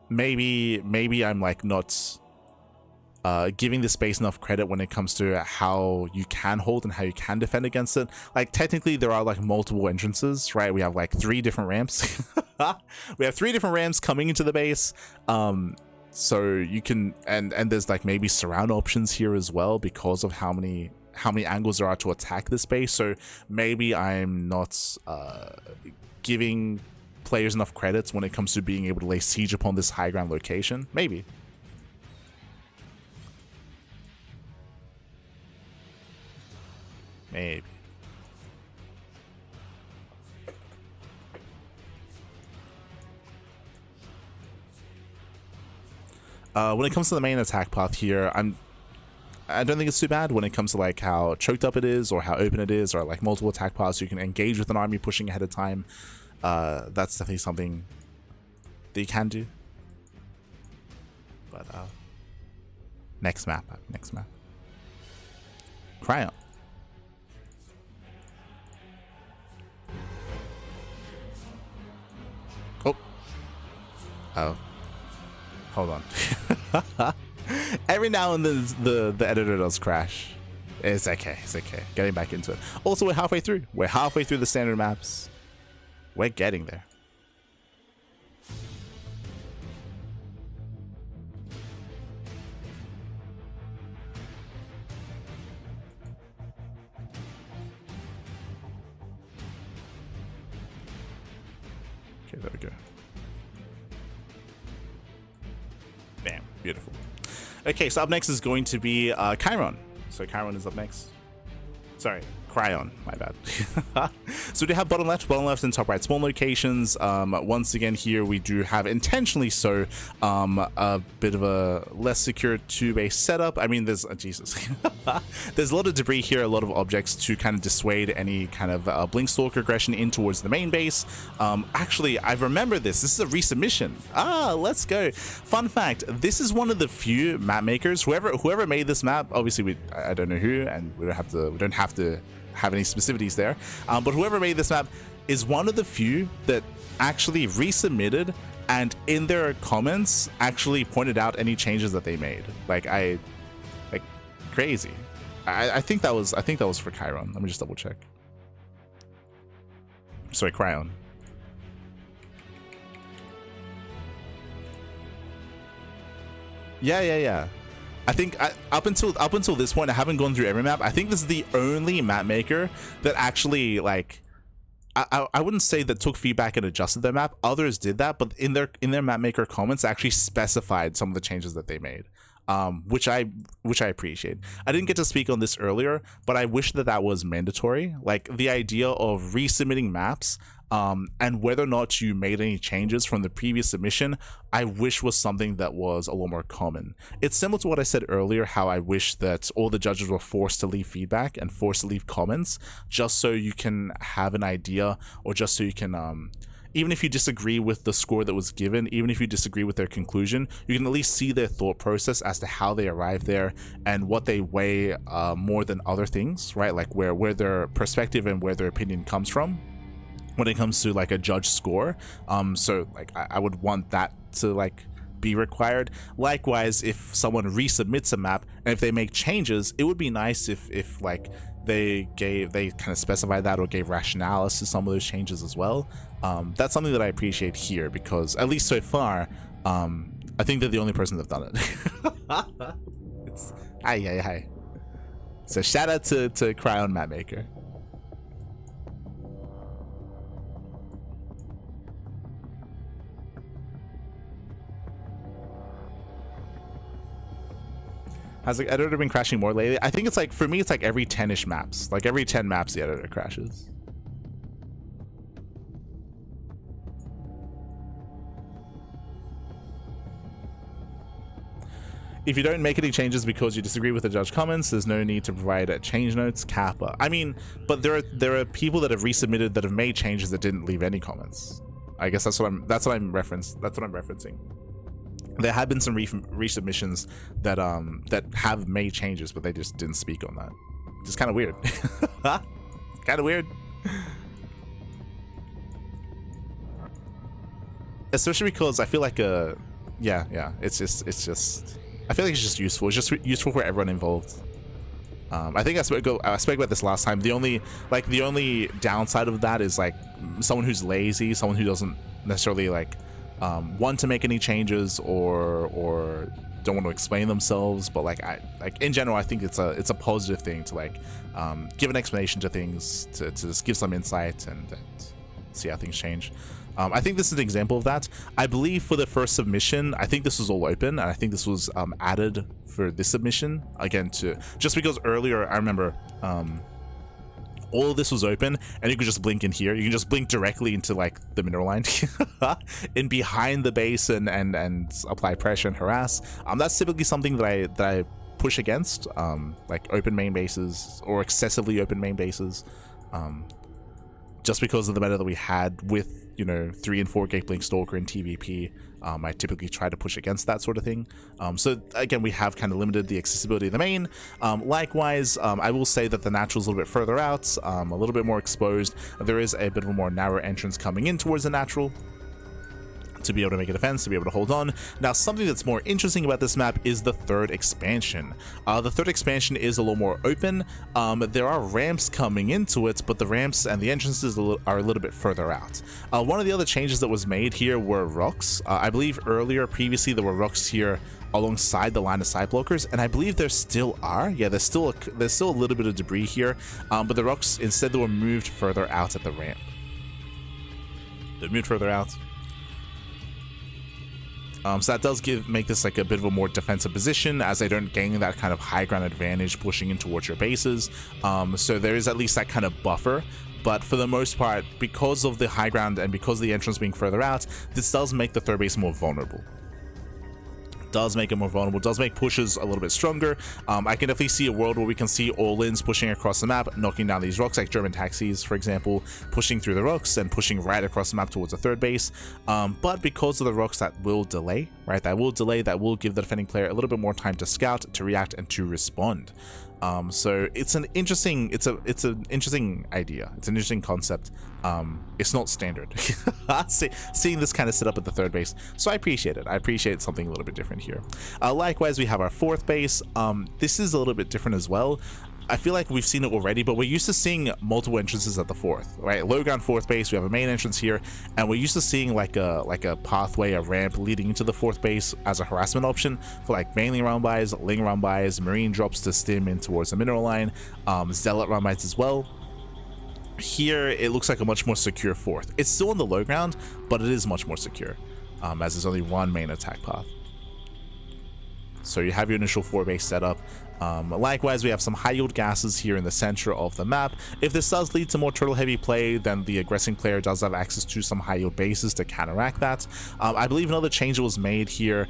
S1: Maybe I'm like not giving the space enough credit when it comes to how you can hold and how you can defend against it. Like technically there are like multiple entrances, right? We have like 3 different ramps. We have 3 different ramps coming into the base. So you can, and there's like maybe surround options here as well because of how many angles there are to attack this base. So maybe I'm not giving players enough credits when it comes to being able to lay siege upon this high ground location. Maybe. When it comes to the main attack path here, I don't think it's too bad when it comes to like how choked up it is or how open it is or like multiple attack paths you can engage with an army pushing ahead of time. That's definitely something that you can do. But next map. Cryon. Oh, hold on. Every now and then the editor does crash. It's okay. It's okay. Getting back into it. Also, we're halfway through. We're halfway through the standard maps. We're getting there. Okay, there we go. Bam. Beautiful. Okay, so up next is going to be Cryon. So Cryon is up next. Sorry, Cryon, my bad. So we do have bottom left and top right spawn locations. Once again here we do have intentionally so a bit of a less secure 2-base setup. I mean, there's Jesus. There's a lot of debris here, a lot of objects to kind of dissuade any kind of Blinkstalk aggression in towards the main base. Actually, I remember this. This is a resubmission. Let's go. Fun fact, this is one of the few map makers. Whoever made this map, obviously I don't know who, and we don't have to have any specificities there, but whoever made this map is one of the few that actually resubmitted and in their comments actually pointed out any changes that they made. Like crazy. I think that was for Cryon. Let me just double check. Sorry, Cryon. Yeah. I think up until this point, I haven't gone through every map. I think this is the only map maker that actually, like, I wouldn't say that took feedback and adjusted their map. Others did that, but in their map maker comments actually specified some of the changes that they made, which I appreciate. I didn't get to speak on this earlier, but I wish that was mandatory. Like the idea of resubmitting maps, and whether or not you made any changes from the previous submission, I wish was something that was a lot more common. It's similar to what I said earlier, how I wish that all the judges were forced to leave feedback and forced to leave comments, just so you can have an idea, or just so you can, even if you disagree with the score that was given, even if you disagree with their conclusion, you can at least see their thought process as to how they arrived there and what they weigh more than other things, right? Like where their perspective and where their opinion comes from when it comes to like a judge score. So like I would want that to like be required. Likewise, if someone resubmits a map and if they make changes, it would be nice if like they kind of specified that or gave rationales to some of those changes as well. That's something that I appreciate here, because at least so far, I think they're the only person that's done it. It's hi. So shout out to Cryon Mapmaker. Has the editor been crashing more lately? I think it's like, for me, it's like every 10-ish maps. Like every 10 maps, the editor crashes. If you don't make any changes because you disagree with the judge comments, there's no need to provide change notes. Kappa. I mean, but there are people that have resubmitted that have made changes that didn't leave any comments. I guess that's what I'm referencing. There have been some resubmissions that have made changes, but they just didn't speak on that. Just kind of weird. Kind of weird. Especially because I feel like yeah. It's just. I feel like it's just useful. It's just useful for everyone involved. I think I spoke about this last time. The only downside of that is like someone who's lazy, someone who doesn't necessarily like want to make any changes or don't want to explain themselves. But like in general, I think it's a positive thing to like give an explanation to things, to just give some insight and see how things change. I think this is an example of that. I believe for the first submission, I think this was all open, and I think this was added for this submission again, just because earlier I remember all of this was open and you could just blink in here. You can just blink directly into like the mineral line and behind the base and apply pressure and harass. That's typically something that I push against, like open main bases or excessively open main bases, just because of the meta that we had with 3 and 4 gate blink stalker and TVP. I typically try to push against that sort of thing. So again, we have kind of limited the accessibility of the main. Likewise, I will say that the natural is a little bit further out, a little bit more exposed. There is a bit of a more narrow entrance coming in towards the natural to be able to make a defense, to be able to hold on. Now, something that's more interesting about this map is the third expansion. The third expansion is a little more open. There are ramps coming into it, but the ramps and the entrances are a little bit further out. One of the other changes that was made here were rocks. I believe previously there were rocks here alongside the line of side blockers, and I believe there still are. Yeah, there's still a little bit of debris here, but the rocks, instead, they were moved further out at the ramp. They moved further out. So that does make this like a bit of a more defensive position, as they don't gain that kind of high ground advantage pushing in towards your bases. So there is at least that kind of buffer. But for the most part, because of the high ground and because of the entrance being further out, this does make the third base more vulnerable. Does make it more vulnerable, does make pushes a little bit stronger. I can definitely see a world where we can see all-ins pushing across the map, knocking down these rocks, like German taxis, for example, pushing through the rocks and pushing right across the map towards the third base. But because of the rocks, that will delay, right? That will give the defending player a little bit more time to scout, to react, and to respond. So it's an interesting idea. It's an interesting concept. It's not standard. Seeing this kind of set up at the third base, so I appreciate it. I appreciate something a little bit different here. Likewise, we have our fourth base. This is a little bit different as well. I feel like we've seen it already, but we're used to seeing multiple entrances at the fourth, right? Low ground fourth base, we have a main entrance here, and we're used to seeing like a pathway, a ramp leading into the fourth base as a harassment option for like mainly run-bys, ling run-bys, marine drops to stim in towards the mineral line, zealot run-bys as well. Here, it looks like a much more secure fourth. It's still on the low ground, but it is much more secure, as there's only one main attack path. So you have your initial 4-base setup. Likewise, we have some high yield gases here in the center of the map. If this does lead to more turtle heavy play, then the aggressing player does have access to some high yield bases to counteract that. I believe another change that was made here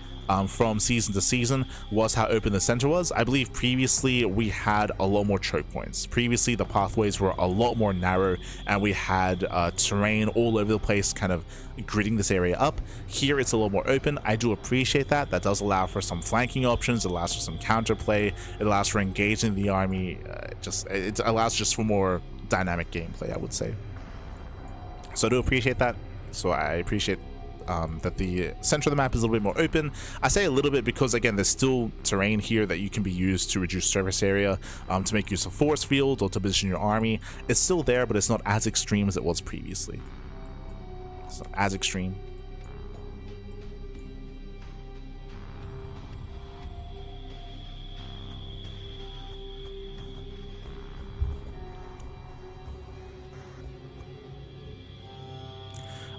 S1: from season to season was how open the center was. I believe previously we had a lot more choke points. Previously the pathways were a lot more narrow, and we had terrain all over the place kind of gridding this area up. Here it's a little more open. I do appreciate that. That does allow for some flanking options. It allows for some counterplay. It allows for engaging the army. It allows just for more dynamic gameplay, I would say. So I do appreciate that. So I appreciate that the center of the map is a little bit more open. I say a little bit because, again, there's still terrain here that you can be used to reduce surface area, to make use of force field or to position your army. It's still there, but it's not as extreme as it was previously. It's not as extreme.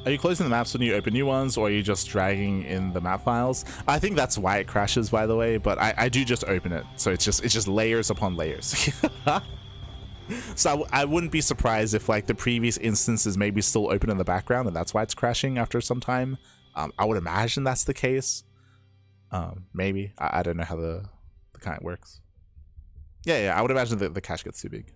S1: Are you closing the maps when you open new ones, or are you just dragging in the map files? I think that's why it crashes, by the way, but I do just open it, so it's just layers upon layers. So I wouldn't be surprised if like the previous instance is maybe still open in the background, and that's why it's crashing after some time. I would imagine that's the case. Maybe. I don't know how the kind works. Yeah, I would imagine that the cache gets too big.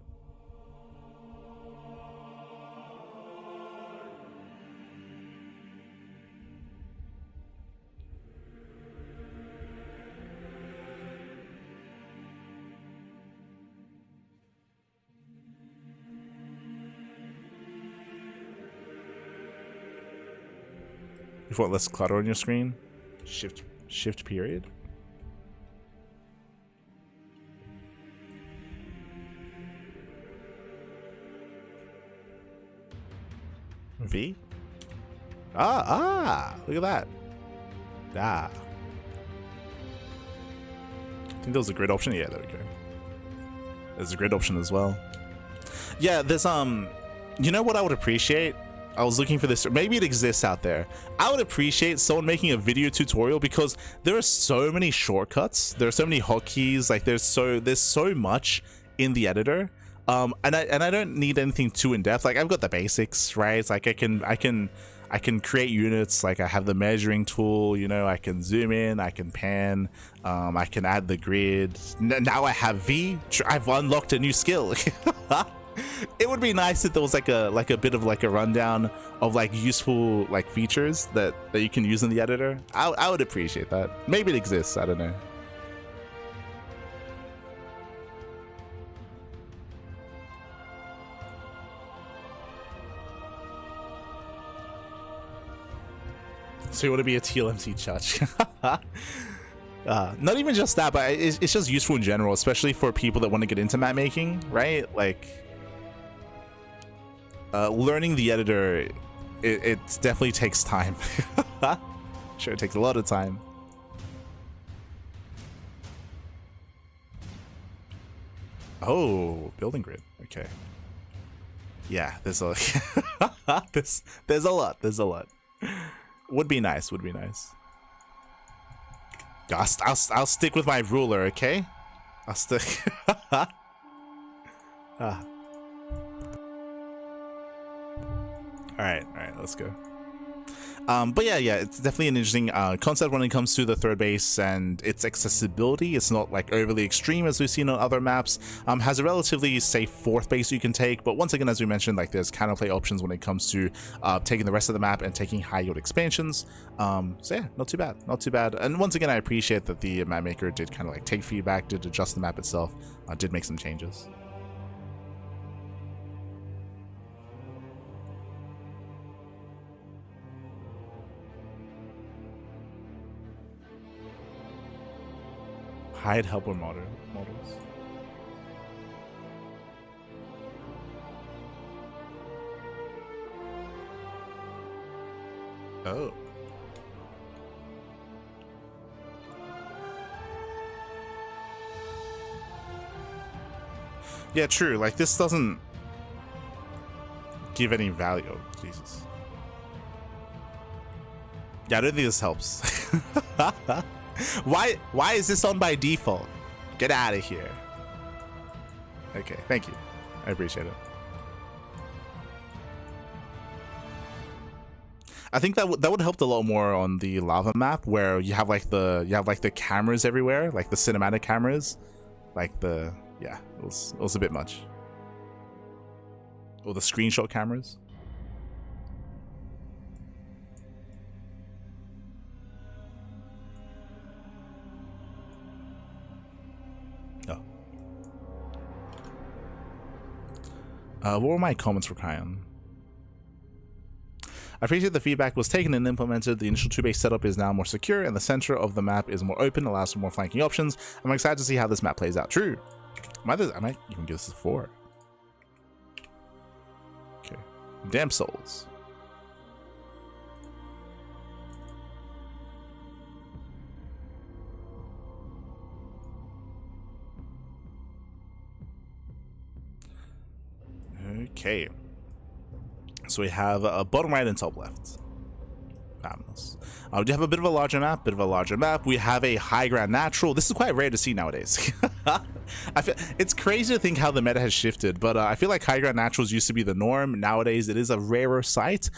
S1: If you want less clutter on your screen, shift period. V? Look at that. I think there was a grid option. Yeah, there we go. There's a grid option as well. Yeah, there's you know what I would appreciate? I was looking for this. Maybe it exists out there. I would appreciate someone making a video tutorial, because there are so many shortcuts. There are so many hotkeys. Like there's so much in the editor. And I don't need anything too in depth. Like I've got the basics, right? Like I can create units. Like I have the measuring tool. You know, I can zoom in. I can pan. I can add the grid. Now I have V. I've unlocked a new skill. It would be nice if there was like a bit of like a rundown of like useful like features that you can use in the editor. I would appreciate that. Maybe it exists. I don't know. So you want to be a TLMC judge. Not even just that, but it's just useful in general, especially for people that want to get into map making, right? Like, learning the editor, it definitely takes time. Sure, it takes a lot of time. Oh, building grid. Okay. Yeah, there's a there's a lot. There's a lot. Would be nice. Would be nice. I'll stick with my ruler, okay? I'll stick. Ah. All right, let's go. But yeah, it's definitely an interesting concept when it comes to the third base and its accessibility. It's not like overly extreme as we've seen on other maps. Has a relatively safe fourth base you can take, but once again, as we mentioned, like there's counterplay options when it comes to taking the rest of the map and taking high yield expansions. So yeah, not too bad. And once again, I appreciate that the map maker did kind of like take feedback, did adjust the map itself, did make some changes. Hide helper models. Oh. Yeah, true. Like, this doesn't give any value. Oh, Jesus. Yeah, I don't think this helps. Why is this on by default? Get out of here. Okay, thank you. I appreciate it. I think that would help a lot more on the lava map, where you have like the cameras everywhere, like the cinematic cameras, like the it was a bit much. Or the screenshot cameras. What were my comments for Cryon? I appreciate the feedback was taken and implemented. The initial 2-base setup is now more secure, and the center of the map is more open, allows for more flanking options. I'm excited to see how this map plays out. True. I might even give this a 4. Okay. Damn souls. Okay, so we have a bottom right and top left. Fabulous. We do have a bit of a larger map. We have a high ground natural. This is quite rare to see nowadays. I feel it's crazy to think how the meta has shifted, but I feel like high ground naturals used to be the norm. Nowadays, it is a rarer sight.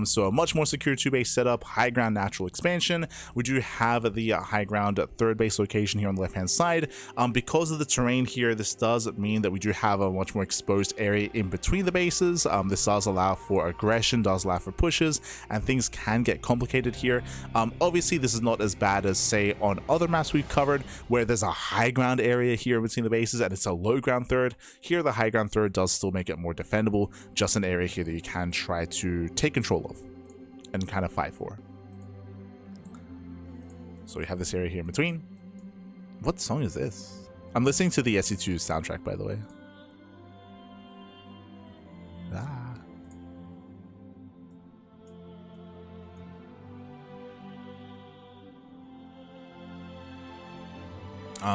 S1: So a much more secure 2-base setup, high ground natural expansion. We do have the high ground third base location here on the left-hand side. Because of the terrain here, this does mean that we do have a much more exposed area in between the bases. This does allow for aggression, does allow for pushes, and things can get complicated here. Obviously, this is not as bad as, say, on other maps we've covered, where there's a high ground area here between the bases and it's a low ground third. Here, the high ground third does still make it more defendable, just an area here that you can try to take control of and kind of fight for. So we have this area here in between. What song is this? I'm listening to the SE2 soundtrack, by the way.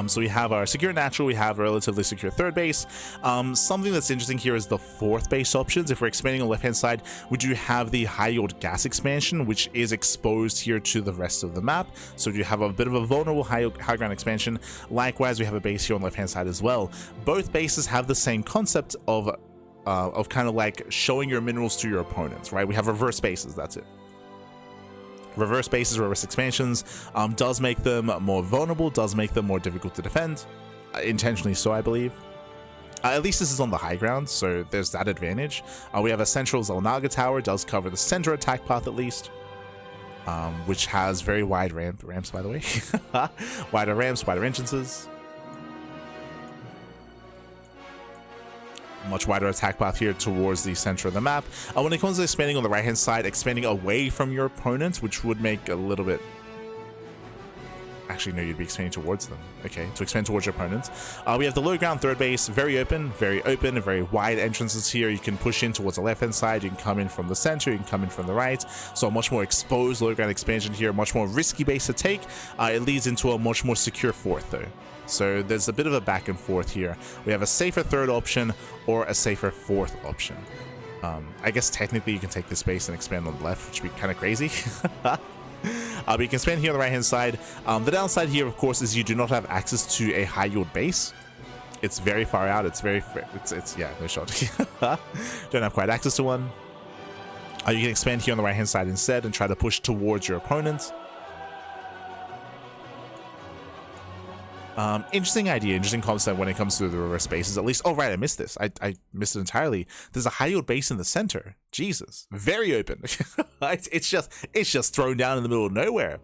S1: So we have our secure natural, we have a relatively secure third base. Something that's interesting here is the fourth base options. If we're expanding on the left hand side, we do have the high yield gas expansion, which is exposed here to the rest of the map. So you have a bit of a vulnerable high ground expansion. Likewise, we have a base here on the left hand side as well. Both bases have the same concept of kind of like showing your minerals to your opponents, right? We have reverse bases, that's it. Reverse bases, reverse expansions does make them more vulnerable, does make them more difficult to defend, intentionally so, I believe. At least this is on the high ground, so there's that advantage. We have a central Zelnaga tower, does cover the center attack path at least, which has very wide ramps, by the way. Wider ramps, wider entrances. Much wider attack path here towards the center of the map. When it comes to expanding on the right hand side, expanding away from your opponent, which would make a little bit... Actually, no, you'd be expanding towards them. Okay, to expand towards your opponents. We have the low ground third base, very open, very wide entrances here. You can push in towards the left-hand side, you can come in from the center, you can come in from the right. So a much more exposed low ground expansion here, much more risky base to take. It leads into a much more secure fourth, though. So there's a bit of a back and forth here. We have a safer third option or a safer fourth option. I guess technically you can take this base and expand on the left, which would be kind of crazy. But you can expand here on the right hand side. The downside here, of course, is you do not have access to a high yield base. It's very far out. It's yeah, no shot. Don't have quite access to one. You can expand here on the right hand side instead and try to push towards your opponent. Interesting idea, interesting concept when it comes to the reverse bases, at least. Oh, right, I missed this. I missed it entirely. There's a high yield base in the center. Jesus. Very open. it's just thrown down in the middle of nowhere.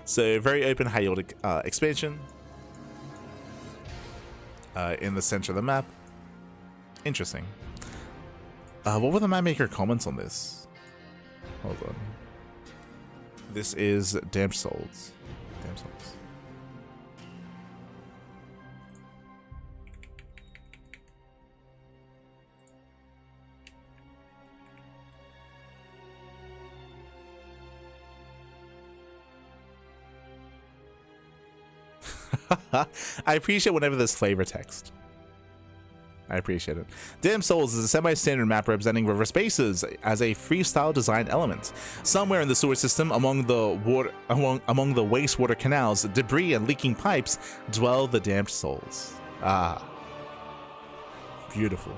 S1: So, very open high yield expansion in the center of the map. Interesting. What were the map maker comments on this? Hold on. This is Damned Souls. Damned Souls. I appreciate whenever there's flavor text. I appreciate it. Damned Souls is a semi-standard map representing reverse bases as a freestyle design element. Somewhere in the sewer system, among the wastewater canals, debris, and leaking pipes, dwell the Damned Souls. Ah, beautiful.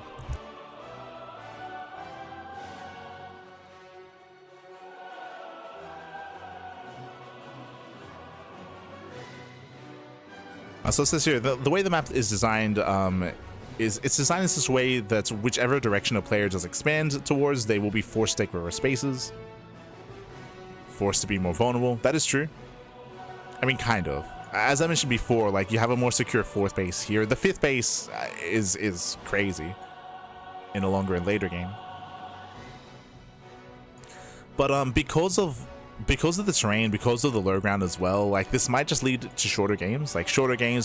S1: So it says here, the way the map is designed it's designed in such a way that whichever direction a player does expand towards, they will be forced to take reverse spaces. Forced to be more vulnerable. That is true. I mean, kind of. As I mentioned before, like, you have a more secure fourth base here. The fifth base is crazy in a longer and later game. But because of the terrain, because of the low ground as well, like, this might just lead to shorter games,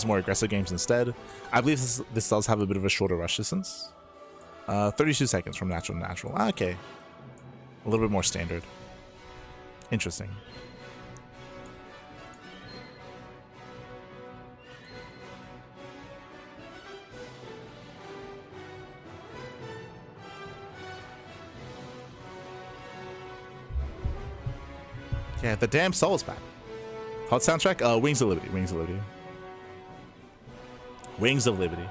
S1: more aggressive games instead. I believe this does have a bit of a shorter rush distance. 32 seconds from natural to natural. Okay. A little bit more standard. Interesting. Yeah, the damn Souls back. Hot soundtrack? Wings of Liberty. Wings of Liberty. Wings of Liberty.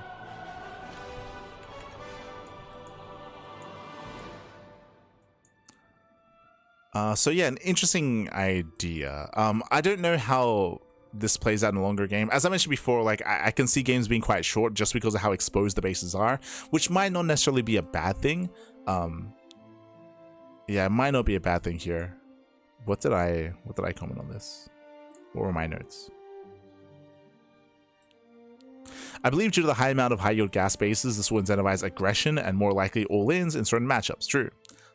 S1: So yeah, an interesting idea. I don't know how this plays out in a longer game. As I mentioned before, like, I can see games being quite short just because of how exposed the bases are, which might not necessarily be a bad thing. Yeah, it might not be a bad thing here. What did I comment on this? What were my notes? I believe due to the high amount of high yield gas bases, this will incentivize aggression and more likely all-ins in certain matchups. True.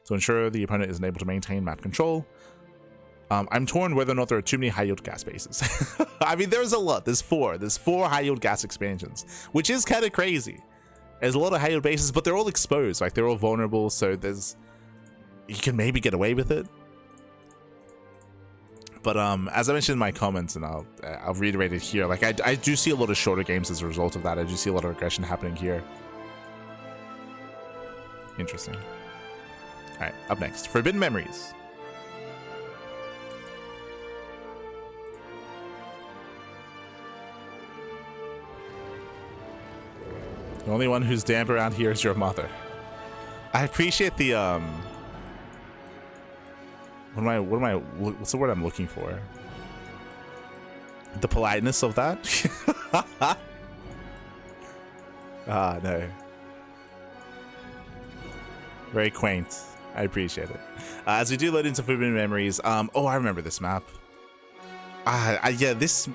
S1: To ensure the opponent isn't able to maintain map control. I'm torn whether or not there are too many high yield gas bases. I mean, there's a lot. There's four high yield gas expansions, which is kind of crazy. There's a lot of high yield bases, but they're all exposed. Like, they're all vulnerable, so you can maybe get away with it. But as I mentioned in my comments, and I'll reiterate it here, like, I do see a lot of shorter games as a result of that. I do see a lot of aggression happening here. Interesting. All right, up next, Forbidden Memories. The only one who's damp around here is your mother. I appreciate the what's the word I'm looking for? The politeness of that. Ah, no. Very quaint. I appreciate it. As we do load into Forbidden Memories, oh, I remember this map. Yeah, this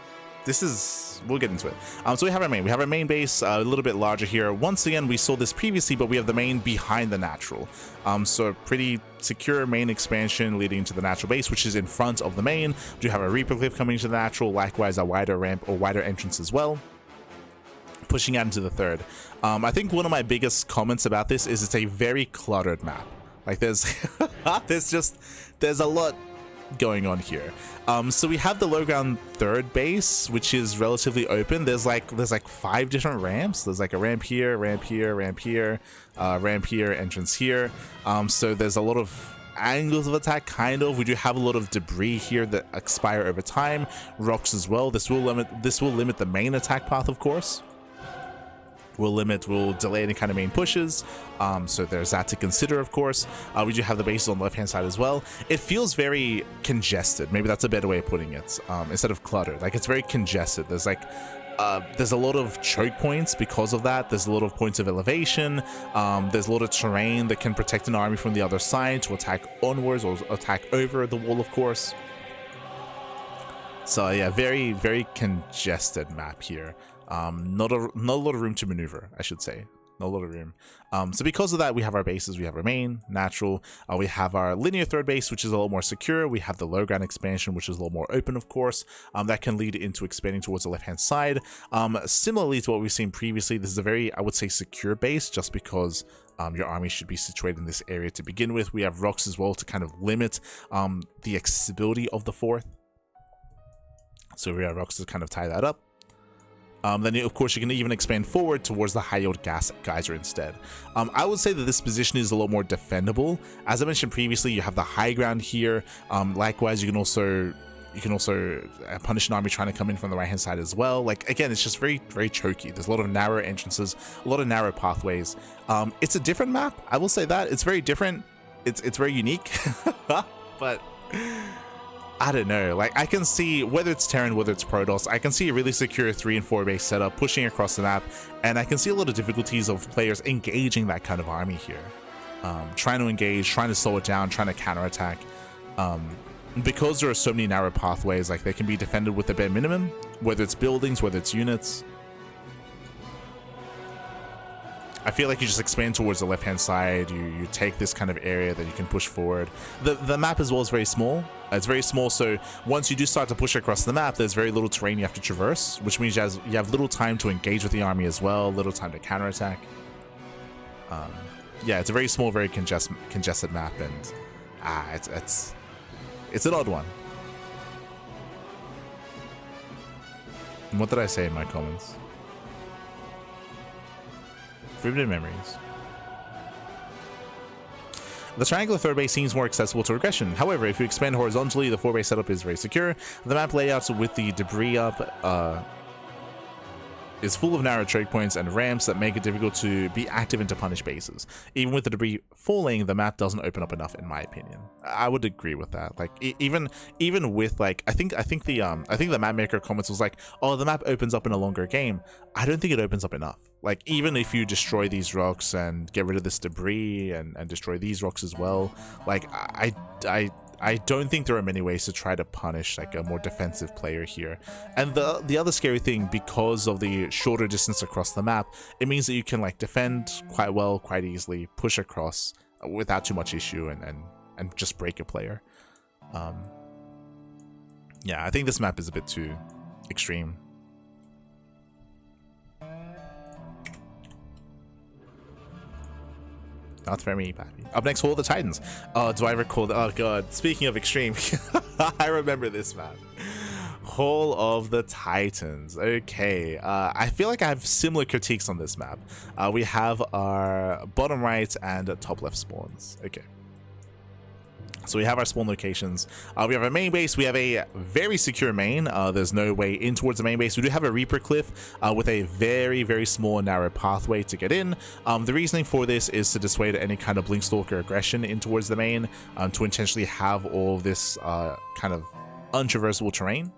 S1: we'll get into it. So we have our main base, a little bit larger here. Once again, we saw this previously, but we have the main behind the natural. So a pretty secure main expansion leading to the natural base, which is in front of the main. We do have a Reaper Cliff coming to the natural, likewise a wider ramp or wider entrance as well, pushing out into the third. I think one of my biggest comments about this is it's a very cluttered map. Like there's there's a lot going on here. So we have the low ground third base, which is relatively open. There's like 5 different ramps. There's like a ramp here, ramp here, ramp here, ramp here, entrance here. So there's a lot of angles of attack, kind of. We do have a lot of debris here that expire over time, rocks as well. This will limit the main attack path, of course. Will delay any kind of main pushes, so there's that to consider, of course. We do have the bases on the left hand side as well. It feels very congested, maybe that's a better way of putting it, instead of cluttered. Like, it's very congested. There's like there's a lot of choke points because of that. There's a lot of points of elevation. There's a lot of terrain that can protect an army from the other side to attack onwards or attack over the wall, of course. So yeah, very, very congested map here. Not a lot of room to maneuver, I should say. Not a lot of room. So because of that, we have our bases. We have our main, natural. We have our linear third base, which is a little more secure. We have the low ground expansion, which is a little more open, of course. That can lead into expanding towards the left-hand side. Similarly to what we've seen previously, this is a very, I would say, secure base, just because your army should be situated in this area to begin with. We have rocks as well to kind of limit the accessibility of the fourth. So we have rocks to kind of tie that up. Then, of course, you can even expand forward towards the high-yield gas geyser instead. I would say that this position is a lot more defendable. As I mentioned previously, you have the high ground here. Likewise, you can also punish an army trying to come in from the right-hand side as well. Like, again, it's just very, very choky. There's a lot of narrow entrances, a lot of narrow pathways. It's a different map. I will say that. It's very different. It's very unique. But I don't know, like, I can see, whether it's Terran, whether it's Protoss, I can see a really secure 3 and 4 base setup pushing across the map, and I can see a lot of difficulties of players engaging that kind of army here. Trying to engage, trying to slow it down, trying to counterattack. Because there are so many narrow pathways, like, they can be defended with the bare minimum, whether it's buildings, whether it's units. I feel like you just expand towards the left-hand side, you take this kind of area that you can push forward. The map as well is very small. It's very small, so once you do start to push across the map, there's very little terrain you have to traverse, which means you have little time to engage with the army as well, little time to counterattack. Yeah, it's a very small, very congested map, and it's an odd one. And what did I say in my comments? Vivid memories. The triangular third base seems more accessible to aggression. However, if you expand horizontally, the 4-base setup is very secure. The map layouts with the debris up is full of narrow choke points and ramps that make it difficult to be active and to punish bases. Even with the debris falling, the map doesn't open up enough, in my opinion. I would agree with that. Like, even with, like, I think the map maker comments was like, oh, the map opens up in a longer game. I don't think it opens up enough. Like, even if you destroy these rocks and get rid of this debris and destroy these rocks as well, like, I don't think there are many ways to try to punish, like, a more defensive player here. And the other scary thing, because of the shorter distance across the map, it means that you can, like, defend quite well, quite easily, push across without too much issue, and just break a player. Yeah, I think this map is a bit too extreme. Not for me, Pappy. Up next, Hall of the Titans. Oh, do I recall that? Oh, God. Speaking of extreme, I remember this map. Hall of the Titans. Okay. I feel like I have similar critiques on this map. We have our bottom right and top left spawns. Okay. So we have our spawn locations. We have our main base. We have a very secure main. There's no way in towards the main base. We do have a Reaper Cliff with a very, very small narrow pathway to get in. The reasoning for this is to dissuade any kind of Blinkstalker aggression in towards the main, to intentionally have all this kind of untraversable terrain.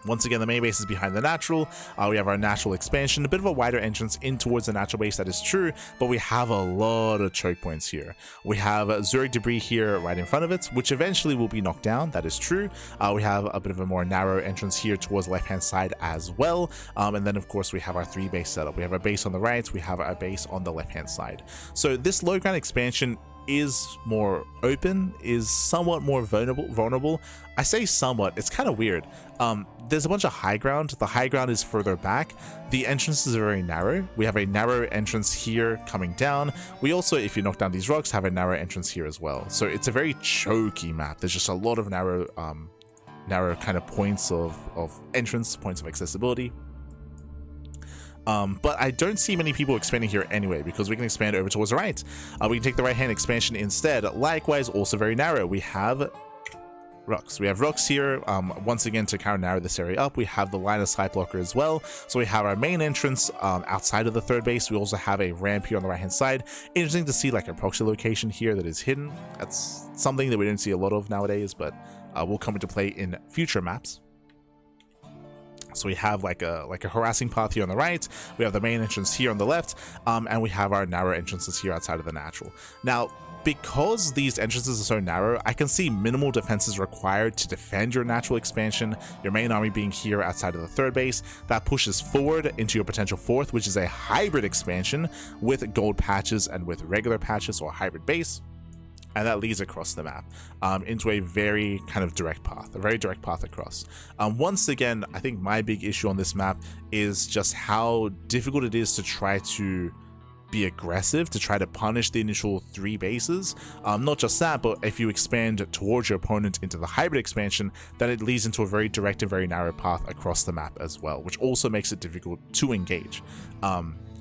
S1: Once again, the main base is behind the natural. We have our natural expansion, a bit of a wider entrance in towards the natural base, that is true, but we have a lot of choke points here. We have Zurich debris here right in front of it, which eventually will be knocked down, that is true. We have a bit of a more narrow entrance here towards the left-hand side as well. And then, of course, we have our 3 base setup. We have our base on the right, we have our base on the left-hand side. So this low ground expansion is more open, is somewhat more vulnerable. I say somewhat, it's kind of weird. There's a bunch of high ground. The high ground is further back. The entrances are very narrow. We have a narrow entrance here coming down. We also, if you knock down these rocks, have a narrow entrance here as well. So it's a very choky map. There's just a lot of narrow kind of points of entrance, points of accessibility. But I don't see many people expanding here anyway, because we can expand over towards the right. We can take the right hand expansion instead. Likewise, also very narrow. We have rocks. We have rocks here, once again, to kind of narrow this area up. We have the line of sight blocker as well. So we have our main entrance outside of the 3rd base. We also have a ramp here on the right hand side. Interesting to see like a proxy location here that is hidden. That's something that we don't see a lot of nowadays, but will come into play in future maps. So we have like a harassing path here on the right. We have the main entrance here on the left, and we have our narrow entrances here outside of the natural. Now, because these entrances are so narrow, I can see minimal defenses required to defend your natural expansion, your main army being here outside of the 3rd base. That pushes forward into your potential 4th, which is a hybrid expansion with gold patches and with regular patches, or hybrid base. And that leads across the map into a very kind of direct path, a very direct path across. Once again, I think my big issue on this map is just how difficult it is to try to be aggressive, to try to punish the initial 3 bases. Not just that, but if you expand towards your opponent into the hybrid expansion, then it leads into a very direct and very narrow path across the map as well, which also makes it difficult to engage.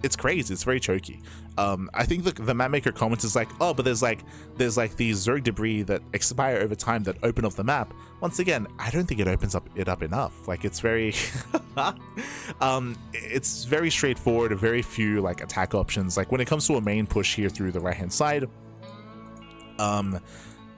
S1: It's crazy, it's very choky. I think the map maker comment is like, oh, but there's like these Zerg debris that expire over time that open up the map. Once again, I don't think it opens it up enough. Like, it's very it's very straightforward, very few like attack options. Like when it comes to a main push here through the right hand side,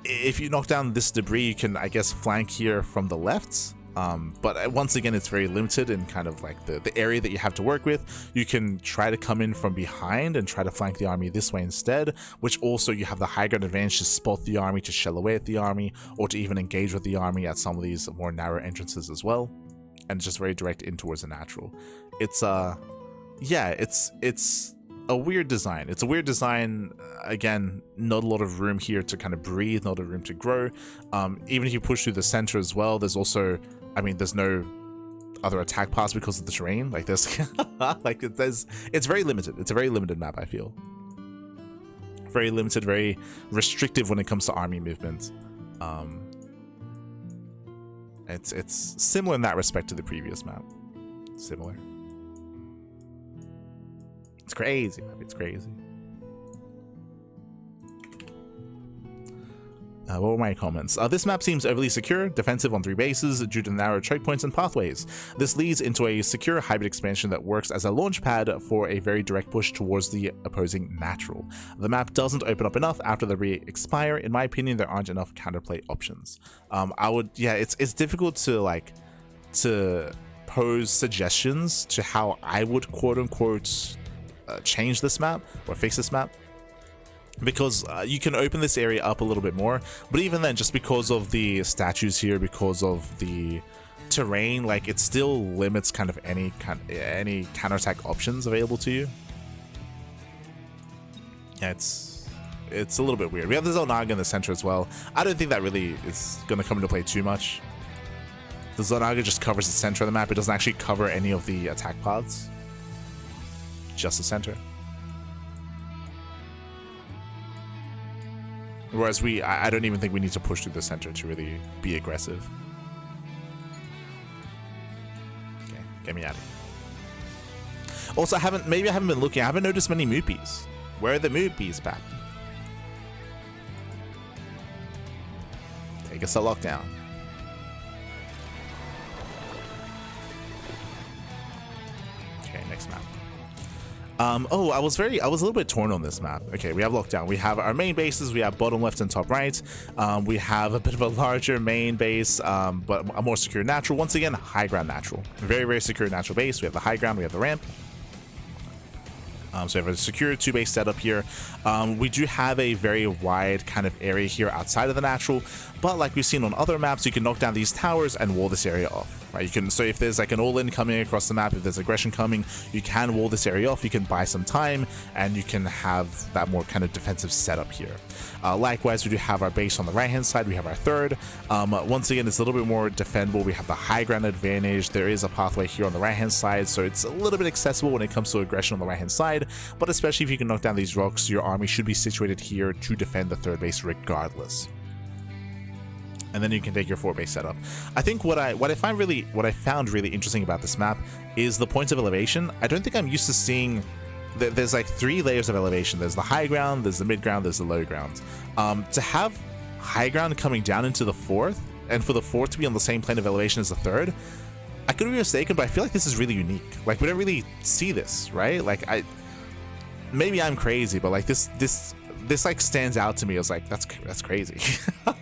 S1: if you knock down this debris, you can, I guess, flank here from the left. But once again, it's very limited in kind of like the area that you have to work with. You can try to come in from behind and try to flank the army this way instead, which also you have the high ground advantage to spot the army, to shell away at the army, or to even engage with the army at some of these more narrow entrances as well. And just very direct in towards the natural. It's yeah, it's a weird design. It's a weird design. Again, not a lot of room here to kind of breathe, not a room to grow. Even if you push through the center as well, there's also, I mean, there's no other attack paths because of the terrain. Like this, like it's very limited. It's a very limited map, I feel. Very limited, very restrictive when it comes to army movement. It's similar in that respect to the previous map. Similar. It's crazy, man. It's crazy. What were my comments? This map seems overly secure, defensive on 3 bases due to narrow choke points and pathways. This leads into a secure hybrid expansion that works as a launch pad for a very direct push towards the opposing natural. The map doesn't open up enough after the re-expire. In my opinion, there aren't enough counterplay options. It's difficult to pose suggestions to how I would quote unquote change this map or fix this map, because you can open this area up a little bit more, but even then, just because of the statues here, because of the terrain, like, it still limits kind of any counterattack options available to you. Yeah, it's a little bit weird. We have the Zonaga in the center as well. I don't think that really is going to come into play too much. The Zonaga just covers the center of the map. It doesn't actually cover any of the attack paths, just the center. Whereas I don't even think we need to push through the center to really be aggressive. Okay, get me out of here. Also, maybe I haven't been looking. I haven't noticed many Moopies. Where are the Moopies, Pat? Take us a lockdown. Okay, next map. Oh, I was a little bit torn on this map. Okay, we have lockdown. We have our main bases. We have bottom left and top right. We have a bit of a larger main base, but a more secure natural. Once again, high ground natural. Very, very secure natural base. We have the high ground. We have the ramp. So we have a secure 2-base setup here. We do have a very wide kind of area here outside of the natural, but like we've seen on other maps, you can knock down these towers and wall this area off. Right? You can, so if there's like an all-in coming across the map, if there's aggression coming, you can wall this area off. You can buy some time, and you can have that more kind of defensive setup here. Likewise, we do have our base on the right-hand side. We have our third. Once again, it's a little bit more defendable. We have the high ground advantage. There is a pathway here on the right-hand side, so it's a little bit accessible when it comes to aggression on the right-hand side. But especially if you can knock down these rocks, your army should be situated here to defend the third base regardless. And then you can take your 4-base setup. I think what I found really interesting about this map is the points of elevation. I don't think I'm used to seeing. There's like 3 layers of elevation. There's the high ground, there's the mid ground, there's the low ground. To have high ground coming down into the 4th, and for the 4th to be on the same plane of elevation as the 3rd, I could be mistaken, but I feel like this is really unique. Like, we don't really see this, right? Like, maybe I'm crazy, but like this like stands out to me as like that's crazy.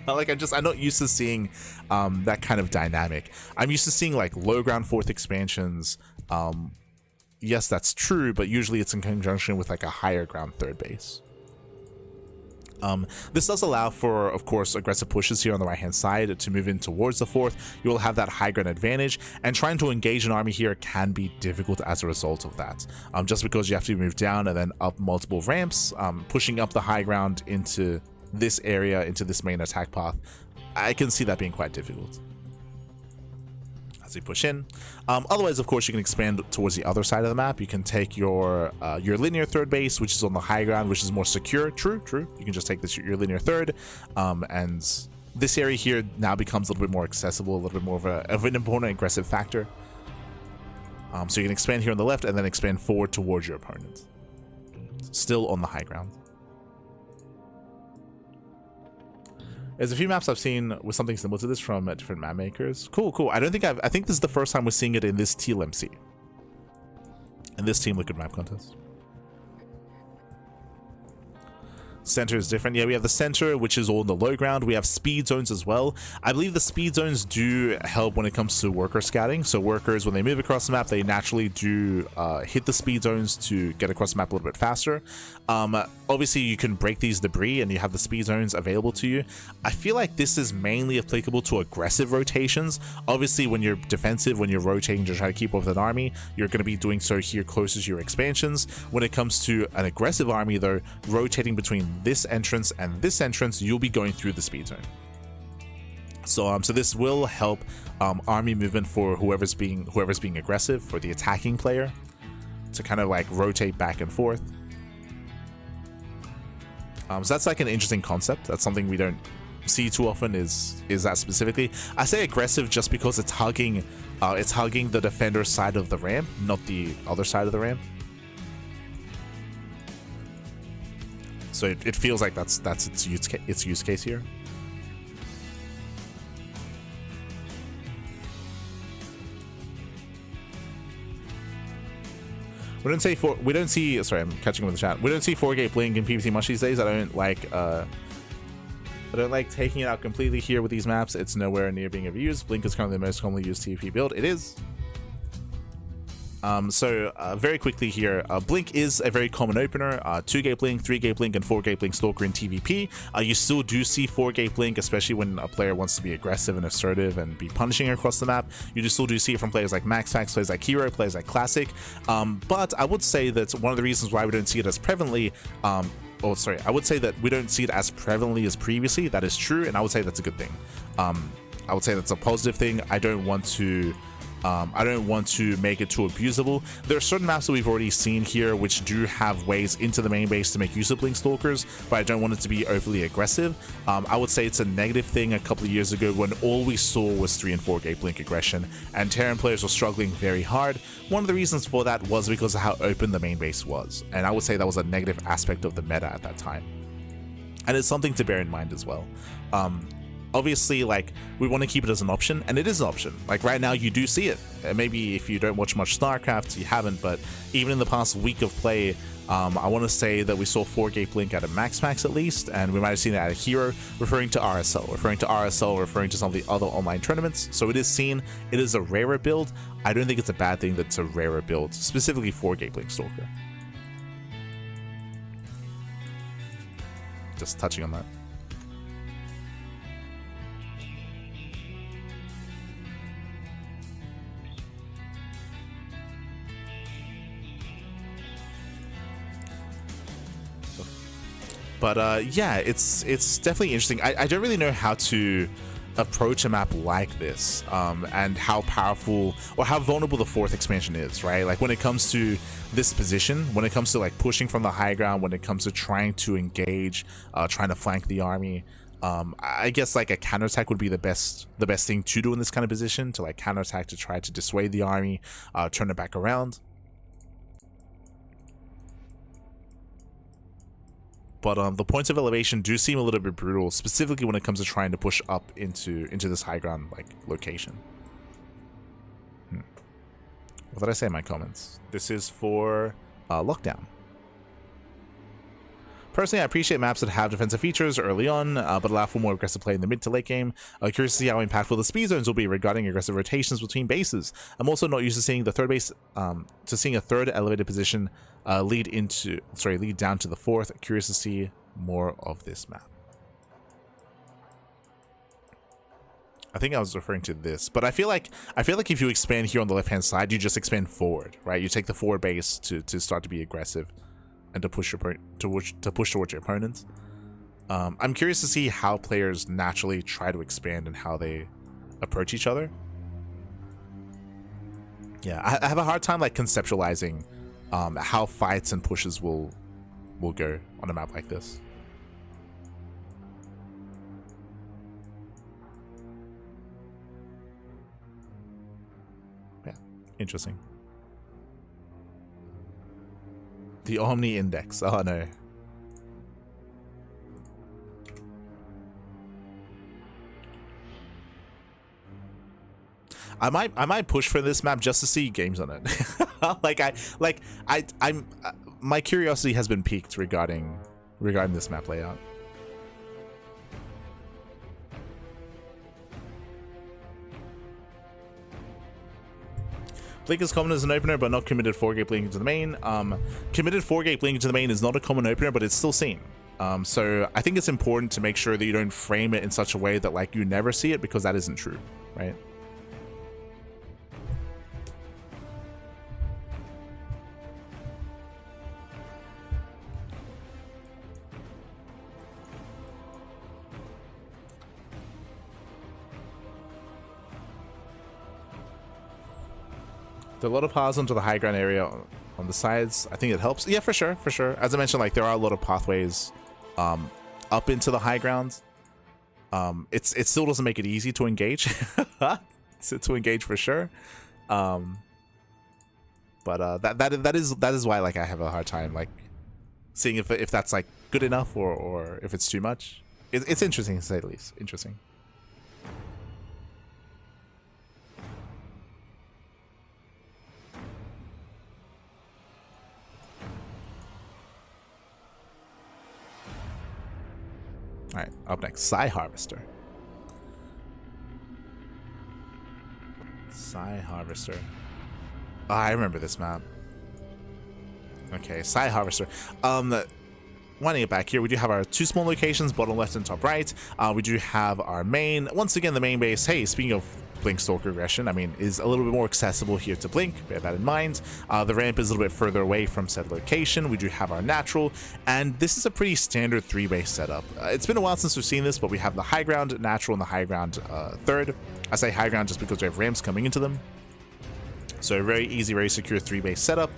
S1: Like I'm not used to seeing that kind of dynamic. I'm used to seeing like low ground 4th expansions. Yes, that's true, but usually it's in conjunction with like a higher ground 3rd base. This does allow for, of course, aggressive pushes here on the right-hand side to move in towards the 4th. You will have that high ground advantage, and trying to engage an army here can be difficult as a result of that. Just because you have to move down and then up multiple ramps, pushing up the high ground into this area, into this main attack path, I can see that being quite difficult as you push in. Otherwise, of course, you can expand towards the other side of the map. You can take your linear 3rd base, which is on the high ground, which is more secure. True. You can just take your linear 3rd, and this area here now becomes a little bit more accessible, a little bit more of an important aggressive factor. So you can expand here on the left and then expand forward towards your opponent, still on the high ground. There's a few maps I've seen with something similar to this from different map makers. Cool. I think this is the first time we're seeing it in this TLMC. In this Team Liquid map contest. Center is different. Yeah, we have the center, which is all in the low ground. We have speed zones as well. I believe the speed zones do help when it comes to worker scouting. So workers, when they move across the map, they naturally do hit the speed zones to get across the map a little bit faster. Obviously, you can break these debris and you have the speed zones available to you. I feel like this is mainly applicable to aggressive rotations. Obviously, when you're defensive, when you're rotating to try to keep up with an army, you're going to be doing so here closer to your expansions. When it comes to an aggressive army, though, rotating between this entrance and this entrance, you'll be going through the speed zone. So this will help army movement for whoever's being aggressive, for the attacking player, to kind of like rotate back and forth. So that's like an interesting concept. That's something we don't see too often, is that specifically. I say aggressive just because it's hugging the defender's side of the ramp, not the other side of the ramp. So it feels like that's its use case here. We don't see. Sorry, I'm catching up with the chat. We don't see 4-gate blink in PvT much these days. I don't like taking it out completely here with these maps. It's nowhere near being overused. Blink is currently the most commonly used TP build. It is. Very quickly here, Blink is a very common opener. 2-gate Blink, 3-gate Blink, and 4-gate Blink Stalker in TVP. You still do see 4-gate Blink, especially when a player wants to be aggressive and assertive and be punishing across the map. You still do see it from players like MaxFax, players like Hero, players like Classic. But I would say that one of the reasons why we don't see it as prevalently, I would say that we don't see it as prevalently as previously. That is true, and I would say that's a good thing. I would say that's a positive thing. I don't want to make it too abusable. There are certain maps that we've already seen here which do have ways into the main base to make use of Blink Stalkers, but I don't want it to be overly aggressive. I would say it's a negative thing a couple of years ago when all we saw was 3 and 4-gate Blink aggression, and Terran players were struggling very hard. One of the reasons for that was because of how open the main base was, and I would say that was a negative aspect of the meta at that time. And it's something to bear in mind as well. Obviously, like, we want to keep it as an option, and it is an option. Like, right now, you do see it. Maybe if you don't watch much StarCraft, you haven't, but even in the past week of play, I want to say that we saw 4-gate blink at a max at least, and we might have seen it at a hero, referring to RSL, referring to some of the other online tournaments. So it is seen. It is a rarer build. I don't think it's a bad thing that it's a rarer build, specifically 4-gate blink Stalker. Just touching on that. But yeah, it's definitely interesting. I don't really know how to approach a map like this, and how powerful or how vulnerable the 4th expansion is, right? Like, when it comes to this position, when it comes to like pushing from the high ground, when it comes to trying to engage, trying to flank the army, I guess like a counterattack would be the best thing to do in this kind of position, to like counterattack to try to dissuade the army, turn it back around. But the points of elevation do seem a little bit brutal, specifically when it comes to trying to push up into this high ground like location. What did I say in my comments? This is for lockdown. Personally, I appreciate maps that have defensive features early on, but allow for more aggressive play in the mid to late game. Curious to see how impactful the speed zones will be regarding aggressive rotations between bases. I'm also not used to seeing the third base, seeing a third elevated position lead down to the 4th. Curious to see more of this map. I think I was referring to this, but I feel like if you expand here on the left hand side, you just expand forward, right? You take the forward base to start to be aggressive and to push towards your opponents. I'm curious to see how players naturally try to expand and how they approach each other. Yeah, I have a hard time like conceptualizing how fights and pushes will go on a map like this. Yeah, interesting. The Omni Index. Oh no. I might push for this map just to see games on it. My curiosity has been piqued regarding this map layout. Blink is common as an opener, but not committed 4-gate blink into the main. Committed 4-gate blink into the main is not a common opener, but it's still seen. So I think it's important to make sure that you don't frame it in such a way that like you never see it, because that isn't true, right? There are a lot of paths onto the high ground area on the sides. I think it helps. Yeah, for sure, for sure. As I mentioned, like there are a lot of pathways up into the high ground. It still doesn't make it easy to engage. to engage for sure. But that is why like I have a hard time like seeing if that's like good enough or if it's too much. It's interesting to say the least. Interesting. All right, up next, Psi Harvester. Psi Harvester. Oh, I remember this map. Okay, Psi Harvester. Winding it back here, we do have our two small locations, bottom left and top right. We do have our main. Once again, the main base. Hey, speaking of Blink Stalker aggression, I mean, is a little bit more accessible here to Blink. Bear that in mind. The ramp is a little bit further away from said location. We do have our natural, and this is a pretty standard 3-base setup. It's been a while since we've seen this, but we have the high ground natural and the high ground third. I say high ground just because we have ramps coming into them. So a very easy, very secure 3-base setup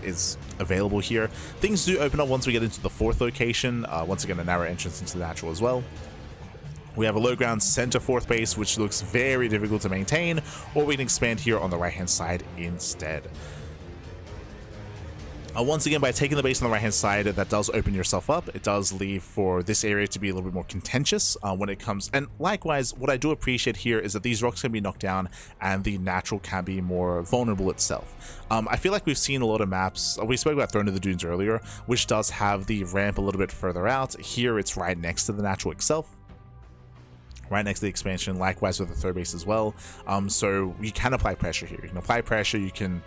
S1: is available here. Things do open up once we get into the 4th location. Once again, a narrow entrance into the natural as well. We have a low ground center 4th base, which looks very difficult to maintain, or we can expand here on the right-hand side instead. Once again, by taking the base on the right hand side, that does open yourself up. It does leave for this area to be a little bit more contentious when it comes. And likewise, what I do appreciate here is that these rocks can be knocked down and the natural can be more vulnerable itself. I feel like we've seen a lot of maps. We spoke about Throne of the Dunes earlier, which does have the ramp a little bit further out. Here it's right next to the natural itself, right next to the expansion, likewise with the third base as well. So you can apply pressure here. You can apply pressure, you can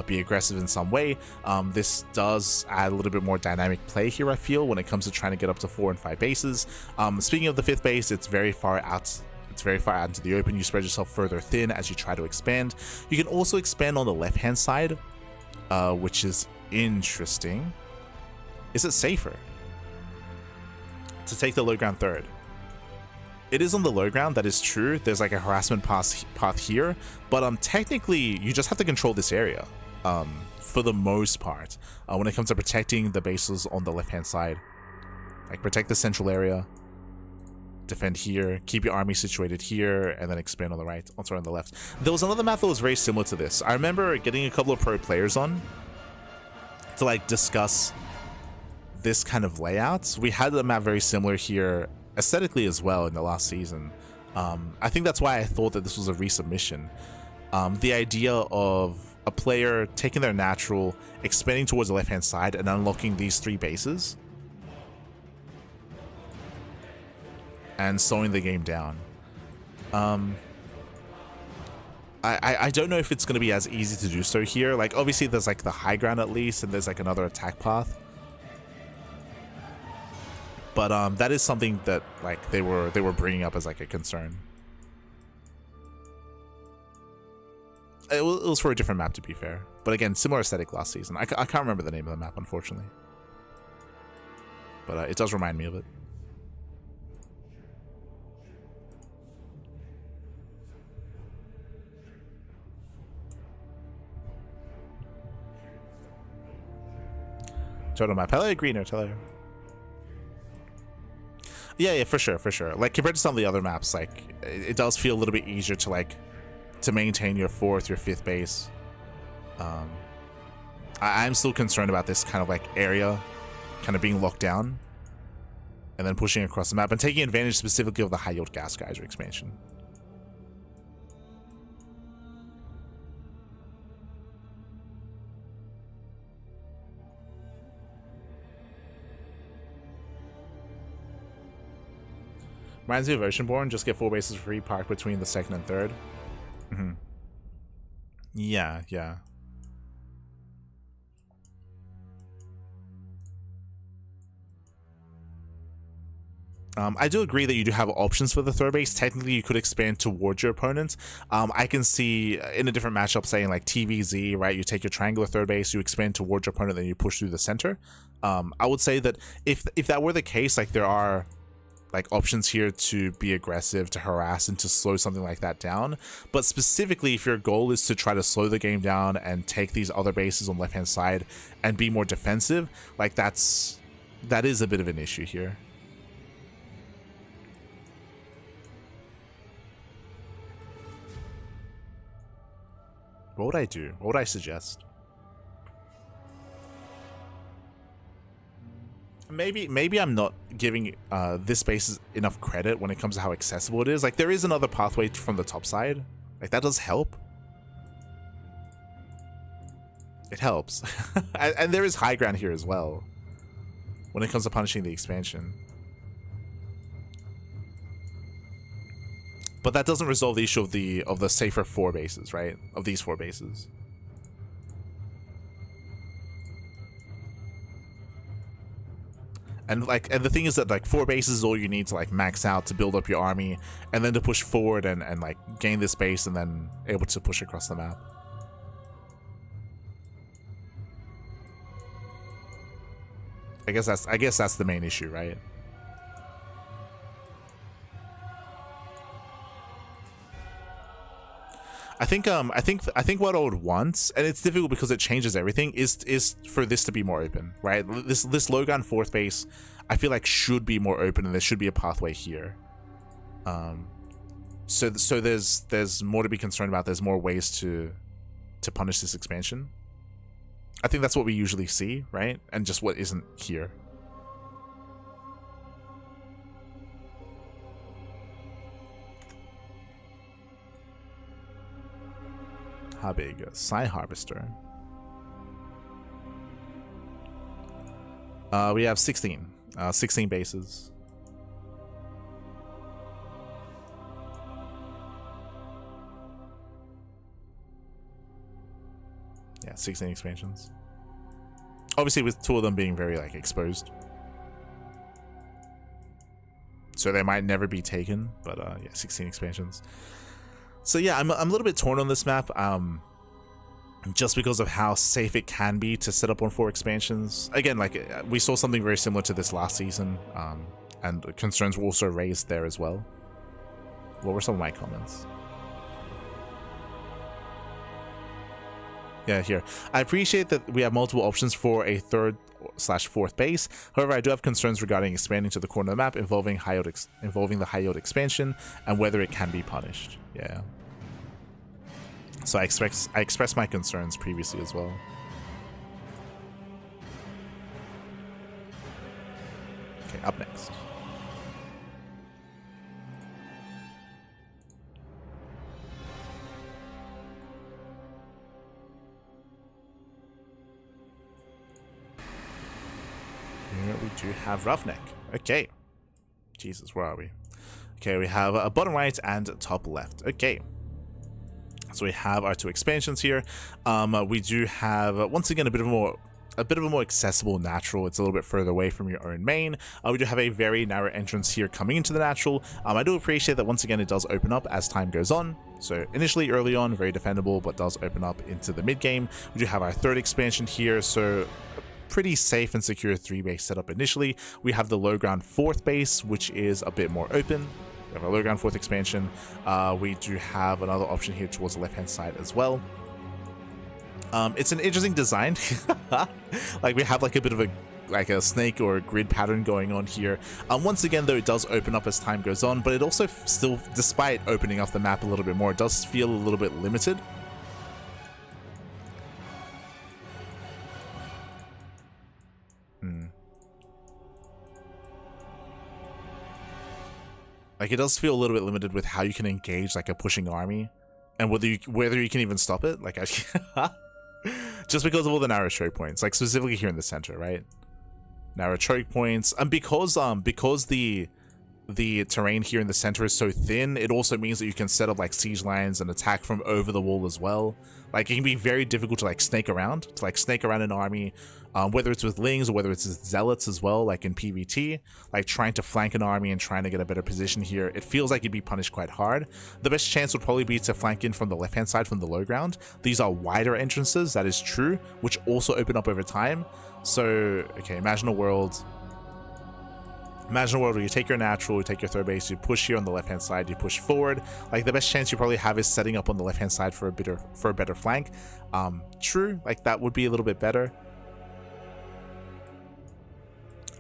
S1: be aggressive in some way. This does add a little bit more dynamic play here, I feel, when it comes to trying to get up to 4 and 5 bases. Speaking of the 5th base, it's very far out. It's very far out into the open. You spread yourself further thin as you try to expand. You can also expand on the left-hand side, which is interesting. Is it safer to take the low ground third? It is on the low ground, that is true. There's like a harassment path here, but technically you just have to control this area for the most part when it comes to protecting the bases on the left-hand side. Like protect the central area, defend here, keep your army situated here, and then expand on the right, also on the left. There was another map that was very similar to this. I remember getting a couple of pro players on to like discuss this kind of layout. We had a map very similar here aesthetically as well in the last season. I think that's why I thought that this was a resubmission. The idea of a player taking their natural, expanding towards the left-hand side, and unlocking these 3 bases, and slowing the game down. I don't know if it's going to be as easy to do so here. Like obviously there's like the high ground at least, and there's like another attack path. But that is something that like they were bringing up as like a concern. It was for a different map, to be fair, but again, similar aesthetic last season. I can't remember the name of the map, unfortunately, but it does remind me of it. Total map. Hello, Greener. Hello. Yeah, for sure. Like compared to some of the other maps, like it does feel a little bit easier to like to maintain your 4th, your 5th base. I'm still concerned about this kind of like area kind of being locked down and then pushing across the map and taking advantage specifically of the high yield gas geyser expansion. Reminds me of Oceanborn, just get 4 bases free, park between the 2nd and 3rd. Yeah. I do agree that you do have options for the 3rd base. Technically, you could expand towards your opponent. I can see in a different matchup saying like TVZ, right? You take your triangular 3rd base, you expand towards your opponent, then you push through the center. I would say that if that were the case, like there are like options here to be aggressive, to harass, and to slow something like that down. But specifically, if your goal is to try to slow the game down and take these other bases on the left-hand side and be more defensive, like that is a bit of an issue here. What would I do? What would I suggest? Maybe I'm not giving this space enough credit when it comes to how accessible it is. Like there is another pathway from the top side. Like that does help. It helps. and there is high ground here as well when it comes to punishing the expansion. But that doesn't resolve the issue of the safer 4 bases, right? Of these 4 bases. And the thing is that like 4 bases is all you need to like max out to build up your army, and then to push forward and like gain this base and then able to push across the map. I guess that's the main issue, right? I think what I would want, and it's difficult because it changes everything, is for this to be more open, right? This low gun 4th base, I feel like should be more open, and there should be a pathway here. So there's more to be concerned about. There's more ways to punish this expansion. I think that's what we usually see, right? And just what isn't here. How big? Psi Harvester. We have 16. 16 bases. Yeah, 16 expansions. Obviously with 2 of them being very like exposed. So they might never be taken, but yeah, 16 expansions. So yeah, I'm a little bit torn on this map. Just because of how safe it can be to set up on 4 expansions. Again, like we saw something very similar to this last season, and concerns were also raised there as well. What were some of my comments? Yeah, here. I appreciate that we have multiple options for a 3rd/4th base. However, I do have concerns regarding expanding to the corner of the map involving the high yield expansion and whether it can be punished. Yeah. So I expressed my concerns previously as well. Okay, up next. Here we do have Roughneck. Okay. Jesus, where are we? Okay, we have a bottom right and top left. Okay. So we have our 2 expansions here. We do have once again a bit of a more accessible natural. It's a little bit further away from your own main. We do have a very narrow entrance here coming into the natural. I do appreciate that once again it does open up as time goes on. So initially early on very defendable, but does open up into the mid game. We do have our 3rd expansion here, so pretty safe and secure 3-base setup initially. We have the low ground 4th base, which is a bit more open. We have a low ground 4th expansion. We do have another option here towards the left hand side as well. It's an interesting design. Like we have like a bit of a snake or a grid pattern going on here. Once again though, it does open up as time goes on, but it also still, despite opening up the map a little bit more, it does feel a little bit limited. Like it does feel a little bit limited with how you can engage like a pushing army, and whether you can even stop it. Like just because of all the narrow choke points, like specifically here in the center, right? Narrow choke points, and because the terrain here in the center is so thin, it also means that you can set up like siege lines and attack from over the wall as well. Like it can be very difficult to like snake around an army, whether it's with lings or whether it's with zealots as well, like in PvT, like trying to flank an army and trying to get a better position here. It feels like you'd be punished quite hard. The best chance would probably be to flank in from the left hand side from the low ground. These are wider entrances, that is true, which also open up over time. So okay, imagine a world where you take your natural, you take your 3rd base, you push here on the left-hand side, you push forward. Like the best chance you probably have is setting up on the left-hand side for a better flank. True, like that would be a little bit better.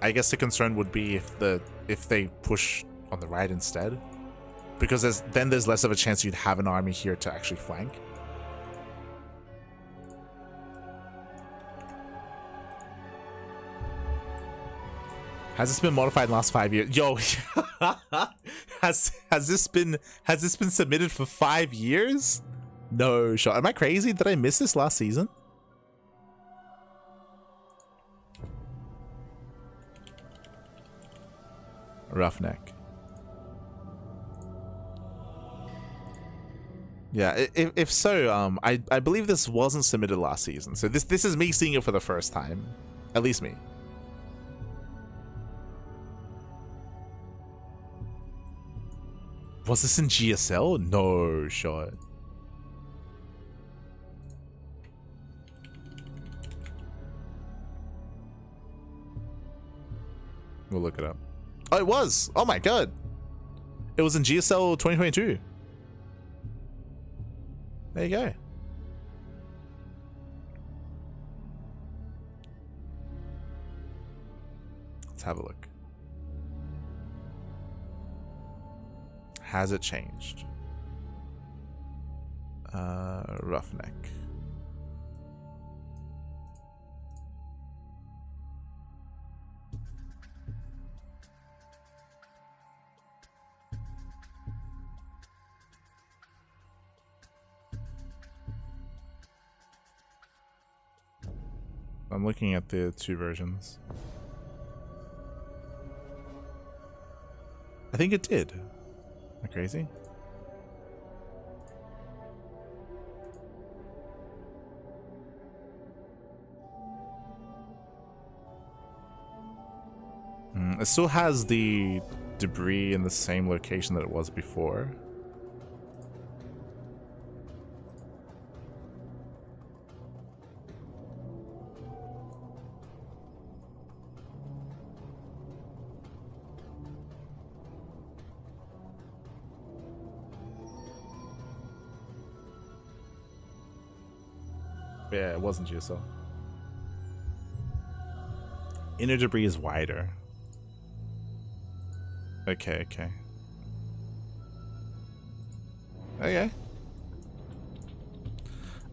S1: I guess the concern would be if they push on the right instead, because there's less of a chance you'd have an army here to actually flank. Has this been modified in the last 5 years? Yo, has this been submitted for 5 years? No shot. Am I crazy? Did I miss this last season? Roughneck. Yeah, if so, I believe this wasn't submitted last season. So this is me seeing it for the first time. At least me. Was this in GSL? No shot. We'll look it up. Oh, it was. Oh my god. It was in GSL 2022. There you go. Let's have a look. Has it changed? Roughneck. I'm looking at the 2 versions. I think it did. Am I crazy? It still has the debris in the same location that it was before. Yeah, it wasn't GSL. Inner debris is wider. Okay, okay. Okay.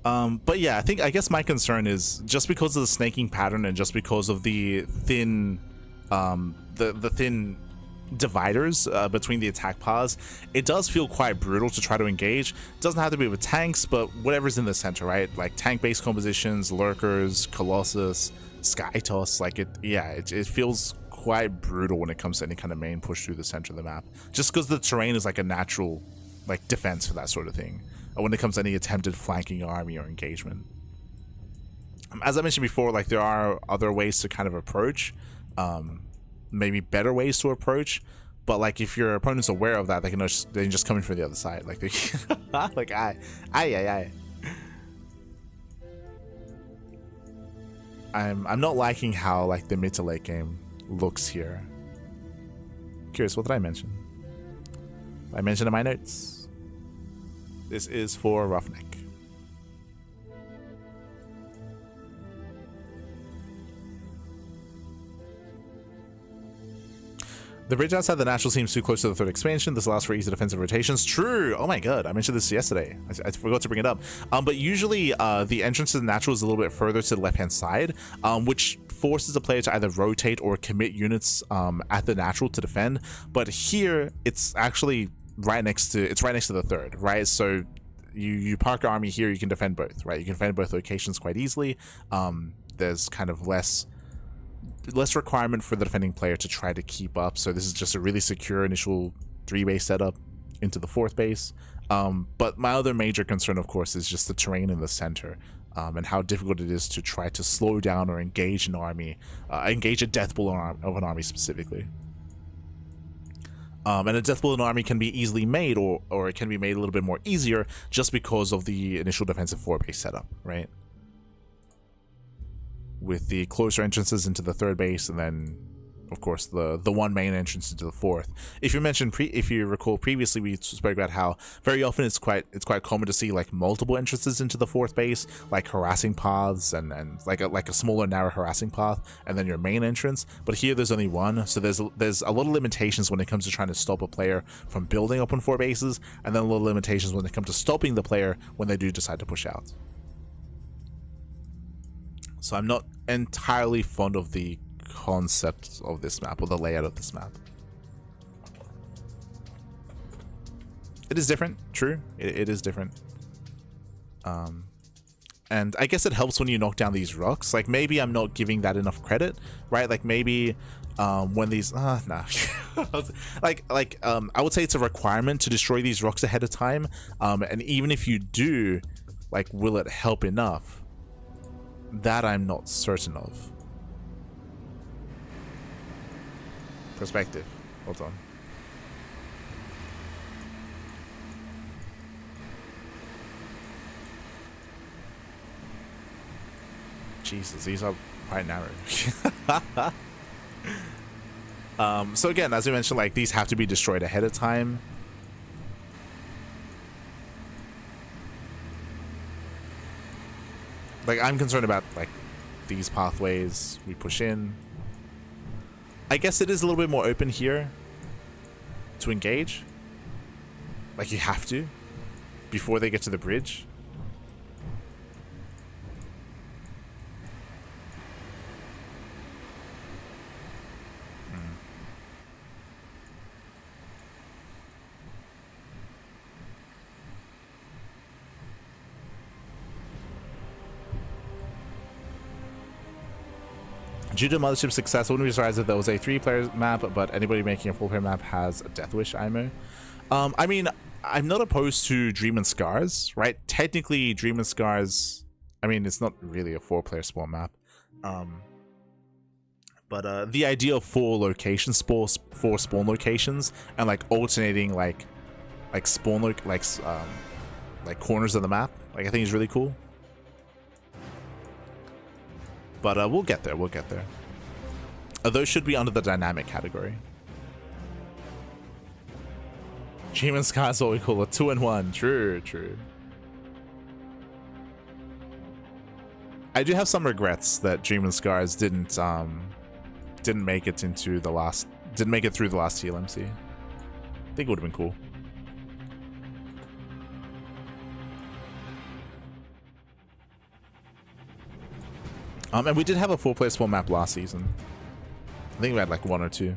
S1: But yeah, I guess my concern is just because of the snaking pattern and just because of the thin, the thin dividers between the attack paths, it does feel quite brutal to try to engage. It doesn't have to be with tanks, but whatever's in the center, right? Like tank-based compositions, lurkers, Colossus, Skytoss, like it feels quite brutal when it comes to any kind of main push through the center of the map, just because the terrain is like a natural like defense for that sort of thing when it comes to any attempted flanking army or engagement. As I mentioned before, like there are other ways to kind of approach, maybe better ways to approach, but like if your opponent's aware of that, they can just come in from the other side, like they like I'm not liking how like the mid to late game looks here. Curious, what did I mention? I mentioned in my notes. This is for Roughneck. The bridge outside the natural seems too close to the 3rd expansion. This allows for easy defensive rotations. True. Oh my god, I mentioned this yesterday. I forgot to bring it up. But usually the entrance to the natural is a little bit further to the left-hand side, which forces a player to either rotate or commit units at the natural to defend. But here, it's actually right next to the 3rd, right? So you park your army here, you can defend both, right? You can defend both locations quite easily. There's kind of less requirement for the defending player to try to keep up, so this is just a really secure initial 3-base setup into the 4th base. But my other major concern, of course, is just the terrain in the center, and how difficult it is to try to slow down or engage an army, engage a death blow of an army specifically. And a death blow of an army can be easily made, or it can be made a little bit more easier just because of the initial defensive 4-base setup, right? With the closer entrances into the 3rd base, and then of course the one main entrance into the 4th. If you recall previously, we spoke about how very often it's quite common to see like multiple entrances into the 4th base, like harassing paths and like a smaller narrow harassing path, and then your main entrance. But here there's only one, so there's a lot of limitations when it comes to trying to stop a player from building up on 4 bases, and then a lot of limitations when it comes to stopping the player when they do decide to push out. So I'm not entirely fond of the concept of this map or the layout of this map. It is different, true. It is different. And I guess it helps when you knock down these rocks. Like maybe I'm not giving that enough credit, right? Like maybe when these nah. I would say it's a requirement to destroy these rocks ahead of time. And even if you do, like, will it help enough? That I'm not certain of. Perspective. Hold on. Jesus, these are quite narrow. So again, as we mentioned, like these have to be destroyed ahead of time. Like I'm concerned about like these pathways we push in. I guess it is a little bit more open here to engage. Like you have to before they get to the bridge. Due to Mothership's success, I wouldn't be surprised if there was a 3-player map, but anybody making a 4-player map has a Death Wish IMO. I mean, I'm not opposed to Dream and Scars, right? Technically, Dream and Scars, I mean, it's not really a 4-player spawn map. But the idea of 4 locations, 4 spawn locations, and like alternating like spawn like corners of the map, like I think is really cool. But we'll get there. We'll get there. Those should be under the dynamic category. Dream and Sky is what we call a 2-in-1. True, true. I do have some regrets that Dream and Scars didn't make it into the last, didn't make it through the last TLMC. I think it would have been cool. And we did have a 4-player spawn map last season. I think we had like 1 or 2.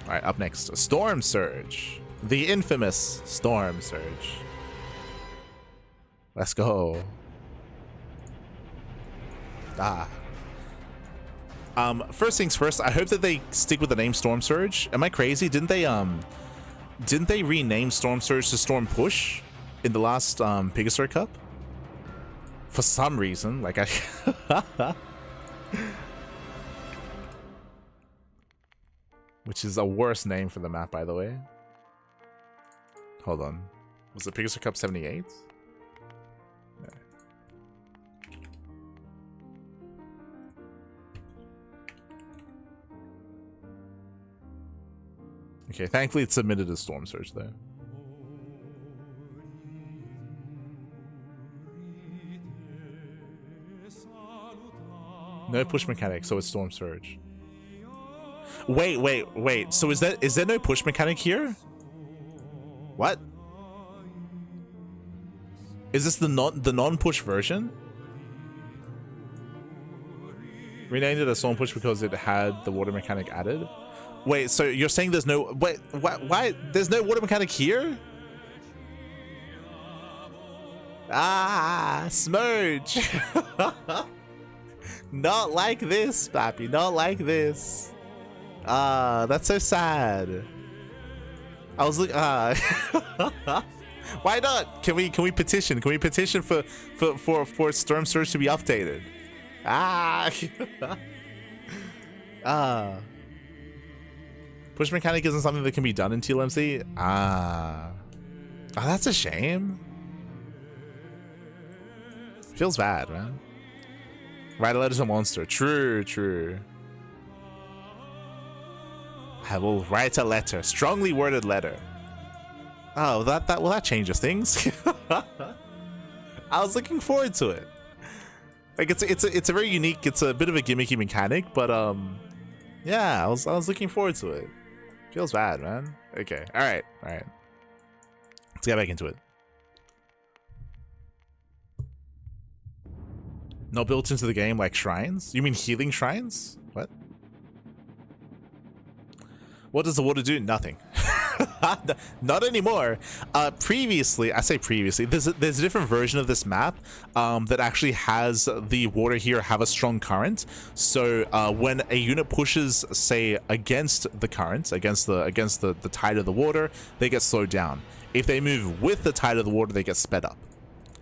S1: All right, up next, Storm Surge, the infamous Storm Surge. Let's go. First things first, I hope that they stick with the name Storm Surge. Am I crazy? Didn't they rename Storm Surge to Storm Push in the last Pegasus Cup? For some reason, like which is a worse name for the map, by the way. Hold on. Was it Pegasus Cup 78? No. Okay, thankfully it's submitted as Storm Surge though. No push mechanic, so it's Storm Surge. Wait. So is there no push mechanic here? What? Is this the non-push version? Renamed it as Storm Push because it had the water mechanic added? Wait, so you're saying there's no, wait, why there's no water mechanic here? Ah, Smurge. Not like this, Pappy, not like this. Ah, that's so sad. I was like, why not? Can we petition? Can we petition for Storm Surge to be updated? Push mechanic isn't something that can be done in TLMC. Oh, that's a shame. Feels bad, man. Write a letter to a monster. True, true. I will write a letter, strongly worded letter. Oh, that changes things. I was looking forward to it. Like it's a very unique, it's a bit of a gimmicky mechanic, but yeah, I was looking forward to it. Feels bad, man. Okay, all right. Let's get back into it. Not built into the game like shrines? You mean healing shrines? What? What does the water do? Nothing. Not anymore. Previously, I say previously, there's a different version of this map that actually has the water here have a strong current. So when a unit pushes, say, against the current, against the tide of the water, they get slowed down. If they move with the tide of the water, they get sped up.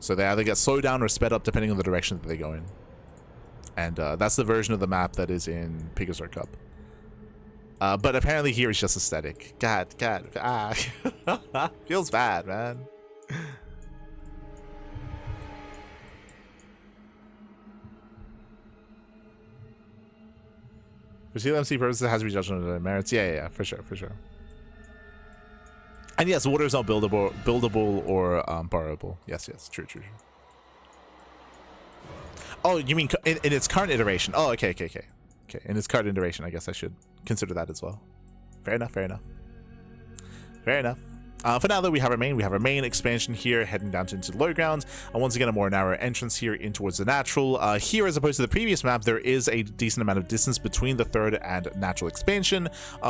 S1: So they either get slowed down or sped up depending on the direction that they go in. And that's the version of the map that is in Pegasus Cup. But apparently here it's just aesthetic. God. Feels bad, man. For CLMC purposes, it has to be judged on the merits. Yeah, for sure. And yes, water is not buildable or borrowable. Yes, true. Oh, you mean in its current iteration? Oh, okay. In its current iteration, I guess I should consider that as well. Fair enough. For now, though, we have our main expansion here, heading down into the low ground, and once again, a more narrow entrance here in towards the natural. Here, as opposed to the previous map, there is a decent amount of distance between the third and natural expansion,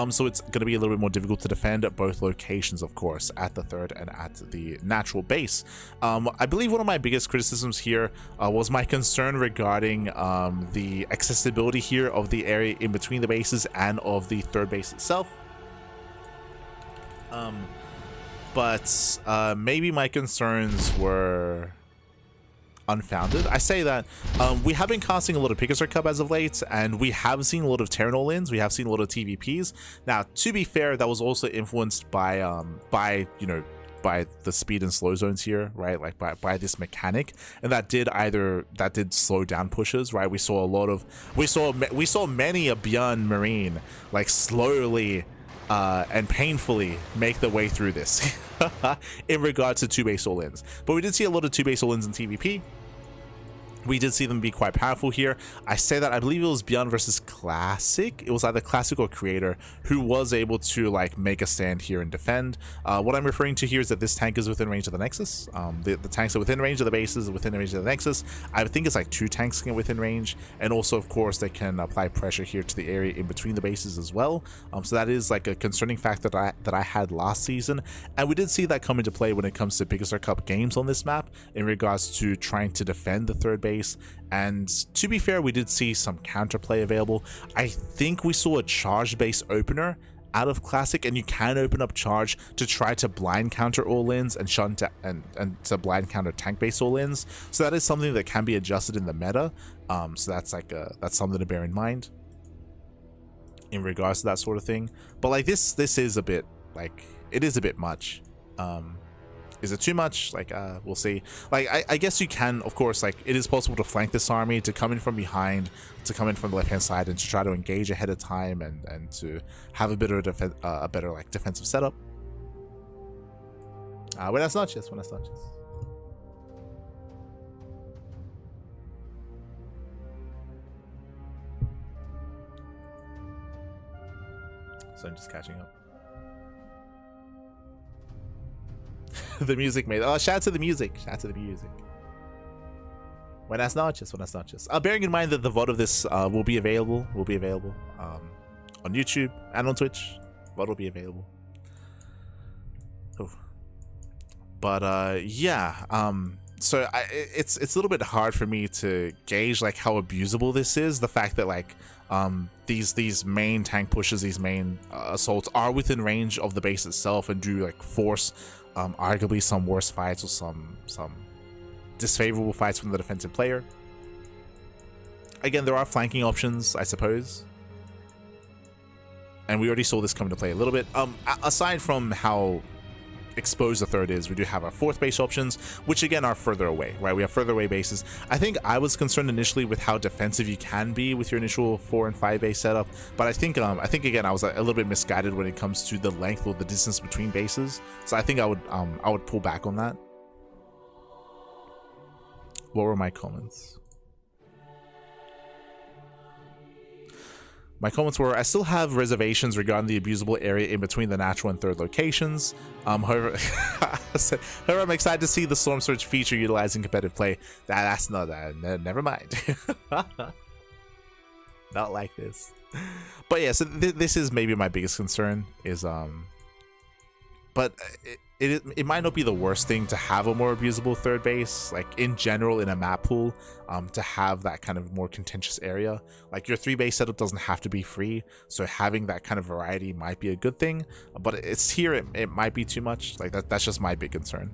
S1: so it's going to be a little bit more difficult to defend at both locations, of course, at the third and at the natural base. I believe one of my biggest criticisms here was my concern regarding the accessibility here of the area in between the bases and of the third base itself. But maybe my concerns were unfounded. I say that we have been casting a lot of Pickassar Cup as of late, and we have seen a lot of Terran all-ins, we have seen a lot of TVPs. Now, to be fair, that was also influenced by by the speed and slow zones here, right? Like by this mechanic, and that did slow down pushes, right? We saw many a Bjorn Marine like slowly and painfully make the way through this in regards to 2-base all-ins. But we did see a lot of 2-base all-ins in TVP. We did see them be quite powerful here. I say that I believe it was Bjorn versus Classic. It was either Classic or Creator who was able to like make a stand here and defend. What I'm referring to here is that this tank is within range of the Nexus. The tanks are within range of the bases, within range of the Nexus. I think it's like 2 tanks can get within range, and also of course they can apply pressure here to the area in between the bases as well. So that is like a concerning factor that I had last season, and we did see that come into play when it comes to Pickassar Cup games on this map in regards to trying to defend the third base. And to be fair, we did see some counterplay available. I think we saw a charge base opener out of Classic, and you can open up charge to try to blind counter all-ins and shunt and to blind counter tank base all-ins. So that is something that can be adjusted in the meta. So that's like that's something to bear in mind in regards to that sort of thing. But like this is a bit like, it is a bit much. Is it too much? Like, we'll see. Like, I guess you can, of course, like, it is possible to flank this army, to come in from behind, to come in from the left-hand side, and to try to engage ahead of time, and to have a bit of a better, like, defensive setup. Buenas noches, buenas noches. So I'm just catching up. The music made. Oh, shout out to the music. Shout out to the music. Buenas noches. Buenas noches. Bearing in mind that the VOD of this will be available. On YouTube and on Twitch. VOD will be available. Oh. But yeah. So it's a little bit hard for me to gauge like how abusable this is. The fact that like these main tank pushes, these main assaults are within range of the base itself and do like force arguably some worse fights or some disfavorable fights from the defensive player. Again, there are flanking options, I suppose, and we already saw this come into play a little bit. Aside from how exposed the third is, we do have our 4th base options, which again are further away, right? We have further away bases. I think I was concerned initially with how defensive you can be with your initial 4 and 5 base setup, but I think again I was a little bit misguided when it comes to the length or the distance between bases. So I think I would pull back on that. What were my comments? My comments were, I still have reservations regarding the abusable area in between the natural and third locations. However, I'm excited to see the Storm Surge feature utilizing competitive play. That's not that. Never mind. Not like this. But yeah, so this is maybe my biggest concern is but it might not be the worst thing to have a more abusable third base, like in general in a map pool, to have that kind of more contentious area. Like your 3 base setup doesn't have to be free, so having that kind of variety might be a good thing, but it's here it might be too much. Like that's just my big concern.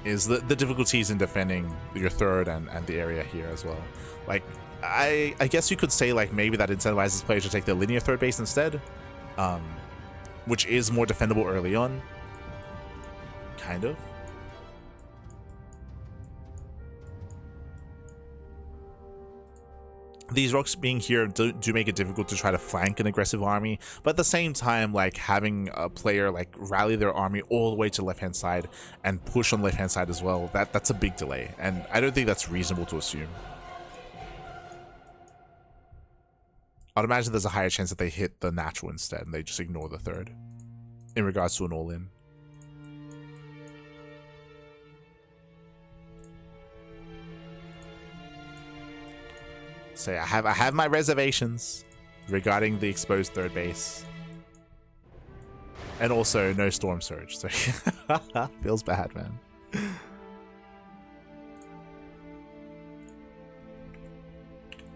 S1: Is the difficulties in defending your third and the area here as well. Like I guess you could say like maybe that incentivizes players to take the linear third base instead, which is more defendable early on, kind of. These rocks being here do make it difficult to try to flank an aggressive army, but at the same time, like having a player like rally their army all the way to the left-hand side and push on the left-hand side as well, that's a big delay, and I don't think that's reasonable to assume. I'd imagine there's a higher chance that they hit the natural instead and they just ignore the third in regards to an all-in. So I have my reservations regarding the exposed third base. And also no storm surge, so feels bad, man.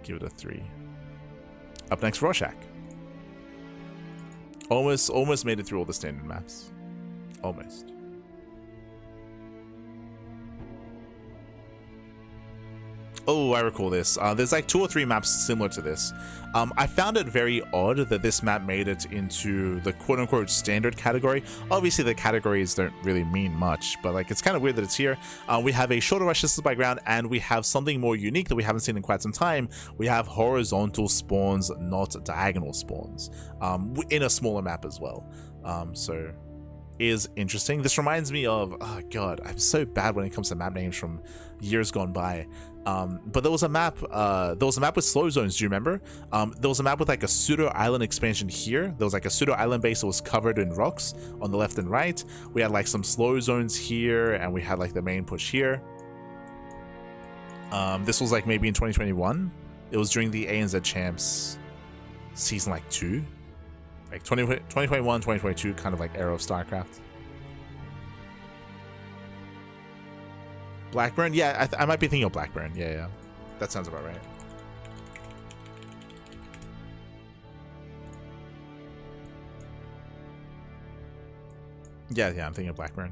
S1: Give it a 3. Up next, Rorschach. Almost made it through all the standard maps. Almost. Oh, I recall this. There's like 2 or 3 maps similar to this. I found it very odd that this map made it into the quote-unquote standard category. Obviously, the categories don't really mean much, but like it's kind of weird that it's here. We have a shorter rush distance by ground, and we have something more unique that we haven't seen in quite some time. We have horizontal spawns, not diagonal spawns, in a smaller map as well. So is interesting. This reminds me of, oh god, I'm so bad when it comes to map names from years gone by. But there was a map with slow zones. Do you remember? There was a map with like a pseudo island expansion here. There was like a pseudo island base that was covered in rocks on the left and right. We had like some slow zones here, and we had like the main push here. This was like maybe in 2021. It was during the ANZ Champs season like 2. Like 2021, 2022, kind of like era of StarCraft. Blackburn? Yeah, I might be thinking of Blackburn. Yeah. That sounds about right. Yeah, I'm thinking of Blackburn.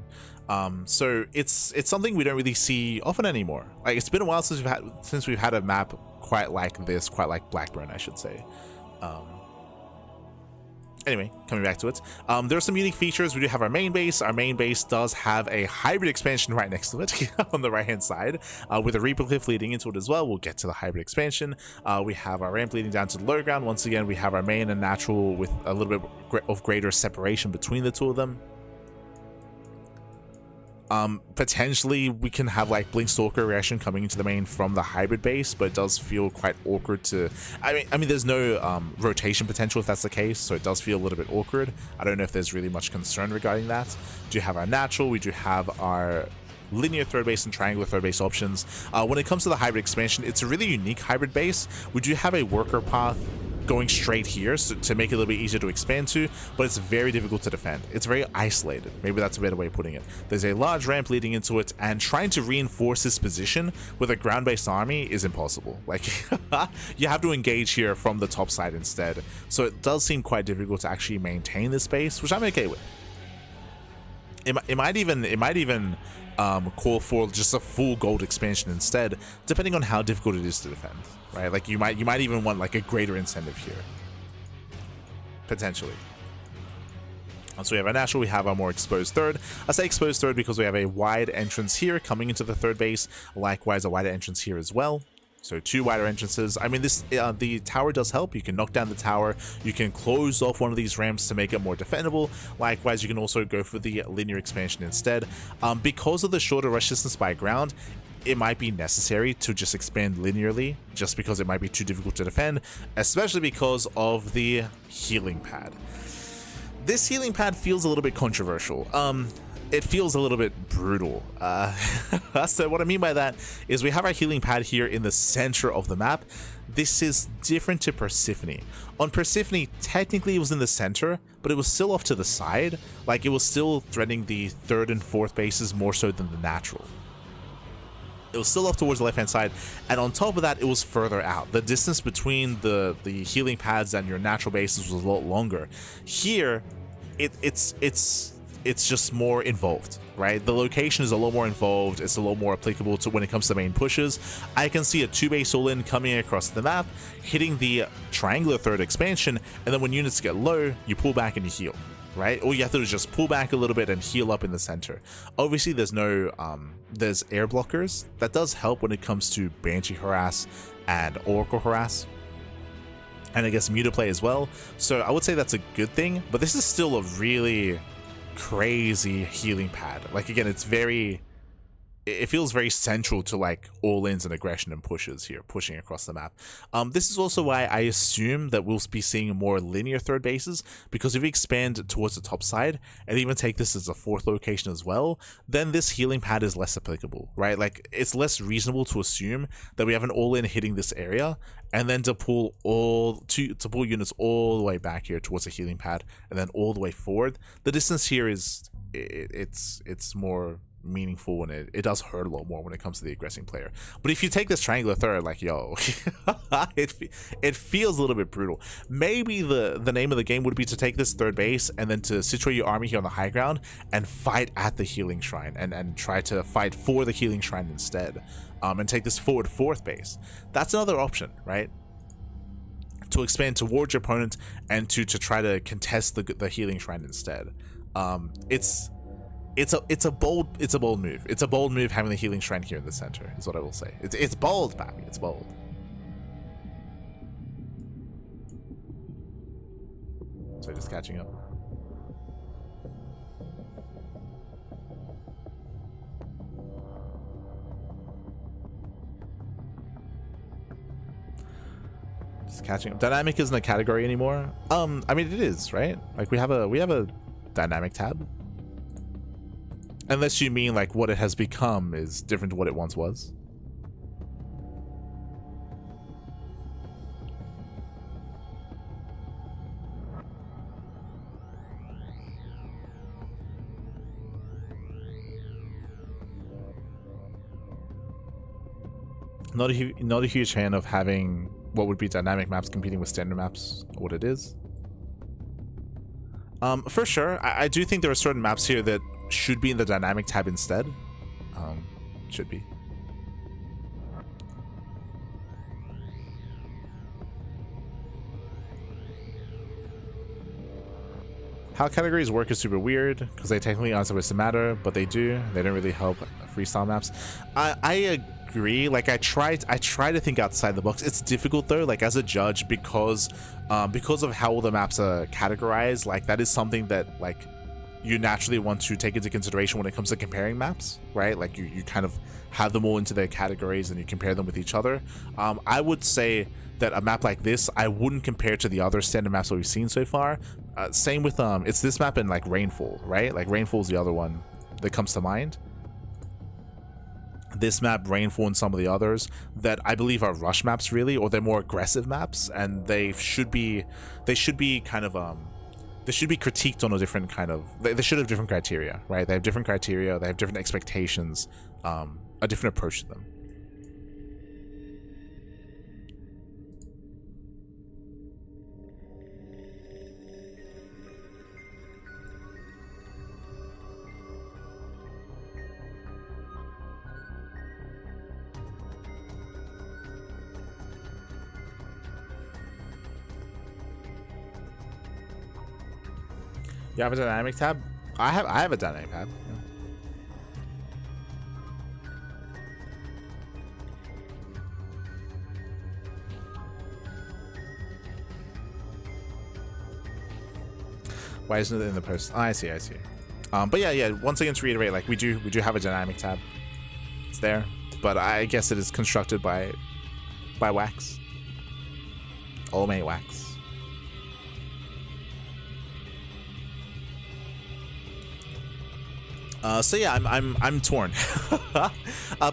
S1: So it's something we don't really see often anymore. Like it's been a while since we've had a map quite like this, quite like Blackburn, I should say. Anyway, coming back to it, there are some unique features. We do have our main base. Our main base does have a hybrid expansion right next to it on the right hand side, with a Reaper Cliff leading into it as well. We'll get to the hybrid expansion. We have our ramp leading down to the low ground. Once again, we have our main and natural with a little bit of greater separation between the two of them. Potentially we can have like Blink Stalker reaction coming into the main from the hybrid base, but it does feel quite awkward to, I mean there's no rotation potential if that's the case, so it does feel a little bit awkward. I don't know if there's really much concern regarding that. We do have our natural, we do have our linear third base and triangular third base options. When it comes to the hybrid expansion, it's a really unique hybrid base. We do have a worker path going straight here to make it a little bit easier to expand to, but it's very difficult to defend. It's very isolated. Maybe that's a better way of putting it. There's a large ramp leading into it, and trying to reinforce this position with a ground-based army is impossible. Like, you have to engage here from the top side instead. So it does seem quite difficult to actually maintain this base, which I'm okay with. It might even call for just a full gold expansion instead, depending on how difficult it is to defend, right? Like you might even want like a greater incentive here, potentially. So we have our natural, we have our more exposed third. I say exposed third because we have a wide entrance here coming into the third base, likewise a wider entrance here as well. So 2 wider entrances. I mean, the tower does help. You can knock down the tower. You can close off one of these ramps to make it more defendable. Likewise, you can also go for the linear expansion instead. Because of the shorter rush distance by ground, it might be necessary to just expand linearly, just because it might be too difficult to defend, especially because of the healing pad. This healing pad feels a little bit controversial. It feels a little bit brutal. So what I mean by that is we have our healing pad here in the center of the map. This is different to Persephone. On Persephone, technically it was in the center, but it was still off to the side. Like, it was still threatening the third and fourth bases more so than the natural. It was still off towards the left-hand side, and on top of that, it was further out. The distance between the healing pads and your natural bases was a lot longer. Here, it's just more involved, right? The location is a lot more involved. It's a lot more applicable to when it comes to main pushes. I can see a 2-base all-in coming across the map, hitting the triangular third expansion, and then when units get low, you pull back and you heal, right? All you have to do is just pull back a little bit and heal up in the center. Obviously, there's no, there's air blockers. That does help when it comes to Banshee Harass and Oracle Harass, and I guess Mutaplay as well. So I would say that's a good thing, but this is still a really crazy healing pad. Like, again, it's very it feels very central to like all-ins and aggression and pushes here, pushing across the map. This is also why I assume that we'll be seeing more linear third bases, because if we expand towards the top side and even take this as a fourth location as well, then this healing pad is less applicable, right? Like it's less reasonable to assume that we have an all-in hitting this area and then to pull units all the way back here towards the healing pad and then all the way forward. The distance here is it's more meaningful, and it does hurt a lot more when it comes to the aggressing player. But if you take this triangular third, like, yo, it feels a little bit brutal. Maybe the name of the game would be to take this third base and then to situate your army here on the high ground and fight at the healing shrine and try to fight for the healing shrine instead, and take this forward fourth base. That's another option, right? To expand towards your opponent and to try to contest the healing shrine instead. It's a bold move. It's a bold move having the healing shrine here in the center, is what I will say. It's bold, Pappy. It's bold. So just catching up. Just catching up. Dynamic isn't a category anymore. I mean it is, right? Like we have a dynamic tab. Unless you mean like what it has become is different to what it once was. Not a huge fan of having what would be dynamic maps competing with standard maps, what it is. For sure, I do think there are certain maps here that should be in the dynamic tab instead. Should be. How categories work is super weird because they technically aren't supposed to matter, but they do. They don't really help freestyle maps. I agree. Like I try to think outside the box. It's difficult though. Like as a judge, because of how all the maps are categorized. Like that is something that like you naturally want to take into consideration when it comes to comparing maps, right? Like you kind of have them all into their categories and you compare them with each other. I would say that a map like this, I wouldn't compare to the other standard maps that we've seen so far. Same with it's this map and like Rainfall, right? Like Rainfall is the other one that comes to mind. This map, Rainfall, and some of the others that I believe are rush maps really, or they're more aggressive maps, and they should be kind of they should be critiqued on a different kind of, they should have different criteria, right? They have different criteria, they have different expectations, a different approach to them. You have a dynamic tab? I have a dynamic tab. Yeah. Why isn't it in the post? Oh, I see. But yeah. Once again, to reiterate, like we do have a dynamic tab. It's there, but I guess it is constructed by Wax. Old mate Wax. So yeah, I'm torn.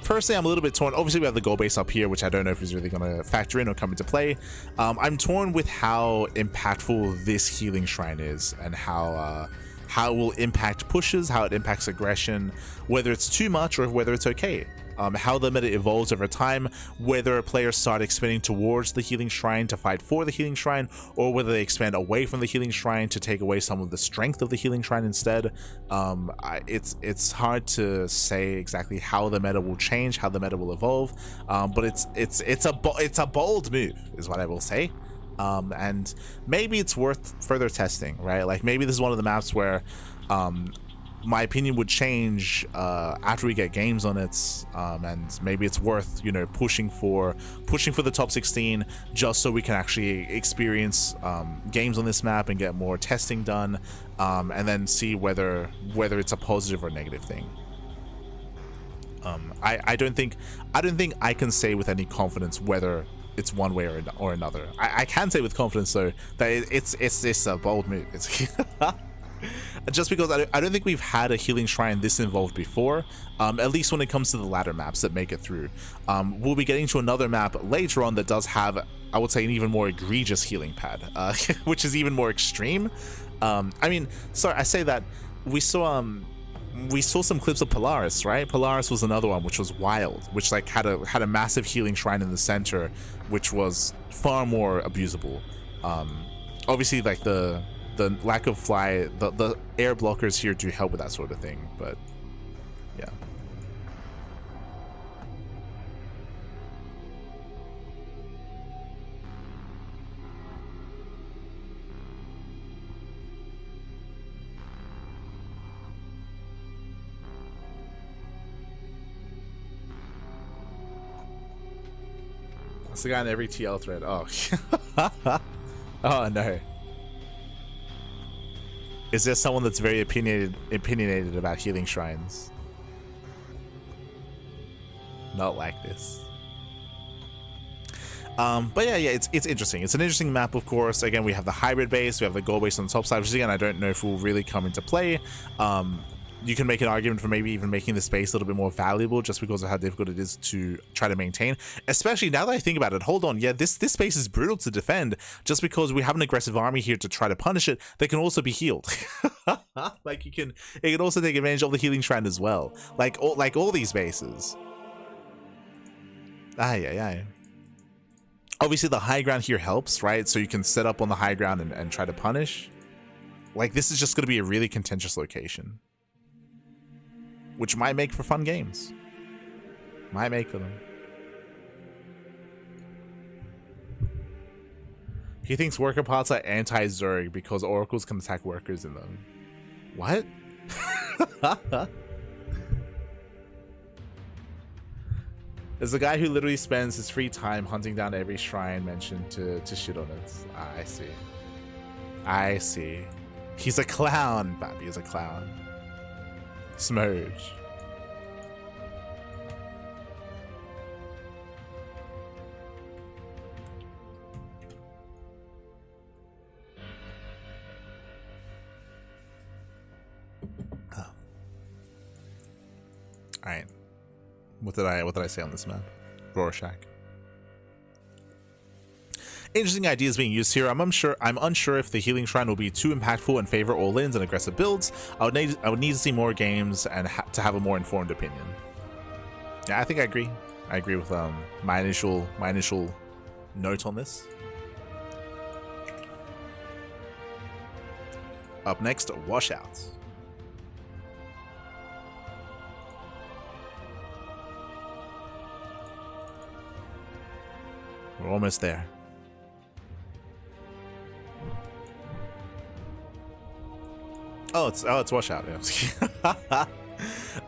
S1: Personally, I'm a little bit torn. Obviously, we have the goal base up here, which I don't know if is really going to factor in or come into play. I'm torn with how impactful this healing shrine is and how it will impact pushes, how it impacts aggression, whether it's too much or whether it's okay. How the meta evolves over time, whether players start expanding towards the healing shrine to fight for the healing shrine, or whether they expand away from the healing shrine to take away some of the strength of the healing shrine instead. It's hard to say exactly how the meta will change, how the meta will evolve, but it's a bold move, is what I will say. And maybe it's worth further testing, right? Like maybe this is one of the maps where my opinion would change after we get games on it, and maybe it's worth, you know, pushing for the top 16 just so we can actually experience games on this map and get more testing done, and then see whether it's a positive or negative thing. I don't think I can say with any confidence whether it's one way or another. I can say with confidence though that it's a bold move. It's just because I don't think we've had a healing shrine this involved before, at least when it comes to the ladder maps that make it through. We'll be getting to another map later on that does have, I would say, an even more egregious healing pad, which is even more extreme. I mean, sorry, I say that we saw some clips of Polaris, right? Polaris was another one which was wild, which like had a massive healing shrine in the center, which was far more abusable. Obviously, like the lack of fly, the air blockers here do help with that sort of thing, but yeah. That's the guy in every TL thread. Oh. Oh no. Is there someone that's very opinionated about healing shrines? Not like this. But yeah, it's interesting. It's an interesting map, of course. Again, we have the hybrid base, we have the gold base on the top side, which again, I don't know if will really come into play. You can make an argument for maybe even making the space a little bit more valuable just because of how difficult it is to try to maintain. Especially now that I think about it, hold on, yeah, this space is brutal to defend just because we have an aggressive army here to try to punish it. They can also be healed. Like it can also take advantage of the healing shrine as well. Like all these bases. Aye. Obviously the high ground here helps, right? So you can set up on the high ground and try to punish. Like this is just going to be a really contentious location, which might make for fun games. Might make for them. He thinks worker parts are anti-Zerg because oracles can attack workers in them. What? There's a guy who literally spends his free time hunting down every shrine mentioned to shit on it. I see. I see. He's a clown, Babby is a clown. Smoge. Oh. All right. What did I say on this map? Rorschach. Interesting ideas being used here. I'm unsure if the healing shrine will be too impactful and favor all-ins and aggressive builds. I would need to see more games and to have a more informed opinion. Yeah, I think I agree. I agree with my initial note on this. Up next, Washout. We're almost there. Oh, it's Washout. Yeah.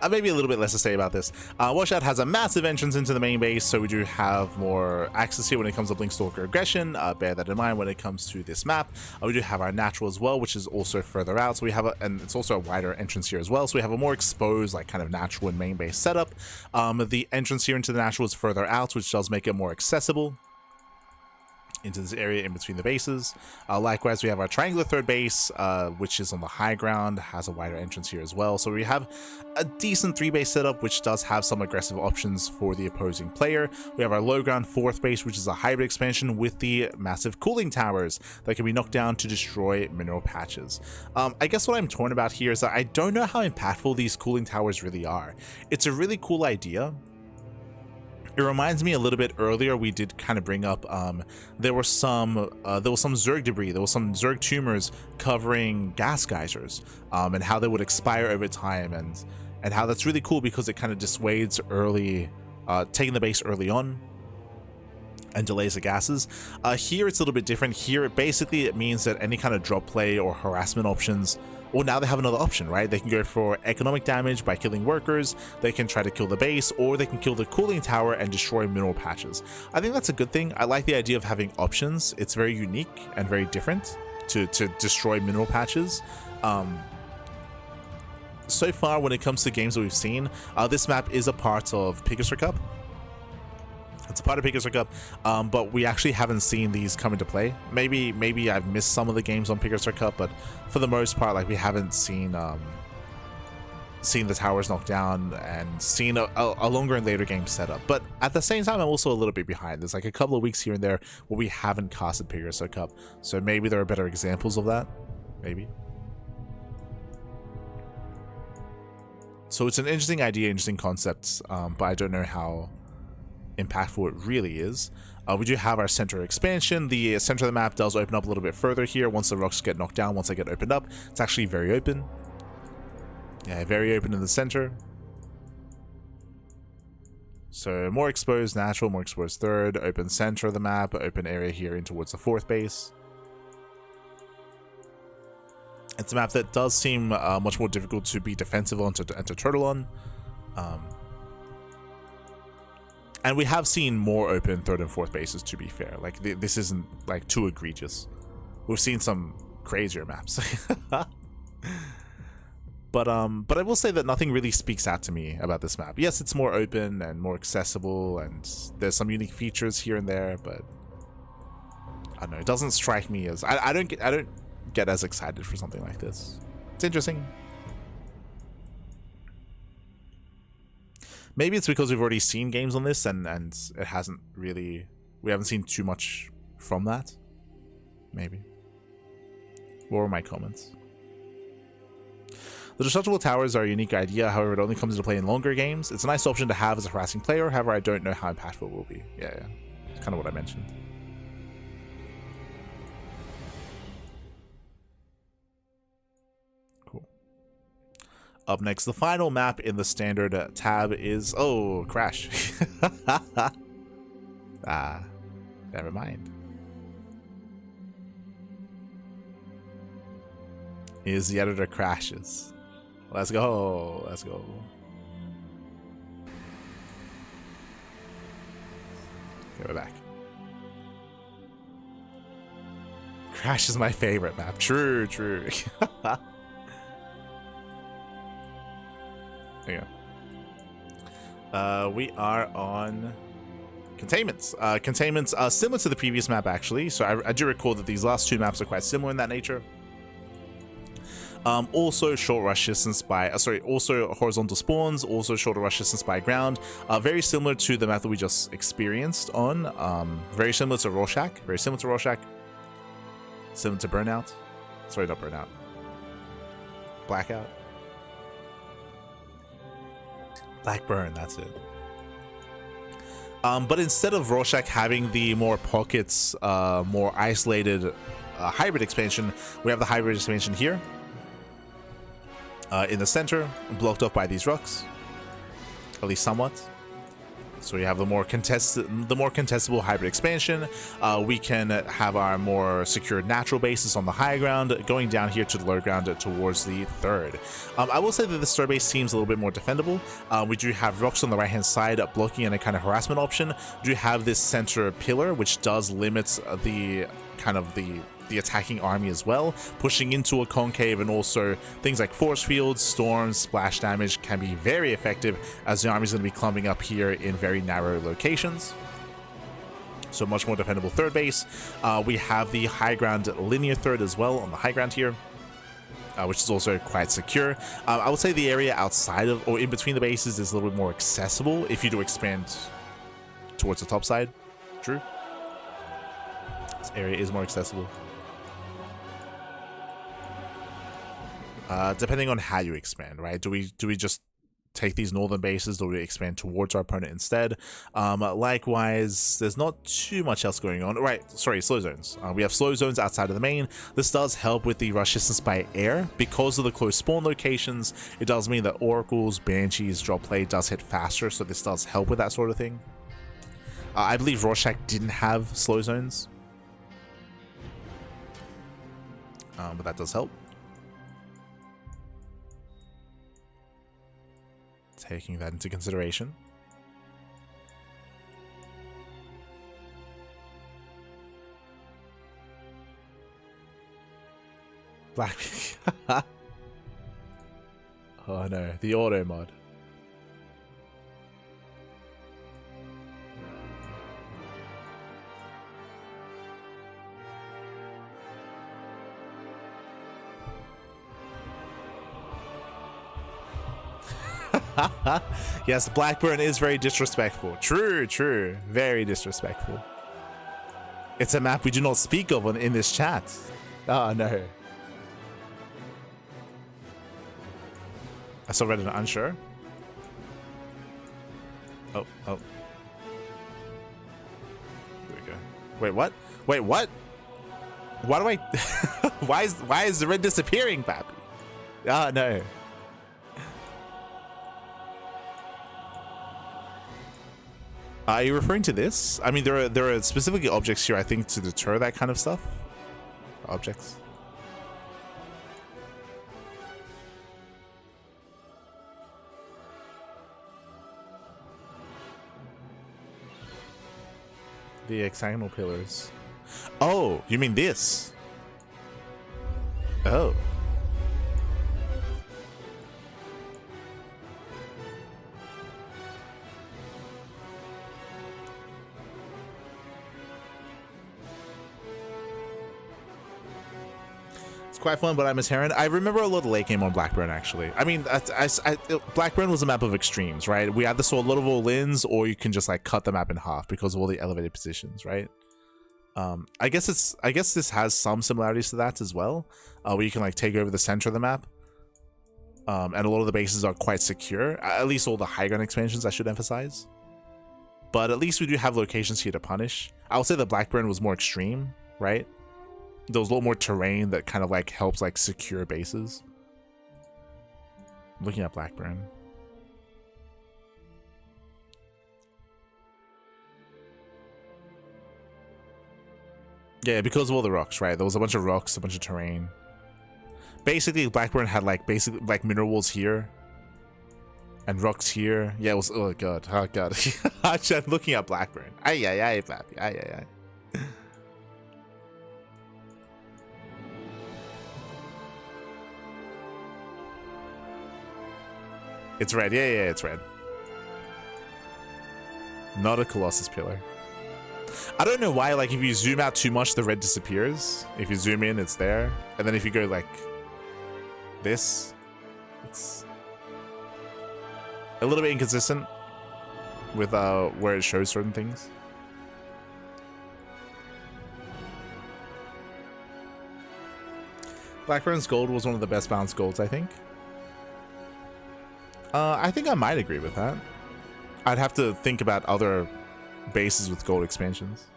S1: Maybe a little bit less to say about this. Washout has a massive entrance into the main base, so we do have more access here when it comes to Blinkstalker aggression. Bear that in mind when it comes to this map. We do have our natural as well, which is also further out. So we have and it's also a wider entrance here as well. So we have a more exposed, like kind of natural and main base setup. The entrance here into the natural is further out, which does make it more accessible into this area in between the bases. Likewise, we have our triangular third base, which is on the high ground, has a wider entrance here as well. So we have a decent 3-base setup, which does have some aggressive options for the opposing player. We have our low ground fourth base, which is a hybrid expansion with the massive cooling towers that can be knocked down to destroy mineral patches. I guess what I'm torn about here is that I don't know how impactful these cooling towers really are. It's a really cool idea. It reminds me a little bit earlier, we did kind of bring up, there was some Zerg debris, there was some Zerg tumors covering gas geysers, and how they would expire over time, and how that's really cool because it kind of dissuades early, taking the base early on, and delays the gases. Here it's a little bit different. Here it means that any kind of drop play or harassment options, well, now they have another option, right? They can go for economic damage by killing workers, they can try to kill the base, or they can kill the cooling tower and destroy mineral patches. I think that's a good thing. I like the idea of having options. It's very unique and very different to destroy mineral patches. so far when it comes to games that we've seen, this map is a part of Pegasus Cup. It's a part of Pegasus Cup, but we actually haven't seen these come into play. Maybe I've missed some of the games on Pegasus Cup, but for the most part, like, we haven't seen seen the towers knocked down and seen a longer and later game setup. But at the same time, I'm also a little bit behind. There's like a couple of weeks here and there where we haven't casted Pegasus Cup, so maybe there are better examples of that. Maybe. So it's an interesting idea, interesting concept, but I don't know how impactful it really is. We do have our center expansion. The center of the map does open up a little bit further here once the rocks get knocked down. Once they get opened up, it's actually very open. Yeah, very open in the center. So more exposed natural, more exposed third, open center of the map, open area here in towards the fourth base. It's a map that does seem much more difficult to be defensive on and to turtle on. And we have seen more open third and fourth bases, to be fair. Like, this isn't like too egregious. We've seen some crazier maps. But I will say that nothing really speaks out to me about this map. Yes, it's more open and more accessible, and there's some unique features here and there, but I don't know, it doesn't strike me as I don't get as excited for something like this. It's interesting. Maybe it's because we've already seen games on this and it hasn't really, we haven't seen too much from that. Maybe. What were my comments? The destructible towers are a unique idea, however it only comes into play in longer games. It's a nice option to have as a harassing player, however I don't know how impactful it will be. Yeah. It's kind of what I mentioned. Cool. Up next, the final map in the standard tab is... Oh, crash. Never mind. Is the editor crashes. Let's go. Let's go. Okay, we're back. Crash is my favorite map. True. There you go. We are on Containments. Containments are similar to the previous map, actually. So I do recall that these last two maps are quite similar in that nature. Also short rush distance by also horizontal spawns, also shorter rush distance by ground. Very similar to the map that we just experienced on. Very similar to Rorschach. Similar to Burnout. Sorry, not Burnout. Blackout. Blackburn, that's it. But instead of Rorschach having the more pockets, more isolated hybrid expansion, we have the hybrid expansion here. In the center, blocked off by these rocks, at least somewhat. So we have the more contestable hybrid expansion. We can have our more secure natural bases on the high ground, going down here to the low ground towards the third. I will say that the third base seems a little bit more defendable. We do have rocks on the right hand side blocking and a kind of harassment option. We do have this center pillar, which does limit the attacking army as well, pushing into a concave, and also things like force fields, storms, splash damage can be very effective as the army is going to be clumping up here in very narrow locations. So much more defendable third base. We have the high ground linear third as well on the high ground here, which is also quite secure. I would say the area outside of or in between the bases is a little bit more accessible if you do expand towards the top side. True. This area is more accessible. Depending on how you expand, right? Do we just take these northern bases, or do we expand towards our opponent instead? Likewise, there's not too much else going on. Right, sorry, slow zones. We have slow zones outside of the main. This does help with the rush distance by air. Because of the close spawn locations, it does mean that oracles, banshees, drop play does hit faster, so this does help with that sort of thing. I believe Rorschach didn't have slow zones, but that does help. Taking that into consideration. Black. Oh no, the auto mod. Yes, Blackburn is very disrespectful. True, true. Very disrespectful. It's a map we do not speak of in this chat. Oh, no. I still read an unsure. Oh, oh. Here we go. Wait, what? Wait, what? Why do I... why is the red disappearing, Pappy? Oh, no. Are you referring to this? I mean, there are specifically objects here, I think, to deter that kind of stuff. Objects. The hexagonal pillars. Oh, you mean this? Oh. Quite fun, but I miss Heron. I remember a lot of late game on Blackburn, actually. I mean, Blackburn was a map of extremes, right? We either saw a lot of all-ins, or you can just like cut the map in half because of all the elevated positions, right? I guess this has some similarities to that as well, where you can like take over the center of the map, and a lot of the bases are quite secure. At least all the high ground expansions, I should emphasize. But at least we do have locations here to punish. I would say that Blackburn was more extreme, right? There was a lot more terrain that kind of like helps like secure bases. Looking at Blackburn. Yeah, because of all the rocks, right? There was a bunch of rocks, a bunch of terrain. Basically, Blackburn had like mineral walls here. And rocks here. Yeah, it was, oh god, oh god. I'm looking at Blackburn. Ay, ay, ay, papi. Ay, ay, ay. It's red. Yeah, yeah, it's red. Not a Colossus pillar. I don't know why, like, if you zoom out too much, the red disappears. If you zoom in, it's there. And then if you go, like, this, it's a little bit inconsistent with where it shows certain things. Blackburn's gold was one of the best balanced golds, I think. I think I might agree with that. I'd have to think about other bases with gold expansions.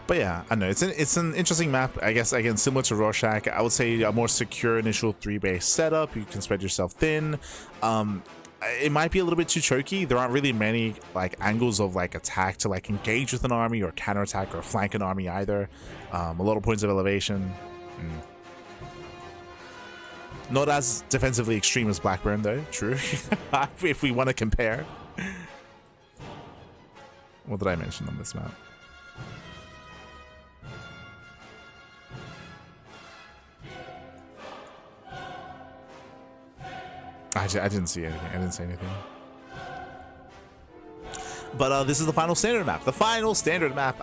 S1: But yeah, I know it's an interesting map. I guess again similar to Rorschach. I would say a more secure initial 3-base setup. You can spread yourself thin. It might be a little bit too choky. There aren't really many like angles of like attack to like engage with an army or counterattack or flank an army either. A lot of points of elevation. Not as defensively extreme as Blackburn though, true. If we want to compare. What did I mention on this map? I didn't see anything. I didn't say anything. But this is the final standard map. The final standard map.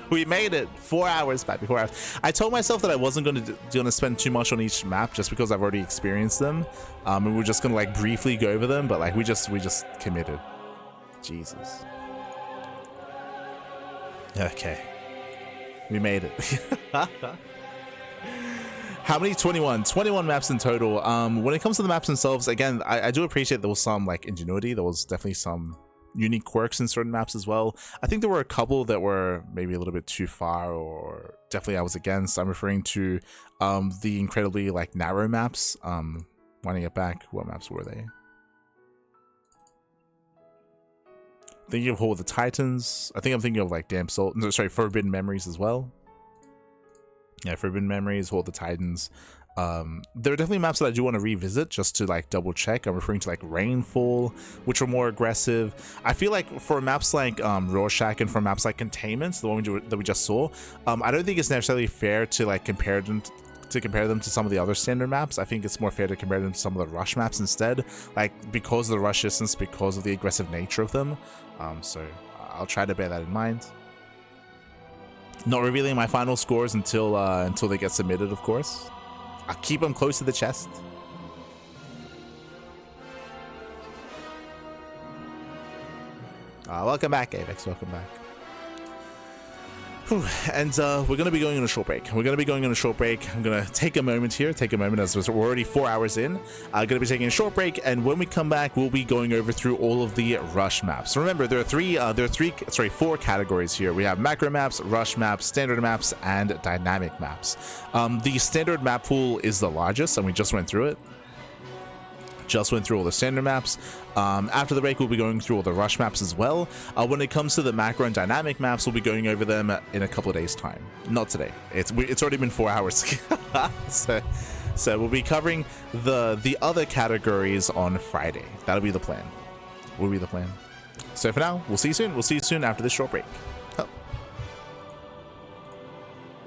S1: We made it. 4 hours, Pappy. 4 hours. I told myself that I wasn't going to spend too much on each map just because I've already experienced them, and we're just gonna like briefly go over them. But like we just committed. Jesus. Okay. We made it. How many? 21 maps in total. When it comes to the maps themselves, again, I do appreciate there was some like ingenuity. There was definitely some unique quirks in certain maps as well. I think there were a couple that were maybe a little bit too far, or definitely I was against. I'm referring to the incredibly like narrow maps. Winding it back, what maps were they? Thinking of Hall of the Titans. I think I'm thinking of like Damn Soul. No, sorry, Forbidden Memories as well. Yeah, Forbidden Memories, Hall of the Titans. There are definitely maps that I do want to revisit just to like double check. I'm referring to like Rainfall, which are more aggressive. I feel like for maps like Rorschach and for maps like Containment, the one that we just saw, I don't think it's necessarily fair to like compare them to some of the other standard maps. I think it's more fair to compare them to some of the rush maps instead, like because of the rush distance, because of the aggressive nature of them. So I'll try to bear that in mind. Not revealing my final scores until they get submitted, of course. I'll keep them close to the chest. Welcome back, Avex. Welcome back. Whew. And we're going to be going on a short break. I'm going to take a moment here. As we're already 4 hours in. I'm going to be taking a short break, and when we come back, we'll be going over through all of the rush maps. Remember, there are four categories here. We have macro maps, rush maps, standard maps, and dynamic maps. The standard map pool is the largest, and we just went through it. Just went through all the standard maps. After the break, we'll be going through all the rush maps as well. When it comes to the macro and dynamic maps, we'll be going over them in a couple of days' time. Not today. It's already been 4 hours. so we'll be covering the other categories on Friday. That'll be the plan. So for now, we'll see you soon. We'll see you soon after this short break.